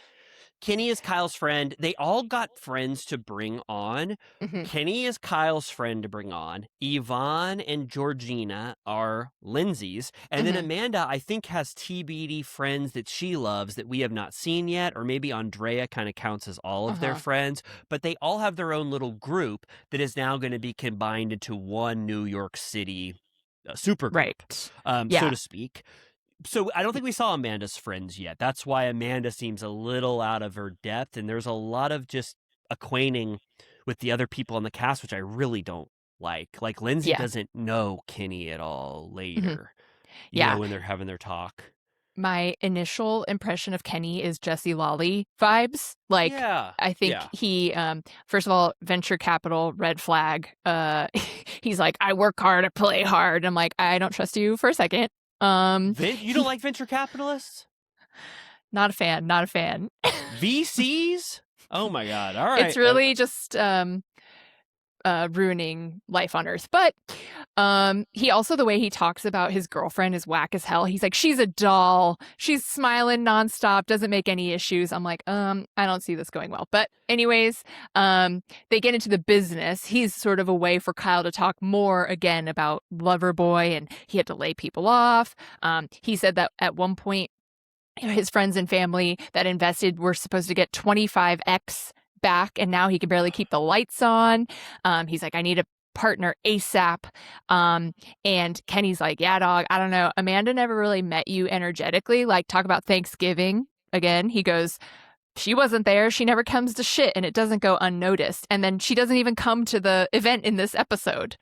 Kenny is Kyle's friend. They all got friends to bring on. Mm-hmm. Kenny is Kyle's friend to bring on. Yvonne and Georgina are Lindsay's. And then Amanda, I think, has TBD friends that she loves that we have not seen yet. Or maybe Andrea kind of counts as all of their friends. But they all have their own little group that is now going to be combined into one New York City super group, so to speak. So I don't think we saw Amanda's friends yet. That's why Amanda seems a little out of her depth. And there's a lot of just acquainting with the other people in the cast, which I really don't like. Like Lindsay doesn't know Kenny at all later. You know, when they're having their talk. My initial impression of Kenny is Jesse Lawley vibes. Like, I think he, first of all, venture capital, red flag. He's like, I work hard, I play hard. I'm like, I don't trust you for a second. You don't like venture capitalists? Not a fan. VCs? Oh my God. All right. It's really just ruining life on Earth. But he also, the way he talks about his girlfriend is whack as hell. He's like, she's a doll. She's smiling nonstop, doesn't make any issues. I'm like, I don't see this going well. But anyways, they get into the business. He's sort of a way for Kyle to talk more again about Loverboy, and he had to lay people off. He said that at one point, his friends and family that invested were supposed to get 25x back, and now he can barely keep the lights on. He's like, I need a partner ASAP. And Kenny's like, yeah, dog, I don't know. Amanda never really met you energetically. Like, talk about Thanksgiving again. He goes, she wasn't there. She never comes to shit, and it doesn't go unnoticed. And then she doesn't even come to the event in this episode.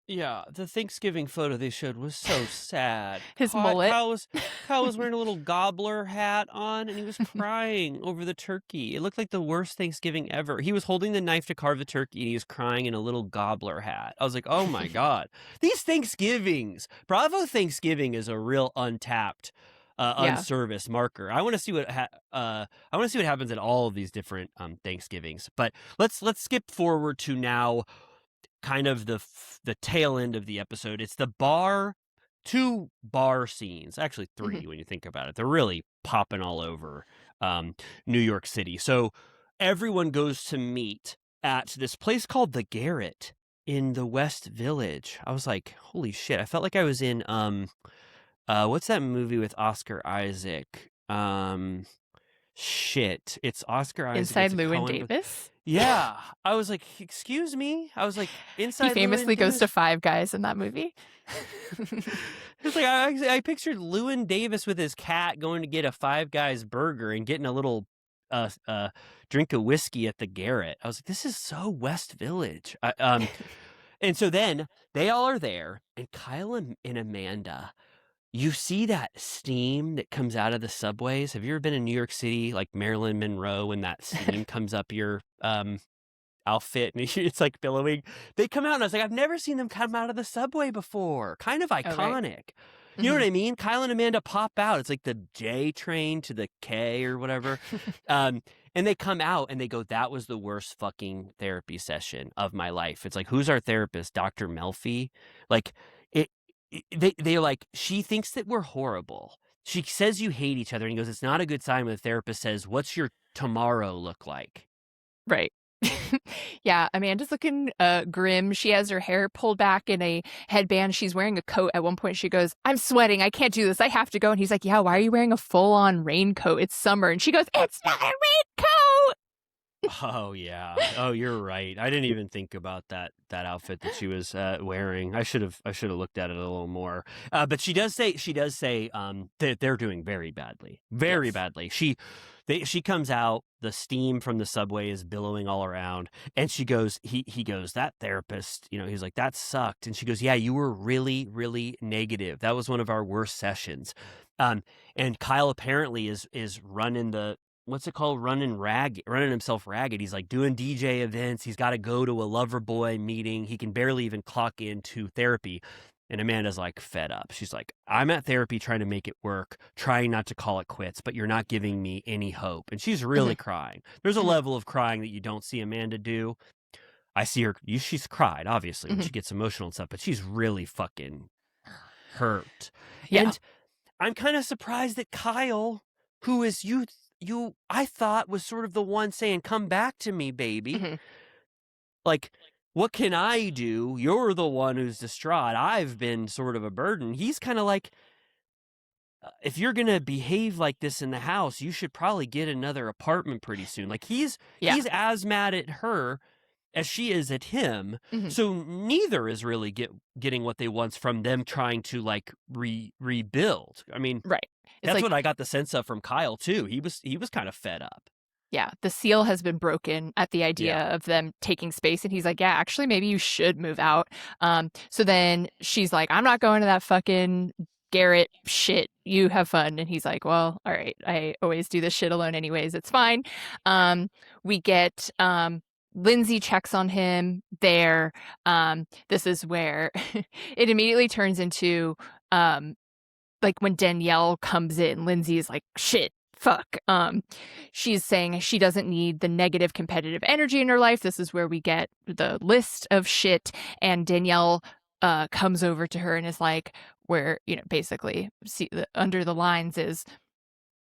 Yeah, the Thanksgiving photo they showed was so sad. His mullet. Kyle was wearing a little gobbler hat on, and he was crying over the turkey. It looked like the worst Thanksgiving ever. He was holding the knife to carve the turkey, and he was crying in a little gobbler hat. I was like, oh my God. These Thanksgivings. Bravo Thanksgiving is a real untapped unserviced marker. I want to see what happens at all of these different Thanksgivings. But let's skip forward to now kind of the tail end of the episode. It's the two bar scenes, actually 3 when you think about it. They're really popping all over New York City. So everyone goes to meet at this place called the Garret. in the West Village. I was like, holy shit. I felt like I was in what's that movie with Oscar Isaac? Shit. It's Oscar Isaac. Inside It's a Llewyn Coen. Davis. Yeah. I was like, excuse me? I was like, He inside famously Llewyn goes to Davis? Five Guys in that movie. It's like I pictured Llewyn Davis with his cat going to get a Five Guys burger and getting a little drink of whiskey at the Garret. I was like, this is so West Village. And so then they all are there, and Kyle and Amanda, you see that steam that comes out of the subways. Have you ever been in New York City, like Marilyn Monroe, and that steam comes up your outfit and it's like billowing? They come out, and I was like, I've never seen them come out of the subway before. Kind of iconic. Oh, right. You know what I mean? Kyle and Amanda pop out. It's like the J train to the K or whatever. And they come out and they go, that was the worst fucking therapy session of my life. It's like, who's our therapist? Dr. Melfi? Like, they're like, she thinks that we're horrible. She says you hate each other. And he goes, it's not a good sign when the therapist says, what's your tomorrow look like? Right. Yeah, Amanda's looking grim. She has her hair pulled back in a headband. She's wearing a coat. At one point she goes, I'm sweating. I can't do this. I have to go. And he's like, yeah, why are you wearing a full-on raincoat? It's summer. And she goes, it's not a raincoat. Oh, yeah. Oh, you're right. I didn't even think about that outfit that she was wearing. I should have looked at it a little more. But she does say that they're doing very badly. Very badly. She comes out, the steam from the subway is billowing all around, and she goes, he goes, that therapist, he's like, that sucked. And she goes, yeah, you were really, really negative. That was one of our worst sessions. And Kyle apparently is running the, what's it called? Running himself ragged. He's like doing DJ events. He's got to go to a lover boy meeting. He can barely even clock into therapy. And Amanda's like fed up. She's like, I'm at therapy trying to make it work, trying not to call it quits, but you're not giving me any hope. And she's really crying. There's a level of crying that you don't see Amanda do. I see her, she's cried, obviously, when she gets emotional and stuff, but she's really fucking hurt. Yeah. And I'm kind of surprised that Kyle, who is I thought was sort of the one saying, come back to me, baby. Like, what can I do? You're the one who's distraught. I've been sort of a burden. He's kind of like, if you're going to behave like this in the house, you should probably get another apartment pretty soon. Like, he's as mad at her as she is at him. So neither is really getting what they want from them trying to like rebuild. I mean, right. That's like, what I got the sense of from Kyle too. He was kind of fed up. Yeah, the seal has been broken at the idea of them taking space, and he's like, yeah, actually maybe you should move out. So then she's like, I'm not going to that fucking Garret shit. You have fun. And he's like, well, all right, I always do this shit alone anyways. It's fine. We get Lindsay checks on him there. This is where it immediately turns into like when Danielle comes in, Lindsay is like, shit, fuck. She's saying she doesn't need the negative competitive energy in her life. This is where we get the list of shit. And Danielle comes over to her and is like, where, basically under the lines is,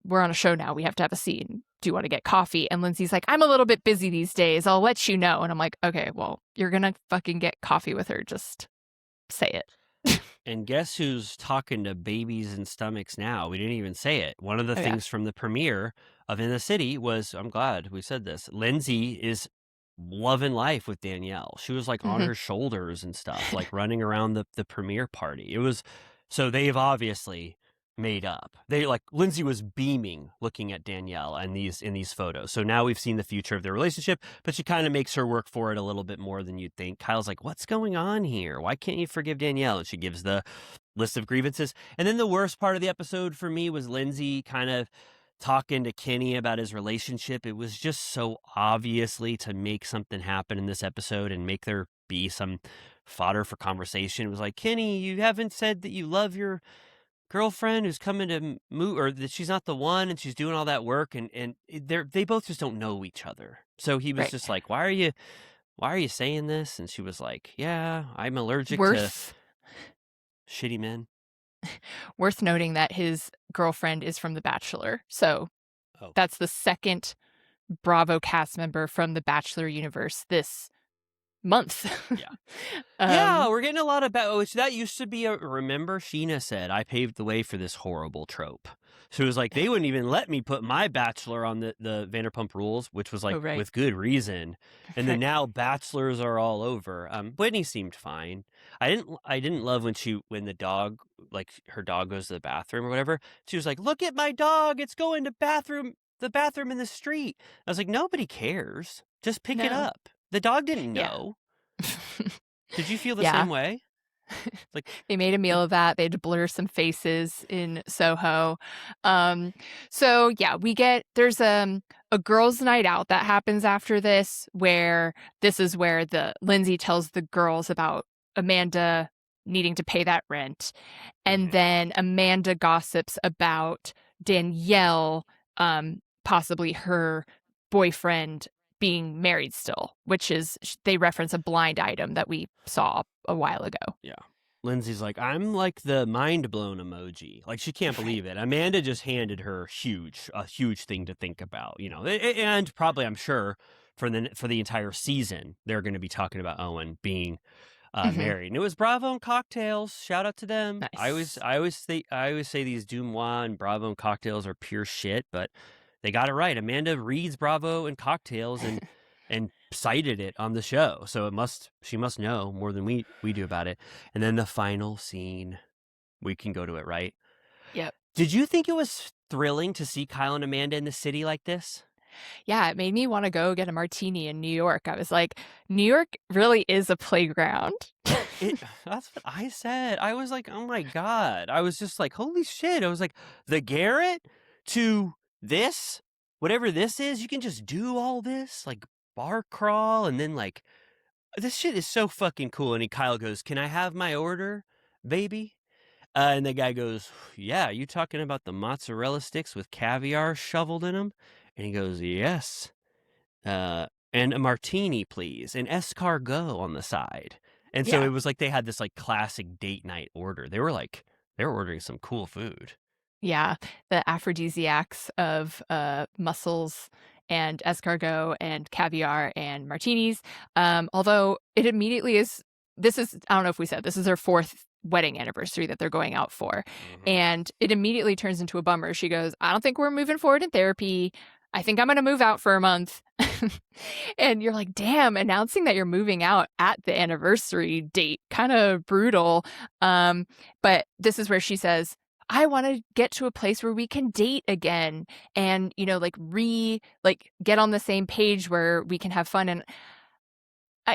we're on a show now. We have to have a scene. Do you want to get coffee? And Lindsay's like, I'm a little bit busy these days. I'll let you know. And I'm like, okay, well, you're going to fucking get coffee with her. Just say it. And guess who's talking to babies and stomachs now? We didn't even say it. One of the things from the premiere of In the City was, I'm glad we said this, Lindsay is loving life with Danielle. She was like on her shoulders and stuff, like running around the premiere party. It was, so they've obviously made up. They like, Lindsay was beaming looking at Danielle and in these photos. So now we've seen the future of their relationship, but she kind of makes her work for it a little bit more than you'd think. Kyle's like, what's going on here? Why can't you forgive Danielle? And she gives the list of grievances. And then the worst part of the episode for me was Lindsay kind of talking to Kenny about his relationship. It was just so obviously to make something happen in this episode and make there be some fodder for conversation. It was like, Kenny, you haven't said that you love your girlfriend who's coming to move, or that she's not the one and she's doing all that work, and they both just don't know each other. So he was just like, why are you saying this? And she was like, yeah, I'm allergic to shitty men. Worth noting that his girlfriend is from The Bachelor. So that's the second Bravo cast member from the Bachelor universe this month. Yeah. Yeah, we're getting a lot of that used to be remember Sheena said, I paved the way for this horrible trope. So it was like, they wouldn't even let me put my bachelor on the Vanderpump Rules, which was like, with good reason. And then now bachelors are all over. Whitney seemed fine. I didn't love when the dog, like her dog goes to the bathroom or whatever. She was like, look at my dog. It's going to the bathroom in the street. I was like, nobody cares. Just pick it up. The dog didn't know. Did you feel the same way? Like they made a meal of that. They had to blur some faces in Soho. So yeah, there's a girls' night out that happens after this, where this is where Lindsay tells the girls about Amanda needing to pay that rent. And then Amanda gossips about Danielle, possibly her boyfriend, being married still, which is, they reference a blind item that we saw a while ago. Yeah. Lindsay's like, I'm like the mind blown emoji. Like, she can't believe it. Amanda just handed her a huge thing to think about, and probably, I'm sure, for the entire season, they're going to be talking about Owen being married. And it was Bravo and Cocktails. Shout out to them. Nice. I always say these Dumois and Bravo and Cocktails are pure shit, but they got it right. Amanda reads Bravo and Cocktails and cited it on the show, so she must know more than we do about it. And then the final scene, we can go to it, right? Yep. Did you think it was thrilling to see Kyle and Amanda in the city like this? Yeah, it made me want to go get a martini in New York. I was like, New York really is a playground. That's what I said. I was like, oh my God. I was just like, holy shit. I was like, the Garrett to this, whatever this is, you can just do all this, like bar crawl, and then like, this shit is so fucking cool. And Kyle goes, can I have my order, baby? And the guy goes, yeah, you talking about the mozzarella sticks with caviar shoveled in them? And he goes, yes. And a martini, please. And escargot on the side. And so it was like they had this like classic date night order. They were ordering some cool food. Yeah, the aphrodisiacs of mussels and escargot and caviar and martinis. Although it immediately is, I don't know if we said, this is their 4th wedding anniversary that they're going out for. And it immediately turns into a bummer. She goes, I don't think we're moving forward in therapy. I think I'm going to move out for a month. And you're like, damn, announcing that you're moving out at the anniversary date, kind of brutal. But this is where she says, I want to get to a place where we can date again and, get on the same page where we can have fun. And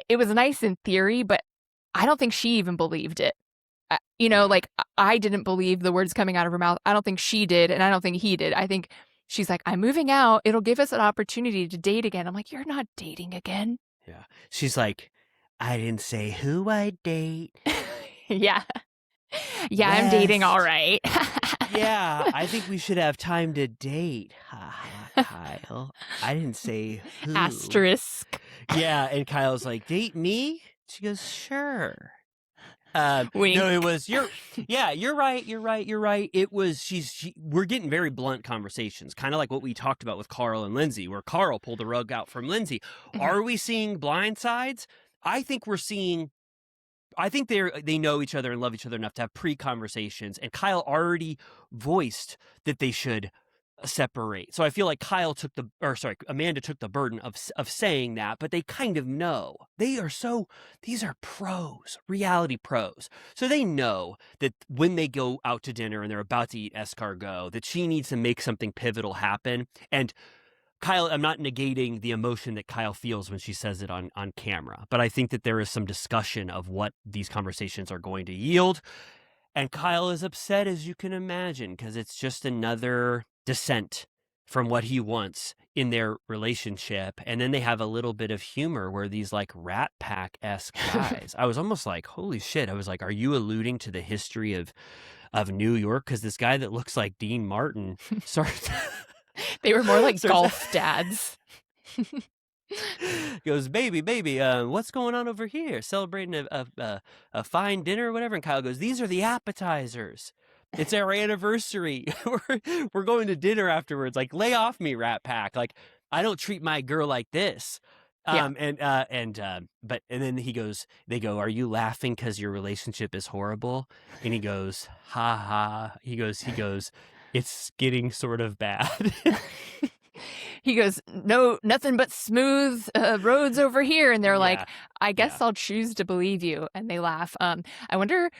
it was nice in theory, but I don't think she even believed it. I didn't believe the words coming out of her mouth. I don't think she did. And I don't think he did. I think she's like, I'm moving out. It'll give us an opportunity to date again. I'm like, you're not dating again. Yeah. She's like, I didn't say who I'd date. Yeah. Yeah, I'm dating all right. Yeah, I think we should have time to date. Kyle. I didn't say who. Asterisk. Yeah, and Kyle's like, date me? She goes, sure. Wink. No, it was you're right. It was we're getting very blunt conversations, kind of like what we talked about with Carl and Lindsay, where Carl pulled the rug out from Lindsay. Are we seeing blind sides? I think they know each other and love each other enough to have pre-conversations, and Kyle already voiced that they should separate. So I feel like Amanda took the burden of saying that, but they kind of know. These are pros, reality pros. So they know that when they go out to dinner and they're about to eat escargot, that she needs to make something pivotal happen. And Kyle, I'm not negating the emotion that Kyle feels when she says it on camera, but I think that there is some discussion of what these conversations are going to yield. And Kyle is upset, as you can imagine, because it's just another dissent from what he wants in their relationship. And then they have a little bit of humor where these like Rat Pack-esque guys, I was almost like, holy shit. I was like, are you alluding to the history of New York? Because this guy that looks like Dean Martin they were more like golf dads. Goes, baby, what's going on over here? Celebrating a fine dinner or whatever. And Kyle goes, these are the appetizers. It's our anniversary. We're going to dinner afterwards. Like, lay off me, Rat Pack. Like, I don't treat my girl like this. Yeah. But then they go, "Are you laughing because your relationship is horrible?" And he goes, "Ha ha." He goes, "It's getting sort of bad." He goes, "No, nothing but smooth roads over here." And they're like, Yeah, "I guess yeah. I'll choose to believe you." And they laugh. I wonder,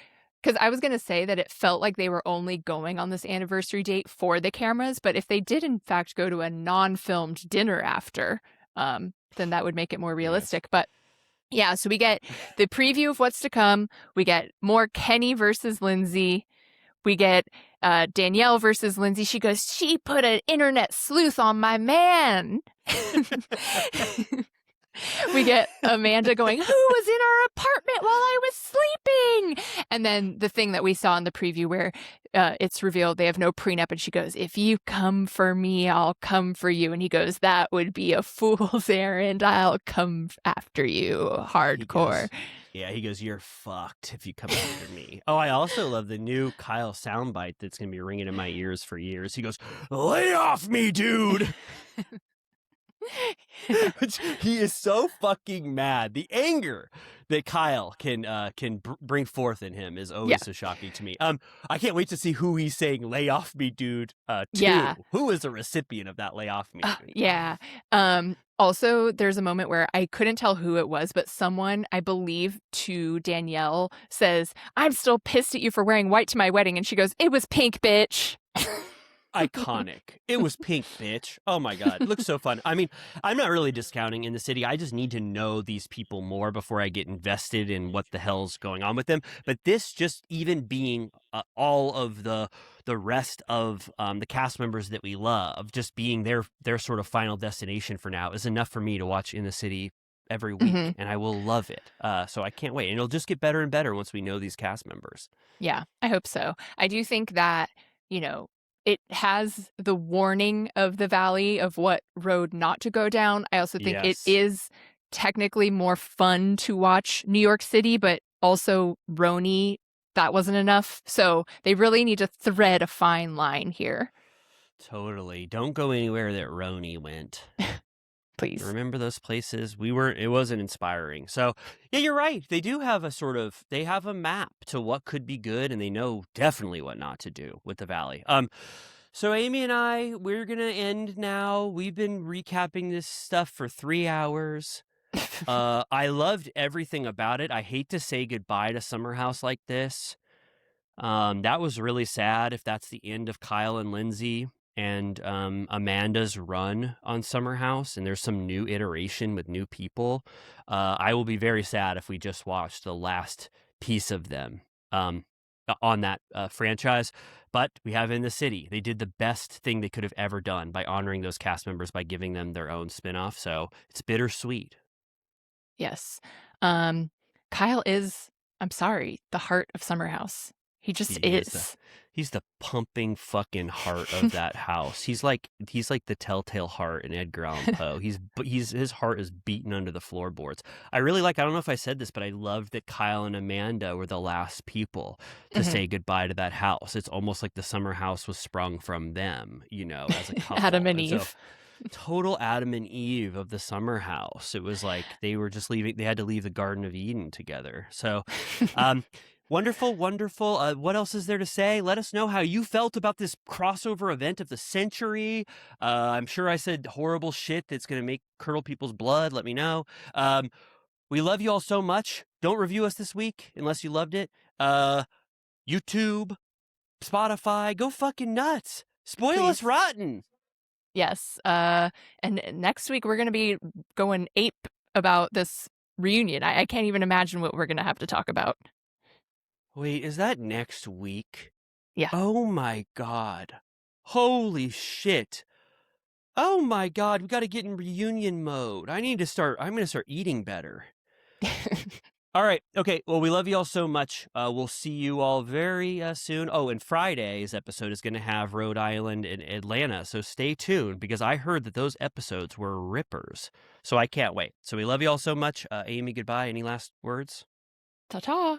because I was going to say that it felt like they were only going on this anniversary date for the cameras, but if they did in fact go to a non-filmed dinner after, then that would make it more realistic. Yes. But yeah, so we get the preview of what's to come. We get more Kenny versus Lindsay. We get Danielle versus Lindsay. She goes, "She put an internet sleuth on my man." We get Amanda going, "Who was in our apartment while I was sleeping?" And then the thing that we saw in the preview where it's revealed they have no prenup, and she goes, "If you come for me, I'll come for you." And he goes, "That would be a fool's errand. I'll come after you hardcore." He goes, "You're fucked if you come after me." Oh, I also love the new Kyle soundbite that's going to be ringing in my ears for years. He goes, "Lay off me, dude." He is so fucking mad. The anger that Kyle can bring forth in him is always so shocking to me. I can't wait to see who he's saying "lay off me, dude" to. Yeah. Who is the recipient of that "lay off me, dude"? Yeah. Also, there's a moment where I couldn't tell who it was, but someone, I believe to Danielle, says, "I'm still pissed at you for wearing white to my wedding." And she goes, "It was pink, bitch." Iconic. It was pink, bitch. Oh my God. It looks so fun. I mean, I'm not really discounting In the City. I just need to know these people more before I get invested in what the hell's going on with them. But this just even being all of the rest of the cast members that we love, just being their sort of final destination for now is enough for me to watch In the City every week, and I will love it. So I can't wait. And it'll just get better and better once we know these cast members. Yeah, I hope so. I do think that, it has the warning of the valley of what road not to go down. I also think it is technically more fun to watch New York City, but also Roni, that wasn't enough. So they really need to thread a fine line here. Totally. Don't go anywhere that Roni went. Please. Remember those places? It wasn't inspiring. So yeah, you're right. They do have they have a map to what could be good, and they know definitely what not to do with the valley. So Amy and we're going to end now. We've been recapping this stuff for 3 hours. I loved everything about it. I hate to say goodbye to Summer House like this. That was really sad if that's the end of Kyle and Lindsay and Amanda's run on Summer House, and there's some new iteration with new people. I will be very sad if we just watch the last piece of them on that franchise. But we have In the City. They did the best thing they could have ever done by honoring those cast members by giving them their own spinoff. So it's bittersweet. Yes. Kyle is, I'm sorry, the heart of Summer House. He just is. He's the pumping fucking heart of that house. He's like the telltale heart in Edgar Allan Poe. His heart is beaten under the floorboards. I don't know if I said this, but I loved that Kyle and Amanda were the last people to say goodbye to that house. It's almost like the Summer House was sprung from them, as a couple. Adam and Eve. Total Adam and Eve of the Summer House. It was like they were just leaving. They had to leave the Garden of Eden together. So, wonderful, wonderful. What else is there to say? Let us know how you felt about this crossover event of the century. I'm sure I said horrible shit that's going to curdle people's blood. Let me know. We love you all so much. Don't review us this week unless you loved it. YouTube, Spotify, go fucking nuts. Spoil us rotten. Yes. And next week we're going to be going ape about this reunion. I can't even imagine what we're going to have to talk about. Wait, is that next week? Yeah. Oh my God. Holy shit. Oh my God. We got to get in reunion mode. I'm going to start eating better. All right. Okay. Well, we love you all so much. We'll see you all very soon. Oh, and Friday's episode is going to have Rhode Island and Atlanta. So stay tuned because I heard that those episodes were rippers. So I can't wait. So we love you all so much. Amy, goodbye. Any last words? Ta-ta.